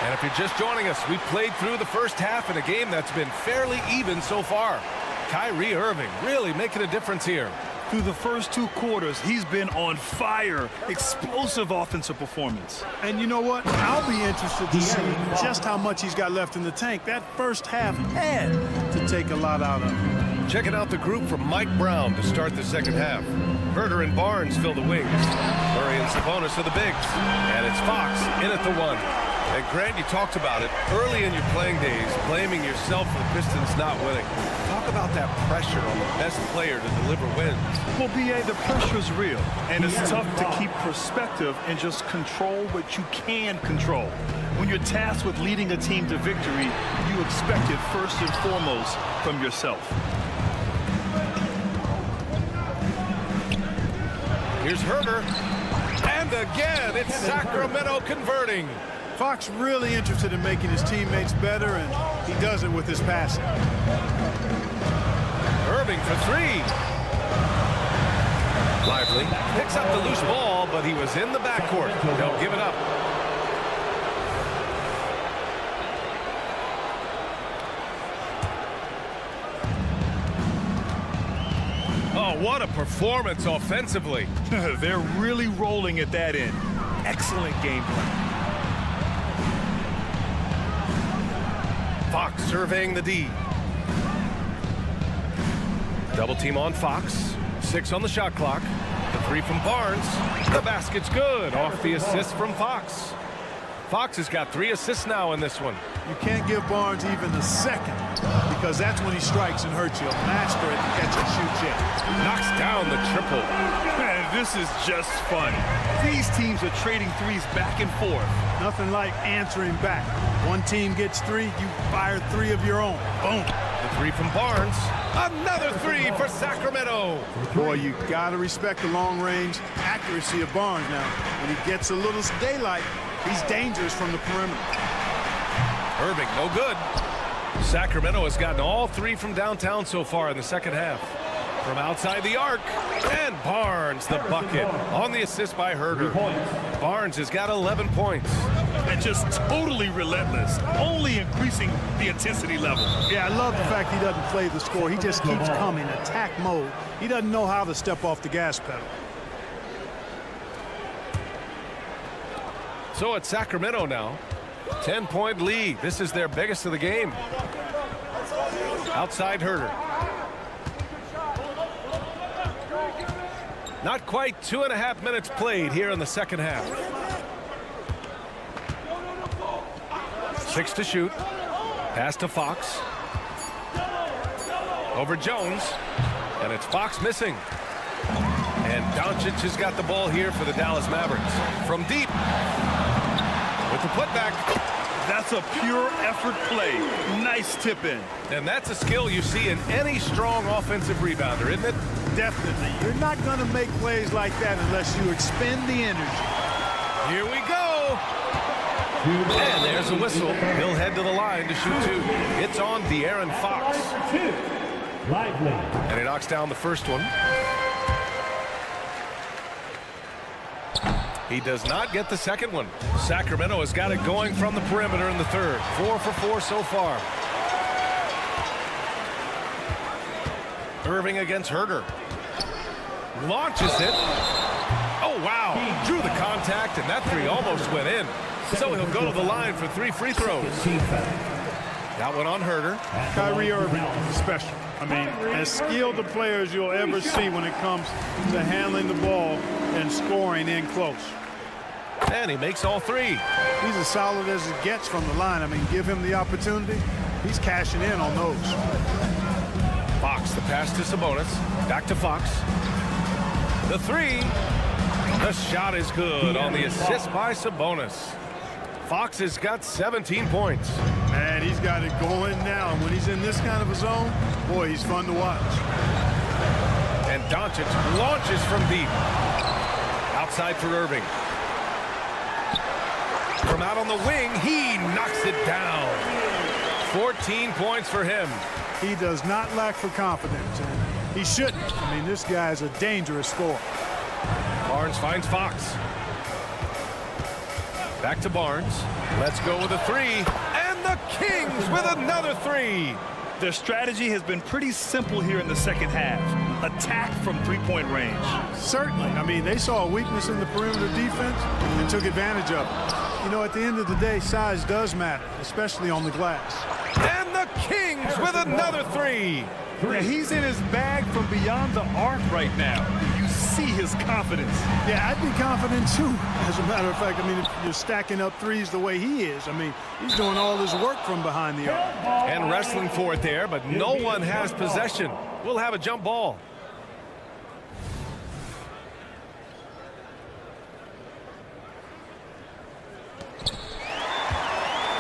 And if you're just joining us, we played through the first half in a game that's been fairly even so far. Kyrie Irving really making a difference here. Through the first 2 quarters, he's been on fire. Explosive offensive performance. And you know what? I'll be interested to see just how much he's got left in the tank. That first half had to take a lot out of him. Checking out the group from Mike Brown to start the second half. Herter and Barnes fill the wings. Murray and Sabonis are the bigs. And it's Fox in at the 1. And Grant, you talked about it early in your playing days, blaming yourself for the Pistons not winning. Talk about that pressure on the best player to deliver wins. Well, B.A., the pressure's real, and it's tough to keep perspective and just control what you can control. When you're tasked with leading a team to victory, you expect it first and foremost from yourself. Here's Herter. And again, it's Sacramento converting. Fox really interested in making his teammates better, and he does it with his passing. Irving for 3. Lively picks up the loose ball, but he was in the backcourt. They'll give it up. Oh, what a performance offensively. They're really rolling at that end. Excellent game plan. Fox surveying the D. Double team on Fox. 6 on the shot clock. The 3 from Barnes. The basket's good. Off the assist from Fox. Fox has got 3 assists now in this one. You can't give Barnes even a second because that's when he strikes and hurts you. A master at catch and shoot shit. Knocks down the triple. Man, this is just fun. These teams are trading threes back and forth. Nothing like answering back. One team gets 3, you fire 3 of your own. Boom. The 3 from Barnes. Another 3 for Sacramento. Boy, you got to respect the long-range accuracy of Barnes now. When he gets a little daylight, he's dangerous from the perimeter. Irving, no good. Sacramento has gotten all 3 from downtown so far in the second half. From outside the arc, and Barnes the bucket on the assist by Herder. Barnes has got 11 points. And just totally relentless, only increasing the intensity level. Yeah, I love the fact he doesn't play the score. He just keeps coming, attack mode. He doesn't know how to step off the gas pedal. So it's Sacramento now. 10-point lead. This is their biggest of the game. Outside Herder. Not quite 2.5 minutes played here in the second half. 6 to shoot. Pass to Fox. Over Jones. And it's Fox missing. And Doncic has got the ball here for the Dallas Mavericks. From deep. With the putback. That's a pure effort play. Nice tip in. And that's a skill you see in any strong offensive rebounder, isn't it? Definitely. You're not going to make plays like that unless you expend the energy. Here we go. And there's a whistle. He'll head to the line to shoot 2. It's on De'Aaron Fox. And he knocks down the first one. He does not get the second one. Sacramento has got it going from the perimeter in the third. 4 for 4 so far. Irving against Herder. Launches it. Oh, wow. Drew the contact, and that 3 almost went in. So he'll go to the line for 3 free throws. That one on Herder. Kyrie Irving is special. I mean, as skilled a player as you'll ever see when it comes to handling the ball and scoring in close. And he makes all 3. He's as solid as it gets from the line. I mean, give him the opportunity. He's cashing in on those. Fox, the pass to Sabonis. Back to Fox. The 3. The shot is good on the assist by Sabonis. Fox has got 17 points. Man, he's got it going now. And when he's in this kind of a zone, boy, he's fun to watch. And Doncic launches from deep. Outside for Irving. From out on the wing, he knocks it down. 14 points for him. He does not lack for confidence, and he shouldn't. I mean, this guy's a dangerous scorer. Barnes finds Fox. Back to Barnes. Let's go with a 3. And the Kings with another 3. Their strategy has been pretty simple here in the second half. Attack from 3-point range. Certainly. I mean, they saw a weakness in the perimeter defense and took advantage of it. You know, at the end of the day, size does matter, especially on the glass. And the Kings with another 3. Yeah, he's in his bag from beyond the arc right now. You see his confidence. Yeah, I'd be confident too. As a matter of fact, I mean, if you're stacking up 3s the way he is, I mean, he's doing all his work from behind the arc. And wrestling for it there, but no one has possession. We'll have a jump ball.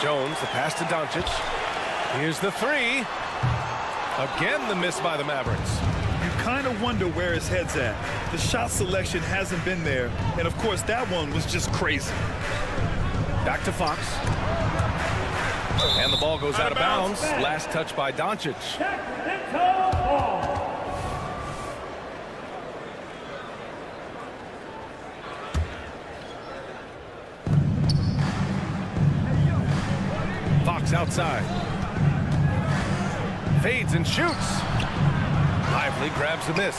Jones, the pass to Doncic. Here's the 3. Again, the miss by the Mavericks. You kind of wonder where his head's at. The shot selection hasn't been there. And, of course, that one was just crazy. Back to Fox. And the ball goes out of bounds. Last touch by Doncic. Mavericks outside. Fades and shoots. Lively grabs a miss.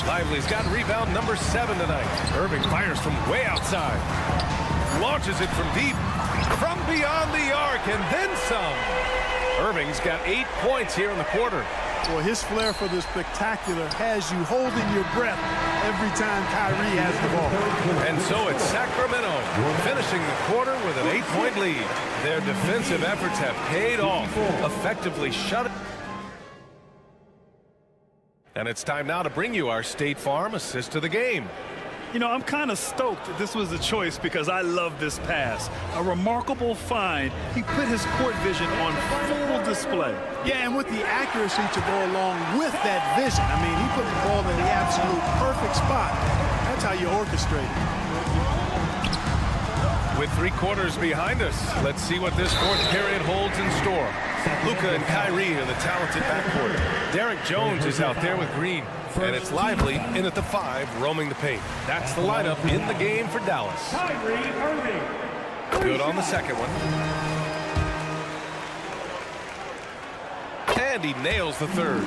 Lively's got rebound number 7 tonight. Irving fires from way outside. Launches it from deep. From beyond the arc and then some. Irving's got 8 points here in the quarter. Well, his flair for the spectacular has you holding your breath every time Kyrie has the ball. And so it's Sacramento finishing the quarter with an 8-point lead. Their defensive efforts have paid off, effectively shut it. And it's time now to bring you our State Farm assist of the game. You know, I'm kind of stoked this was a choice because I love this pass. A remarkable find. He put his court vision on full display. Yeah, and with the accuracy to go along with that vision. I mean, he put the ball in the absolute perfect spot. That's how you orchestrate it. With 3 quarters behind us, let's see what this fourth period holds in store. Luka and Kyrie are the talented backcourt. Derek Jones is out there with Green. And it's Lively in at the 5, roaming the paint. That's the lineup in the game for Dallas. Good on the second one. And he nails the third.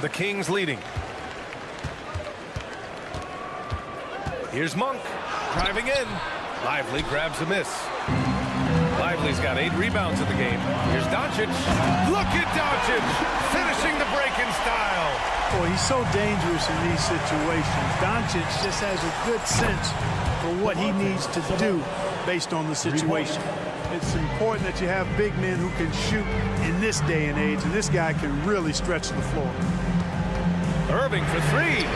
The Kings leading. Here's Monk driving in. Lively grabs a miss. Lively's got 8 rebounds in the game. Here's Doncic. Look at Doncic finishing the break in style. Boy, he's so dangerous in these situations. Doncic just has a good sense for what he needs to do based on the situation. It's important that you have big men who can shoot in this day and age, and this guy can really stretch the floor. Irving for 3.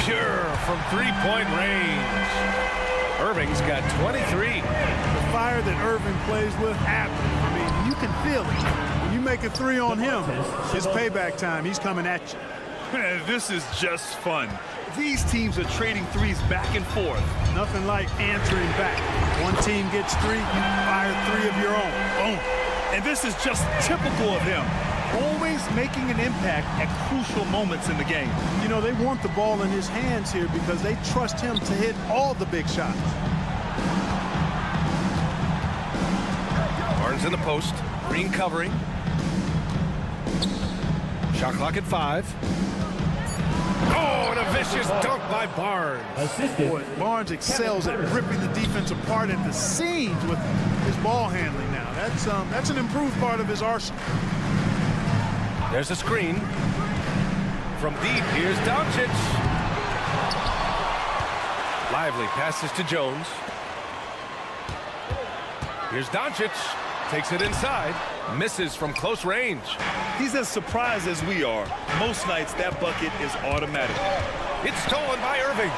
Pure from 3-point range. Irving's got 23. The fire that Irving plays with, I mean, you can feel it. When you make a 3 on him, it's payback time. He's coming at you. Man, this is just fun. These teams are trading threes back and forth. Nothing like answering back. One team gets 3, you fire 3 of your own. Boom. And this is just typical of him. Always making an impact at crucial moments in the game. You know, they want the ball in his hands here because they trust him to hit all the big shots. Barnes in the post. Green covering. Shot clock at 5. Oh, and a vicious dunk by Barnes. Boy, Barnes excels at ripping the defense apart at the seams with his ball handling now. That's an improved part of his arsenal. There's a screen. From deep, here's Doncic. Lively passes to Jones. Here's Doncic. Takes it inside. Misses from close range. He's as surprised as we are. Most nights, that bucket is automatic. It's stolen by Irving.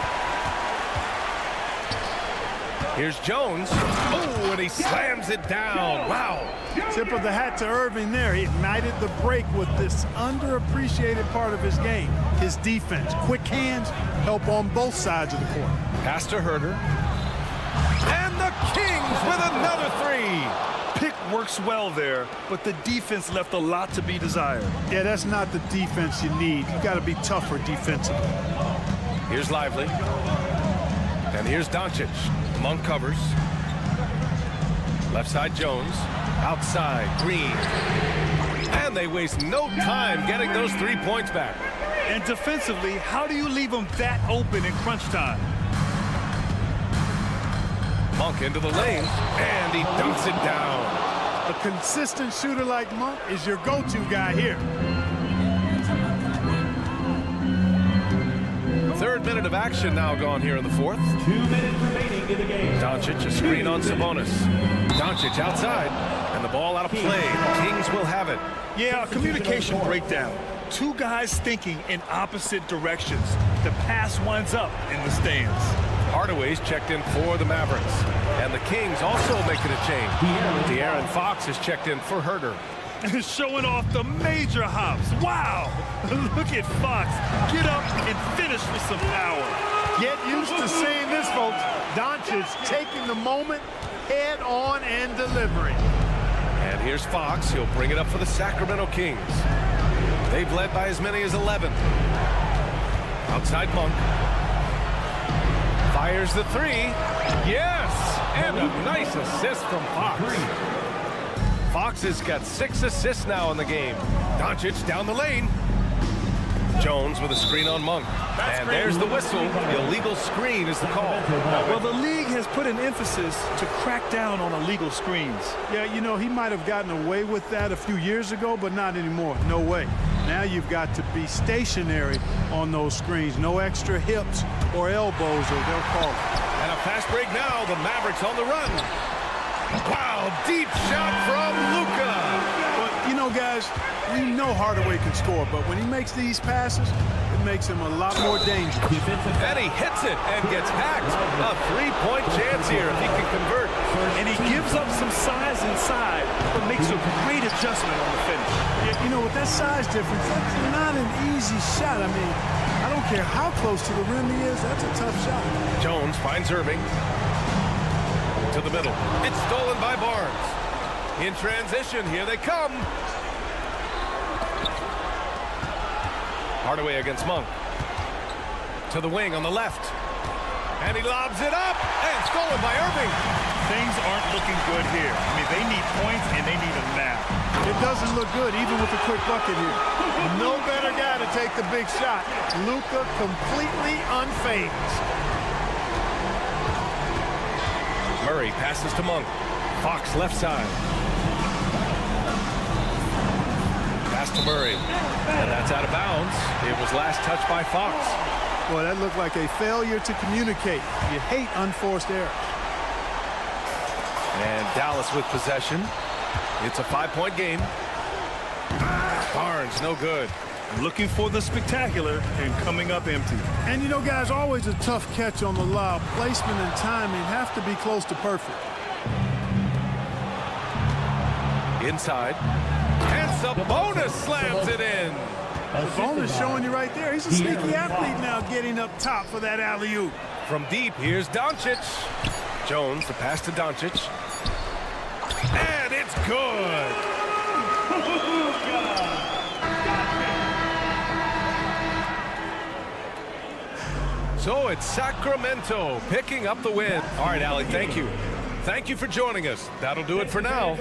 Here's Jones. Oh, and he slams it down. Wow. Tip of the hat to Irving there. He ignited the break with this underappreciated part of his game. His defense. Quick hands help on both sides of the court. Pass to Herter. And the Kings with another 3. Pick works well there, but the defense left a lot to be desired. Yeah, that's not the defense you need. You got to be tougher defensively. Here's Lively. And here's Doncic. Monk covers. Left side Jones. Outside Green. And they waste no time getting those 3 points back. And defensively, how do you leave them that open in crunch time? Monk into the lane, and he dunks it down. A consistent shooter like Monk is your go-to guy here. 3rd minute of action now gone here in the 4th. 2 minutes remaining in the game. Doncic, a screen on Sabonis. Doncic outside, and the ball out of play. The Kings will have it. Yeah, a communication breakdown. 2 guys thinking in opposite directions. The pass winds up in the stands. Hardaway's checked in for the Mavericks. And the Kings also making a change. De'Aaron Fox is checked in for Herter. Showing off the major hops. Wow! Look at Fox. Get up and finish with some power. Get used to seeing this, folks. Doncic taking the moment head on and delivering. And here's Fox. He'll bring it up for the Sacramento Kings. They've led by as many as 11. Outside Monk. Fires the 3. Yes! And a nice assist from Fox. Fox has got 6 assists now in the game. Doncic down the lane. Jones with a screen on Monk. And there's the whistle. Illegal screen is the call. Well, the league has put an emphasis to crack down on illegal screens. Yeah, you know, he might have gotten away with that a few years ago, but not anymore. No way. Now you've got to be stationary on those screens. No extra hips or elbows, or they'll call it. And a fast break now. The Mavericks on the run. Wow, deep shot from Luka. Well, you know, guys, we know Hardaway can score, but when he makes these passes, it makes him a lot more dangerous. And he hits it and gets hacked. A 3-point chance here if he can convert. And he gives up some size inside, but makes a great adjustment on the finish. You know, with that size difference, that's not an easy shot. I mean, I don't care how close to the rim he is, that's a tough shot. Jones finds Irving. To the middle. It's stolen by Barnes. In transition, here they come. Hardaway against Monk. To the wing on the left. And he lobs it up. And stolen by Irving. Things aren't looking good here. I mean, they need points, and they need them now. It doesn't look good, even with a quick bucket here. No better guy to take the big shot. Luka completely unfazed. Murray passes to Monk. Fox left side. Pass to Murray. And that's out of bounds. It was last touched by Fox. Boy, that looked like a failure to communicate. You hate unforced errors. And Dallas with possession. It's a 5-point game. Barnes, no good. Looking for the spectacular and coming up empty. And you know, guys, always a tough catch on the lob. Placement and timing have to be close to perfect. Inside. And Sabonis slams it in. Sabonis showing you right there. He's a sneaky athlete now, getting up top for that alley-oop. From deep, here's Doncic. Jones, the pass to Doncic. And it's good. So it's Sacramento picking up the win. All right, Allie, thank you. Thank you for joining us. That'll do it for now.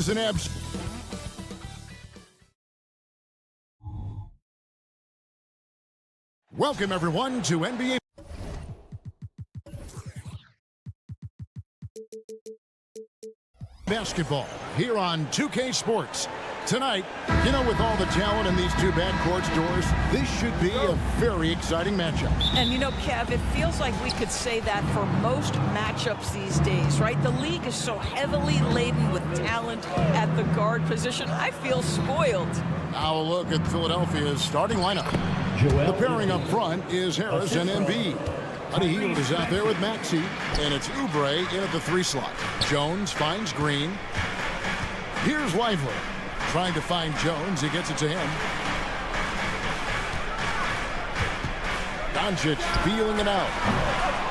is an abs. Welcome, everyone, to NBA basketball here on 2K Sports. Tonight, you know, with all the talent in these two backcourts, Doris, this should be a very exciting matchup. And you know, Kev, it feels like we could say that for most matchups these days, right? The league is so heavily laden with talent at the guard position. I feel spoiled. Now a look at Philadelphia's starting lineup. The pairing up front is Harris and Embiid. Buddy Hield is out there with Maxey, and it's Oubre in at the 3 slot. Jones finds Green. Here's Lively. Trying to find Jones. He gets it to him. Doncic feeling it out.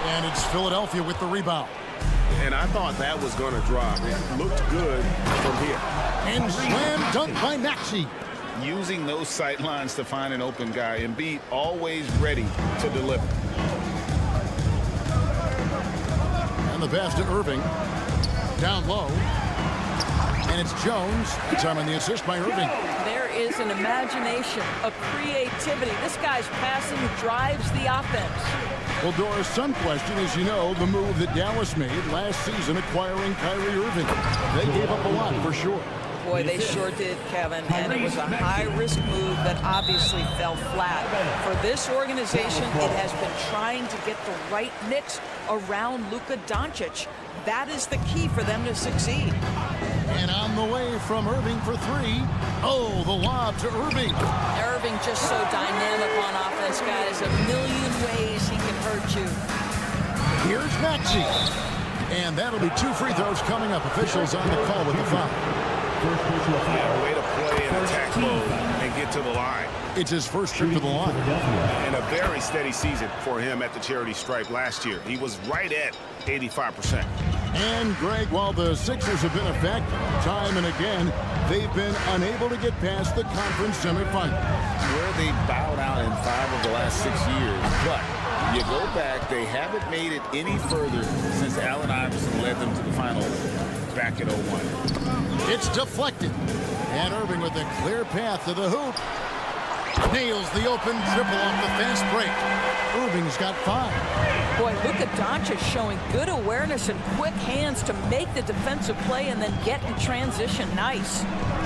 And it's Philadelphia with the rebound. And I thought that was going to drop. It looked good from here. And slam dunk by Maxey. Using those sight lines to find an open guy. Embiid always ready to deliver. And the pass to Irving. Down low. And it's Jones. That time on the assist by Irving. There is an imagination, a creativity. This guy's passing drives the offense. Well, Doris, some question is, you know, the move that Dallas made last season acquiring Kyrie Irving. They gave up a lot for sure. Boy, they sure did, Kevin, and it was a high-risk move that obviously fell flat. For this organization, it has been trying to get the right mix around Luka Doncic. That is the key for them to succeed. And on the way from Irving for 3. Oh, the lob to Irving. Irving just so dynamic on offense, guys. A million ways he can hurt you. Here's Maxey. And that'll be 2 free throws coming up. Officials on the call with the foul. Yeah, way to play in attack mode and get to the line. It's his first trip to the line. And a very steady season for him at the charity stripe last year. He was right at 85%. And, Greg, while the Sixers have been effective time and again, they've been unable to get past the conference semifinal. Where they bowed out in 5 of the last 6 years. But you go back, they haven't made it any further since Allen Iverson led them to the final back in 01. It's deflected. And Irving with a clear path to the hoop. Nails the open triple off the fast break. Irving's got 5. Boy, Luka Doncic showing good awareness and quick hands to make the defensive play and then get in transition. Nice.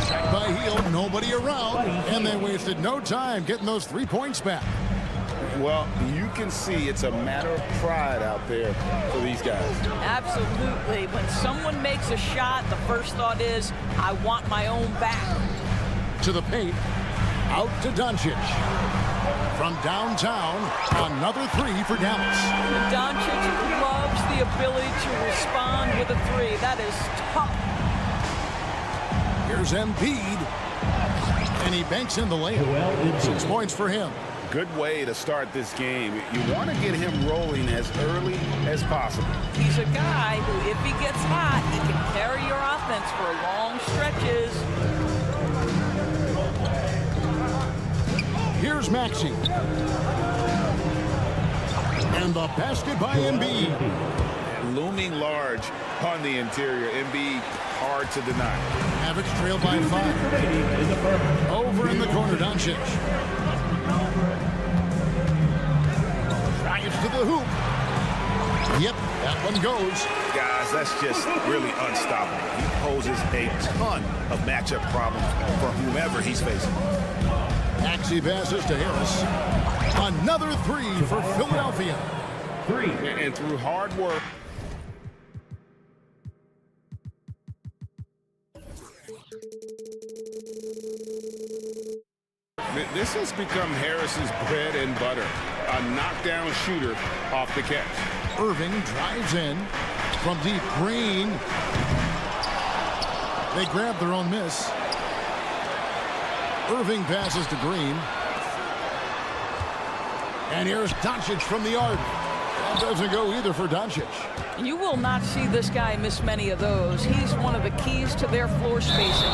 Check by Hield, nobody around, and they wasted no time getting those 3 points back. Well, you can see it's a matter of pride out there for these guys. Absolutely. When someone makes a shot, the first thought is, I want my own back. To the paint, out to Doncic. From downtown, another 3 for Dallas. Doncic loves the ability to respond with a 3. That is tough. Here's Embiid. And he banks in the layup. 6 points for him. Good way to start this game. You want to get him rolling as early as possible. He's a guy who, if he gets hot, he can carry your offense for long stretches. Here's Maxey. And the basket by Embiid. Looming large on the interior. Embiid, hard to deny. Mavericks trail by 5. Over in the corner, Doncic. Drives to the hoop. Yep, that one goes. Guys, that's just really unstoppable. He poses a ton of matchup problems for whomever he's facing. Maxey passes to Harris. Another 3 for Philadelphia. 3. And through hard work. This has become Harris's bread and butter. A knockdown shooter off the catch. Irving drives in from deep. Green. They grab their own miss. Irving passes to Green. And here's Doncic from the arc. That doesn't go either for Doncic. You will not see this guy miss many of those. He's one of the keys to their floor spacing.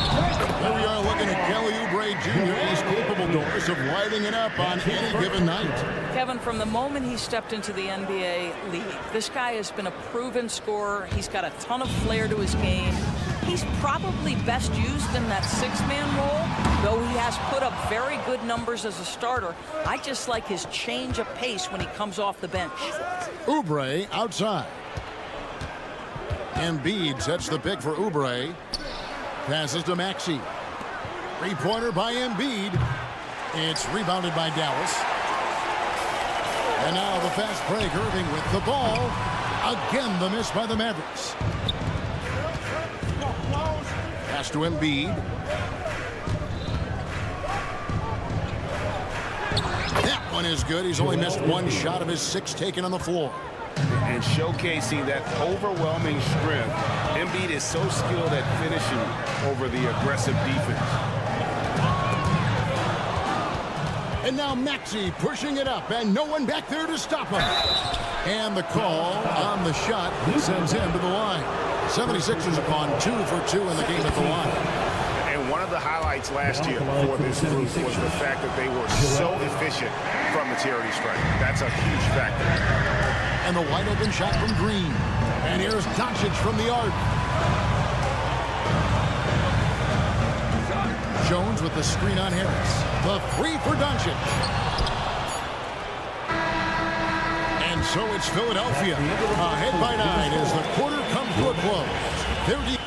Here we are looking at Kelly Oubre Jr. He's capable, Doris, of lighting it up on any given night. Kevin, from the moment he stepped into the NBA league, this guy has been a proven scorer. He's got a ton of flair to his game. He's probably best used in that six-man role, though he has put up very good numbers as a starter. I just like his change of pace when he comes off the bench. Oubre outside. Embiid sets the pick for Oubre. Passes to Maxey. Three-pointer by Embiid. It's rebounded by Dallas. And now the fast break. Irving with the ball. Again, the miss by the Mavericks. Pass to Embiid. That one is good. He's only missed one shot of his 6 taken on the floor. And showcasing that overwhelming strength, Embiid is so skilled at finishing over the aggressive defense. And now Maxey pushing it up, and no one back there to stop him. And the call on the shot sends him to the line. 76ers have gone 2 for 2 in the game at the line. And one of the highlights last year for this group was the fact that they were so efficient from the charity stripe. That's a huge factor. And the wide open shot from Green. And here's Doncic from the arc. Jones with the screen on Harris. The 3 for Doncic. And so it's Philadelphia ahead by 9 as the quarter comes to a close. 30.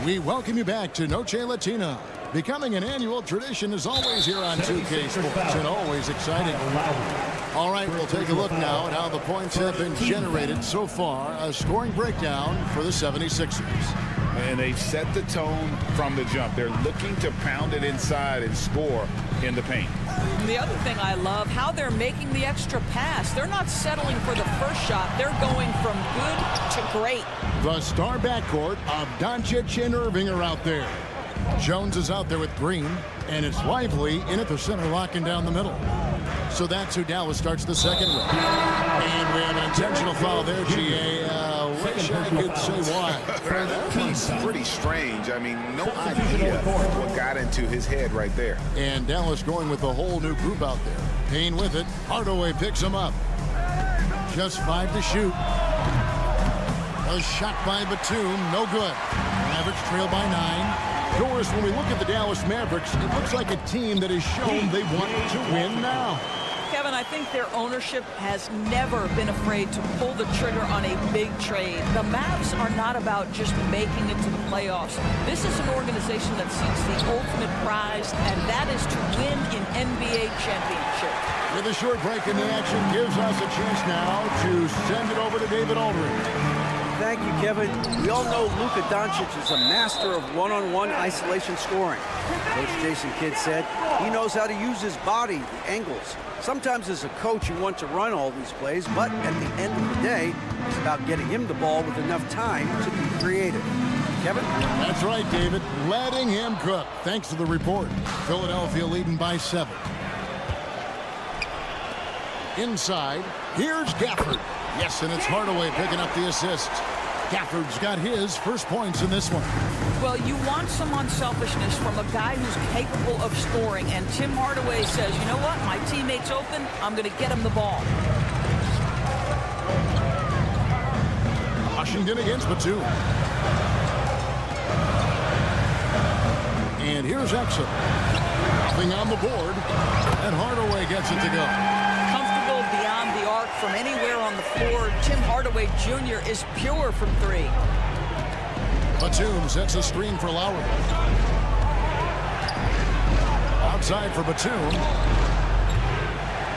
We welcome you back to Noche Latina. Becoming an annual tradition is always here on 2K Sports and always exciting. All right, we'll take a look now at how the points have been generated so far. A scoring breakdown for the 76ers. And they've set the tone from the jump. They're looking to pound it inside and score in the paint. And the other thing I love, how they're making the extra pass. They're not settling for the first shot. They're going from good to great. The star backcourt of Doncic and Irving are out there. Jones is out there with Green, and it's Lively in at the center, locking down the middle. So that's who Dallas starts the second with. And we have an intentional foul there, GA. Wish I could say why. That's pretty strange. I mean, no idea what got into his head right there. And Dallas going with a whole new group out there. Payne with it. Hardaway picks him up. Just 5 to shoot. A shot by Batum, no good. Mavericks trail by 9. Doris, when we look at the Dallas Mavericks, it looks like a team that has shown they want to win now. Kevin, I think their ownership has never been afraid to pull the trigger on a big trade. The Mavs are not about just making it to the playoffs. This is an organization that seeks the ultimate prize, and that is to win an NBA championship. With a short break in the action, gives us a chance now to send it over to David Aldridge. Thank you, Kevin. We all know Luka Doncic is a master of one-on-one isolation scoring. Coach Jason Kidd said he knows how to use his body, the angles. Sometimes as a coach, you want to run all these plays, but at the end of the day, it's about getting him the ball with enough time to be creative. Kevin? That's right, David. Letting him cook. Thanks to the report. Philadelphia leading by 7. Inside, here's Gafford. Yes, and it's Hardaway picking up the assist. Gafford's got his first points in this one. Well, you want some unselfishness from a guy who's capable of scoring, and Tim Hardaway says, you know what, my teammate's open, I'm going to get him the ball. Washington against Batum. And here's Exum. Nothing on the board, and Hardaway gets it to go. Beyond the arc from anywhere on the floor. Tim Hardaway Jr. is pure from 3. Batum sets a screen for Lowry. Outside for Batum.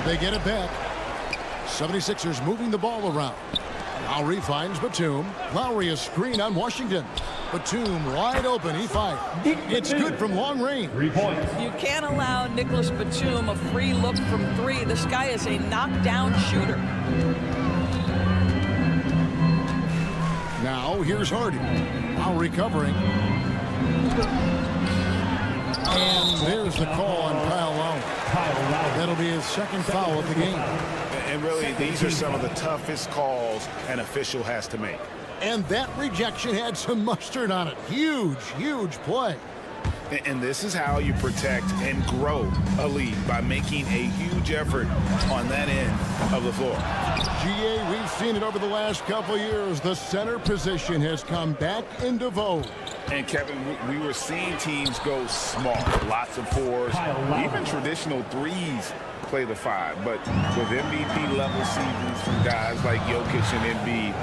They get it back. 76ers moving the ball around. Lowry finds Batum. Lowry a screen on Washington. Batum wide open. He fired. It's good from long range. 3 points. You can't allow Nicholas Batum a free look from 3. This guy is a knockdown shooter. Now here's Hardy. Lowry covering. And there's the call on Kyle Lowry. That'll be his second foul of the game. And really, these are some of the toughest calls an official has to make. And that rejection had some mustard on it. Huge, huge play. And this is how you protect and grow a lead, by making a huge effort on that end of the floor. GA, we've seen it over the last couple years. The center position has come back into vogue. And Kevin, we were seeing teams go small, lots of fours, even traditional threes play the 5. But with MVP level seasons from guys like Jokic and Embiid,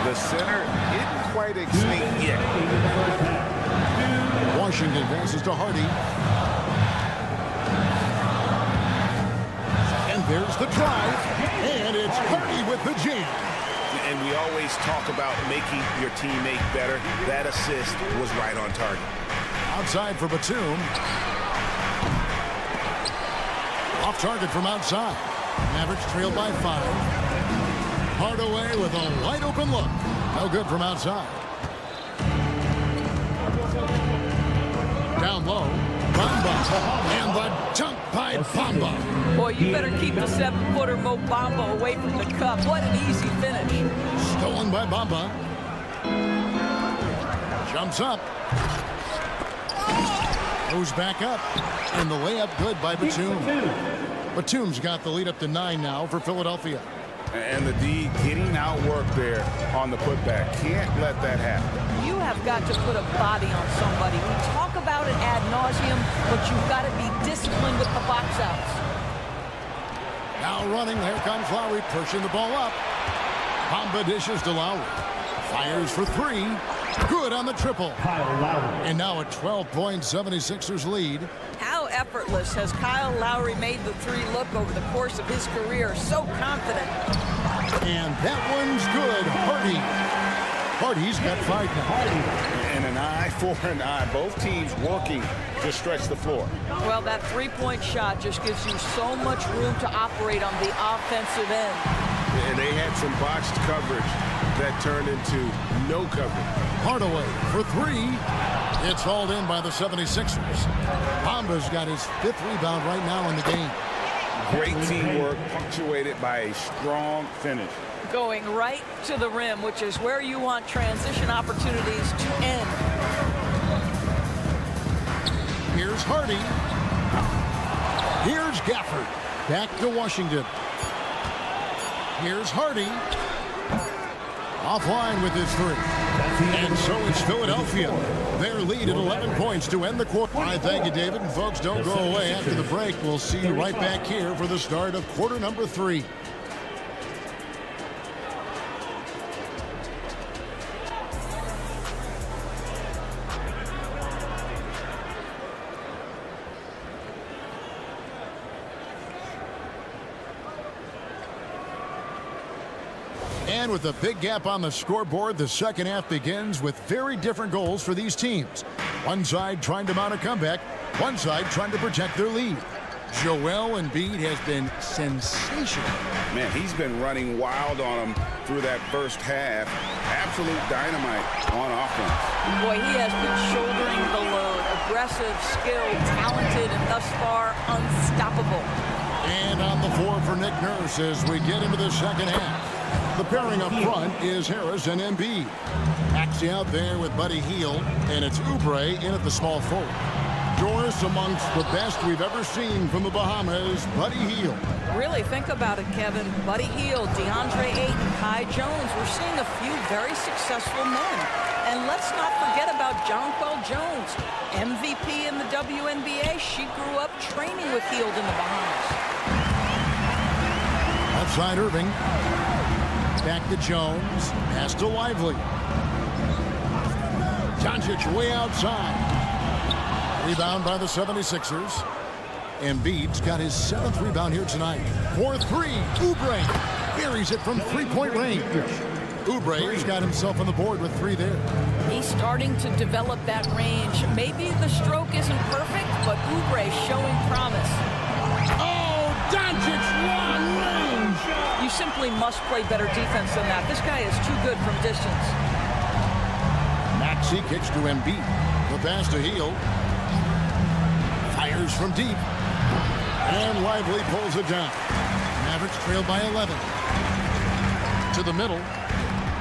the center isn't quite extinct yet. Washington passes to Hardy. And there's the drive. And it's Hardy with the jam. And we always talk about making your teammate better. That assist was right on target. Outside for Batum. Off target from outside. Mavericks trailed by 5. Hardaway with a wide open look. No good from outside. Down low, Bamba, and the dunk by Bamba. Boy, you better keep the 7-footer Mo Bamba away from the cup. What an easy finish. Stolen by Bamba. Jumps up. Goes back up. And the layup good by Batum. Batum's got the lead up to 9 now for Philadelphia. And the D getting outworked there on the putback. Can't let that happen. You have got to put a body on somebody. We talk about it ad nauseum, but you've got to be disciplined with the box outs. Now running, here comes Lowry, pushing the ball up. Bamba dishes to Lowry. Fires for 3. Good on the triple. And now a 12-point 76ers lead. How effortless has Kyle Lowry made the 3 look over the course of his career? So confident. And that one's good. Hardy's got 5 now. And an eye for an eye. Both teams working to stretch the floor. Well, that 3-point shot just gives you so much room to operate on the offensive end. And they had some botched coverage that turned into no coverage. Hardaway for 3. It's hauled in by the 76ers. Bamba's got his 5th rebound right now in the game. Great teamwork punctuated by a strong finish. Going right to the rim, which is where you want transition opportunities to end. Here's Hardy. Here's Gafford. Back to Washington. Here's Hardy. Offline with his 3. And so it's Philadelphia. Their lead at 11 points to end the quarter. All right, thank you, David. And folks, don't go away after the break. We'll see you right back here for the start of quarter number 3. And with a big gap on the scoreboard, the second half begins with very different goals for these teams. One side trying to mount a comeback, one side trying to protect their lead. Joel Embiid has been sensational. Man, he's been running wild on him through that first half. Absolute dynamite on offense. Boy, he has been shouldering the load. Aggressive, skilled, talented, and thus far unstoppable. And on the floor for Nick Nurse as we get into the second half. The pairing up front is Harris and Embiid. Axie out there with Buddy Hield, and it's Oubre in at the small forward. Doris amongst the best we've ever seen from the Bahamas, Buddy Hield. Really think about it, Kevin. Buddy Hield, DeAndre Ayton, Kai Jones. We're seeing a few very successful men. And let's not forget about Jonquel Jones, MVP in the WNBA. She grew up training with Hield in the Bahamas. Outside Irving. Back to Jones. Pass to Lively. Doncic way outside. Rebound by the 76ers. Embiid's got his 7th rebound here tonight. 4-3. Oubre buries it from 3-point range. Oubre's got himself on the board with 3 there. He's starting to develop that range. Maybe the stroke isn't perfect, but Oubre's showing promise. Oh, Doncic long range. You simply must play better defense than that. This guy is too good from distance. Maxey kicks to Embiid. The pass to Hield. Fires from deep. And Lively pulls it down. Mavericks trail by 11. To the middle.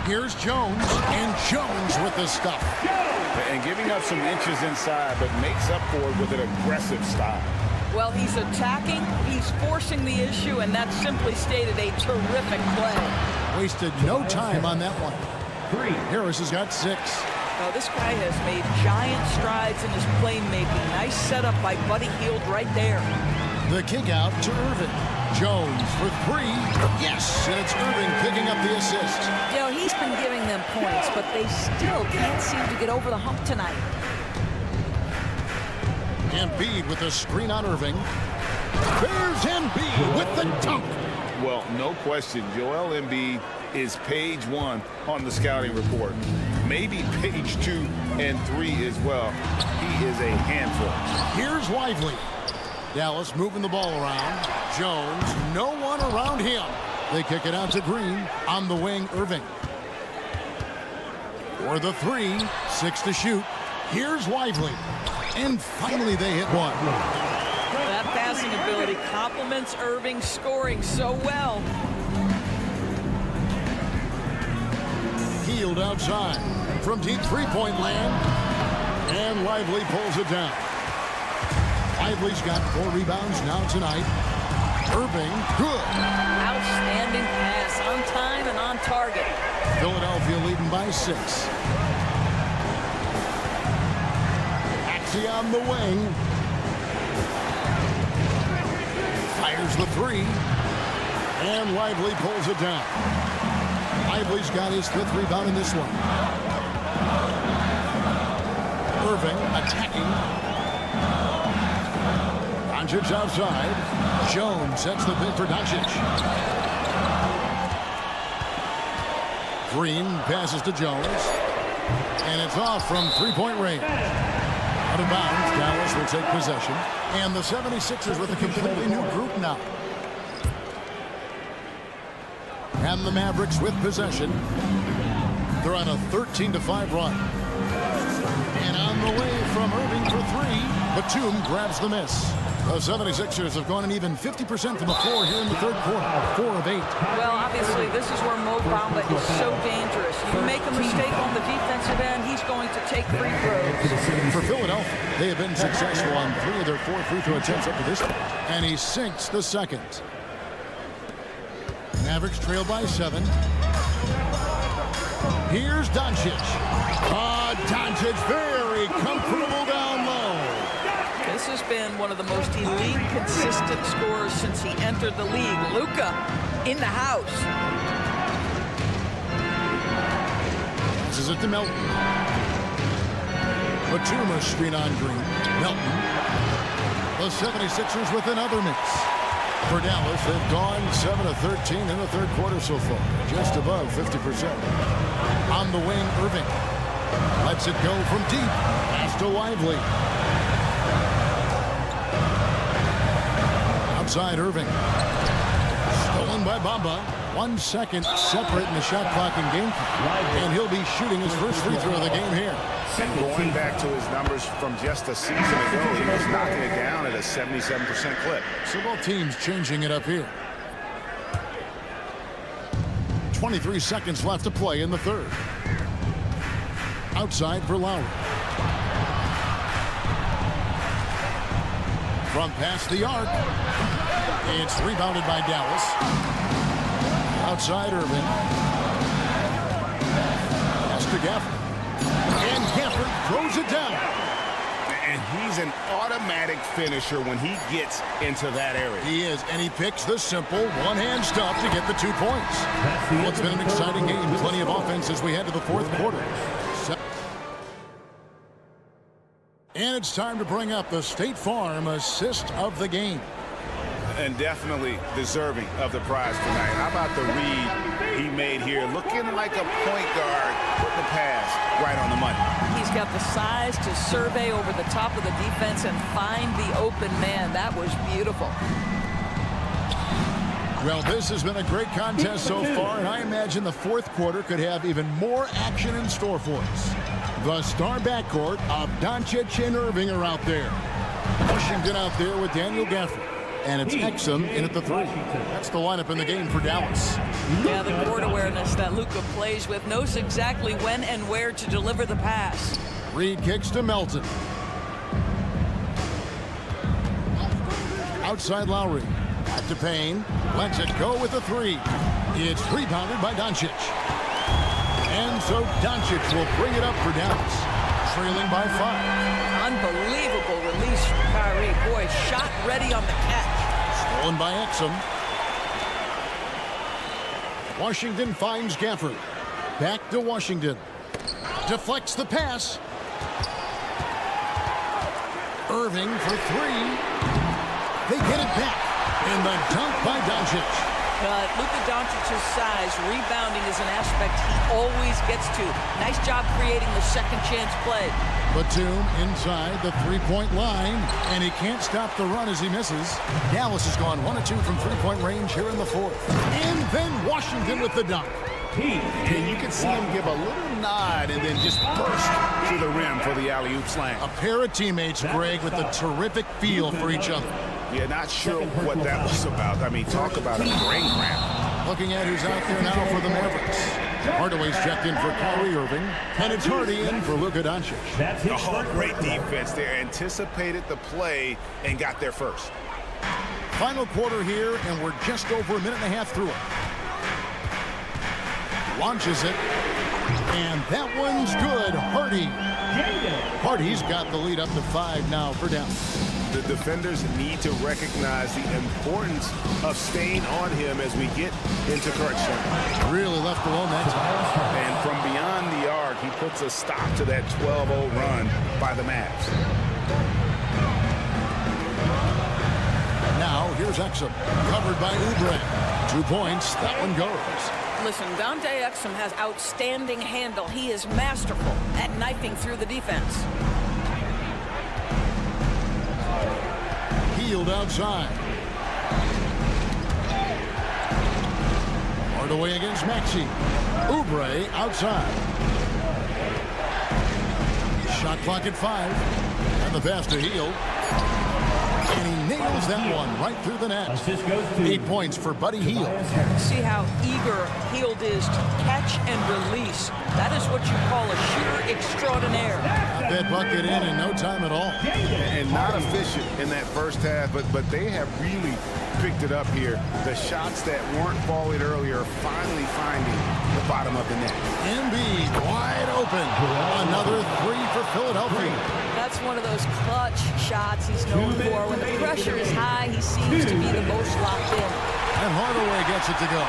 Here's Jones. And Jones with the stuff. And giving up some inches inside, but makes up for it with an aggressive style. Well, he's attacking, he's forcing the issue, and that's simply stated a terrific play. Wasted no time on that one. Harris has got 6. Well, this guy has made giant strides in his playmaking. Nice setup by Buddy Hield right there. The kick out to Irving. Jones for 3. Yes, and it's Irving picking up the assist. You know, he's been giving them points, but they still can't seem to get over the hump tonight. Embiid with a screen on Irving. There's Embiid with the dunk. Well, no question, Joel Embiid is page 1 on the scouting report. Maybe page 2 and 3 as well. He is a handful. Here's Lively. Dallas moving the ball around. Jones, no one around him. They kick it out to Green. On the wing, Irving. For the 3, 6 to shoot. Here's Lively. And finally they hit one. That passing ability complements Irving's scoring so well. Hield outside from deep three-point land. And Lively pulls it down. Lively's got 4 rebounds now tonight. Irving, good. Outstanding pass, on time and on target. Philadelphia leading by 6. Axie on the wing. Fires the 3. And Lively pulls it down. Lively's got his 5th rebound in this one. Irving attacking. Doncic outside. Jones sets the pick for Doncic. Green passes to Jones. And it's off from three-point range. Out of bounds, Dallas will take possession. And the 76ers with a completely new group now. And the Mavericks with possession. They're on a 13-5 run. And on the way from Irving for 3. Batum grabs the miss. The 76ers have gone an even 50% from the floor here in the third quarter. 4 of 8. Well, obviously, this is where Mo Bamba is so dangerous. You make a mistake on the defensive end, he's going to take free throws. For Philadelphia, they have been successful on 3 of their 4 free throw attempts up to this point. And he sinks the second. Mavericks trail by 7. Here's Doncic. Doncic very comfortable down low. This has been one of the most elite, consistent scorers since he entered the league. Luka in the house. This is it to Melton. Batum screen on Green. Melton. The 76ers with another miss. For Dallas, they've gone 7 of 13 in the third quarter so far. Just above 50%. On the wing, Irving. Lets it go from deep. Pass to Lively. Outside Irving. Stolen by Bamba. 1 second separate in the shot clock and game. And he'll be shooting his first free throw of the game here. Going back to his numbers from just a season ago, he was knocking it down at a 77% clip. So both teams changing it up here. 23 seconds left to play in the third. Outside for Lowry. From past the arc. It's rebounded by Dallas. Outside Irving. Pass to Gafford. And Gafford throws it down. And he's an automatic finisher when he gets into that area. He is, and he picks the simple one-hand stuff to get the 2 points. Well, it's been an exciting game. Plenty of offense as we head to the fourth quarter. And it's time to bring up the State Farm assist of the game. And definitely deserving of the prize tonight. How about the read he made here? Looking like a point guard, putting the pass right on the money. He's got the size to survey over the top of the defense and find the open man. That was beautiful. Well, this has been a great contest so far, and I imagine the fourth quarter could have even more action in store for us. The star backcourt of Doncic and Irving are out there. Washington out there with Daniel Gafford. And it's Exum in at the 3. That's the lineup in the game for Dallas. Yeah, the court awareness that Luka plays with, knows exactly when and where to deliver the pass. Reed kicks to Melton. Outside Lowry. Back to Payne. Lets it go with a three. It's rebounded by Doncic. And so Doncic will bring it up for Dallas. Trailing by 5. Unbelievable release from Kyrie. Boy, shot ready on the catch. Stolen by Exum. Washington finds Gafford. Back to Washington. Deflects the pass. Irving for 3. They get it back. And the dunk by Doncic. Luka Doncic's size, rebounding is an aspect he always gets to. Nice job creating the second chance play. Batum inside the three-point line, and he can't stop the run as he misses. Dallas has gone 1 of 2 from three-point range here in the fourth. And then Washington with the dunk. And you can see him give a little nod and then just burst to the rim for the alley-oop slam. A pair of teammates, Greg, with a terrific feel for each other. Yeah, not sure what that was about. I mean, talk about a brain cramp. Looking at who's out there now for the Mavericks. Hardaway's checked in for Kyrie Irving, and it's Hardy in for Luka Doncic. Oh, great defense there. Anticipated the play and got there first. Final quarter here, and we're just over a minute and a half through it. Launches it, and that one's good. Hardy's got the lead up to 5 now for Dallas. The defenders need to recognize the importance of staying on him as we get into correction. Really left alone that time. And from beyond the arc, he puts a stop to that 12-0 run by the Mavs. Now, here's Exum, covered by Oubre. 2 points, that one goes. Listen, Dante Exum has outstanding handle. He is masterful at knifing through the defense. Healed outside. Hardaway against Maxey. Oubre outside. Shot clock at 5. And the pass to Hield. And he nails that one right through the net. 8 points for Buddy Hield. See how eager Hield is to catch and release. That is what you call a shooter extraordinaire. Got that bucket in no time at all. And not efficient in that first half, but they have really picked it up here. The shots that weren't falling earlier finally finding the bottom of the net. Embiid wide open. Another 3 for Philadelphia. That's one of those clutch shots he's known for. When the pressure is high, he seems to be the most locked in. And Hardaway gets it to go.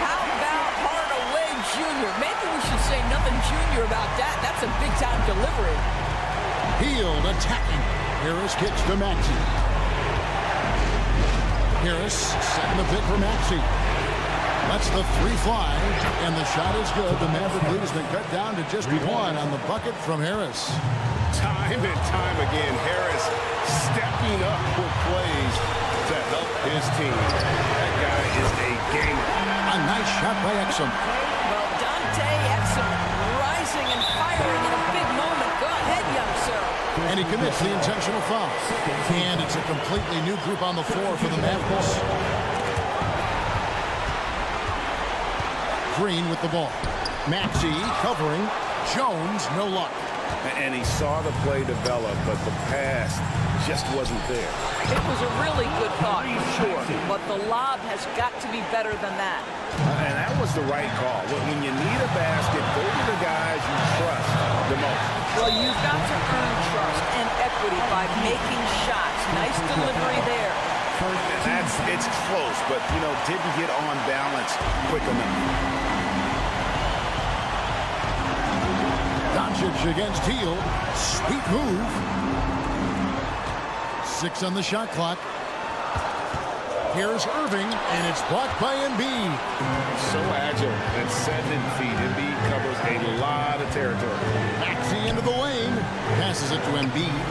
How about Hardaway Jr.? Maybe we should say nothing junior about that. That's a big-time delivery. Hield attacking. Harris kicks to Maxey. Harris setting the pick for Maxey. Lets the 3 fly, and the shot is good. The Maverick lead has been cut down to just 1 on the bucket from Harris. Time and time again, Harris stepping up with plays to help his team. That guy is a gamer. A nice shot by Exum. Well, Dante Exum rising and firing in a big moment. Go ahead, young sir. And he commits the intentional foul. And it's a completely new group on the floor for the Mavericks. Green with the ball. Maxey covering. Jones, no luck. And he saw the play develop, but the pass just wasn't there. It was a really good thought, for sure. But the lob has got to be better than that. And that was the right call. When you need a basket, go to the guys you trust the most. Well, you've got to earn trust and equity by making shots. Nice delivery there. It's close, but, didn't get on balance quick enough. Doncic against Hield. Sweet move. 6 on the shot clock. Here's Irving, and it's blocked by Embiid. So agile at 7 feet. Embiid covers a lot of territory. Maxey into the lane. Passes it to Embiid.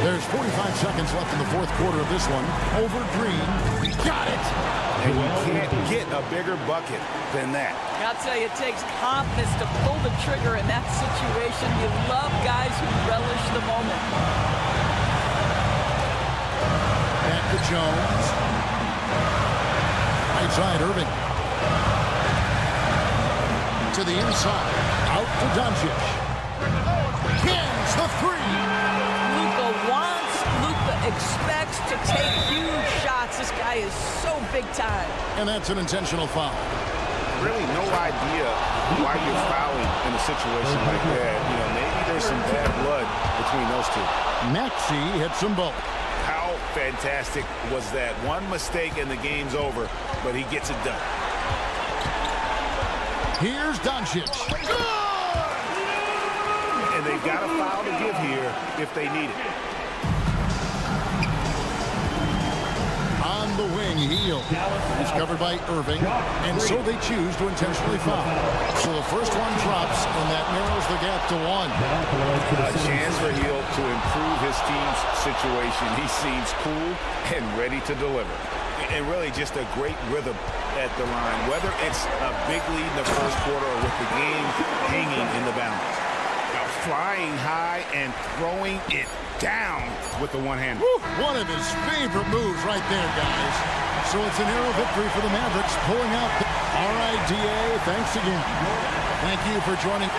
There's 45 seconds left in the fourth quarter of this one. Over Green. Got it. And you can't get a bigger bucket than that. I'll tell you, it takes confidence to pull the trigger in that situation. You love guys who relish the moment. Back to Jones. Right side, Irving. To to the inside. Out to Doncic. Cans the three. Luka wants, Luka expects to take huge shots. This guy is so big time. And that's an intentional foul. Really no idea why you're fouling in a situation like that. You know, maybe there's some bad blood between those two. Maxey hits them both. How fantastic was that? One mistake and the game's over, but he gets it done. Here's Doncic. And they've got a foul to give here if they need it. On the wing, Hield. He's covered by Irving, and so they choose to intentionally foul. So the first one drops, and that narrows the gap to one. A chance for Hield to improve his team's situation. He seems cool and ready to deliver. And really just a great rhythm at the line, whether it's a big lead in the first quarter or with the game hanging in the balance. Now flying high and throwing it down with the one-hander. One of his favorite moves right there, guys. So it's a narrow victory for the Mavericks, pulling out. All right, DA, thanks again. Thank you for joining.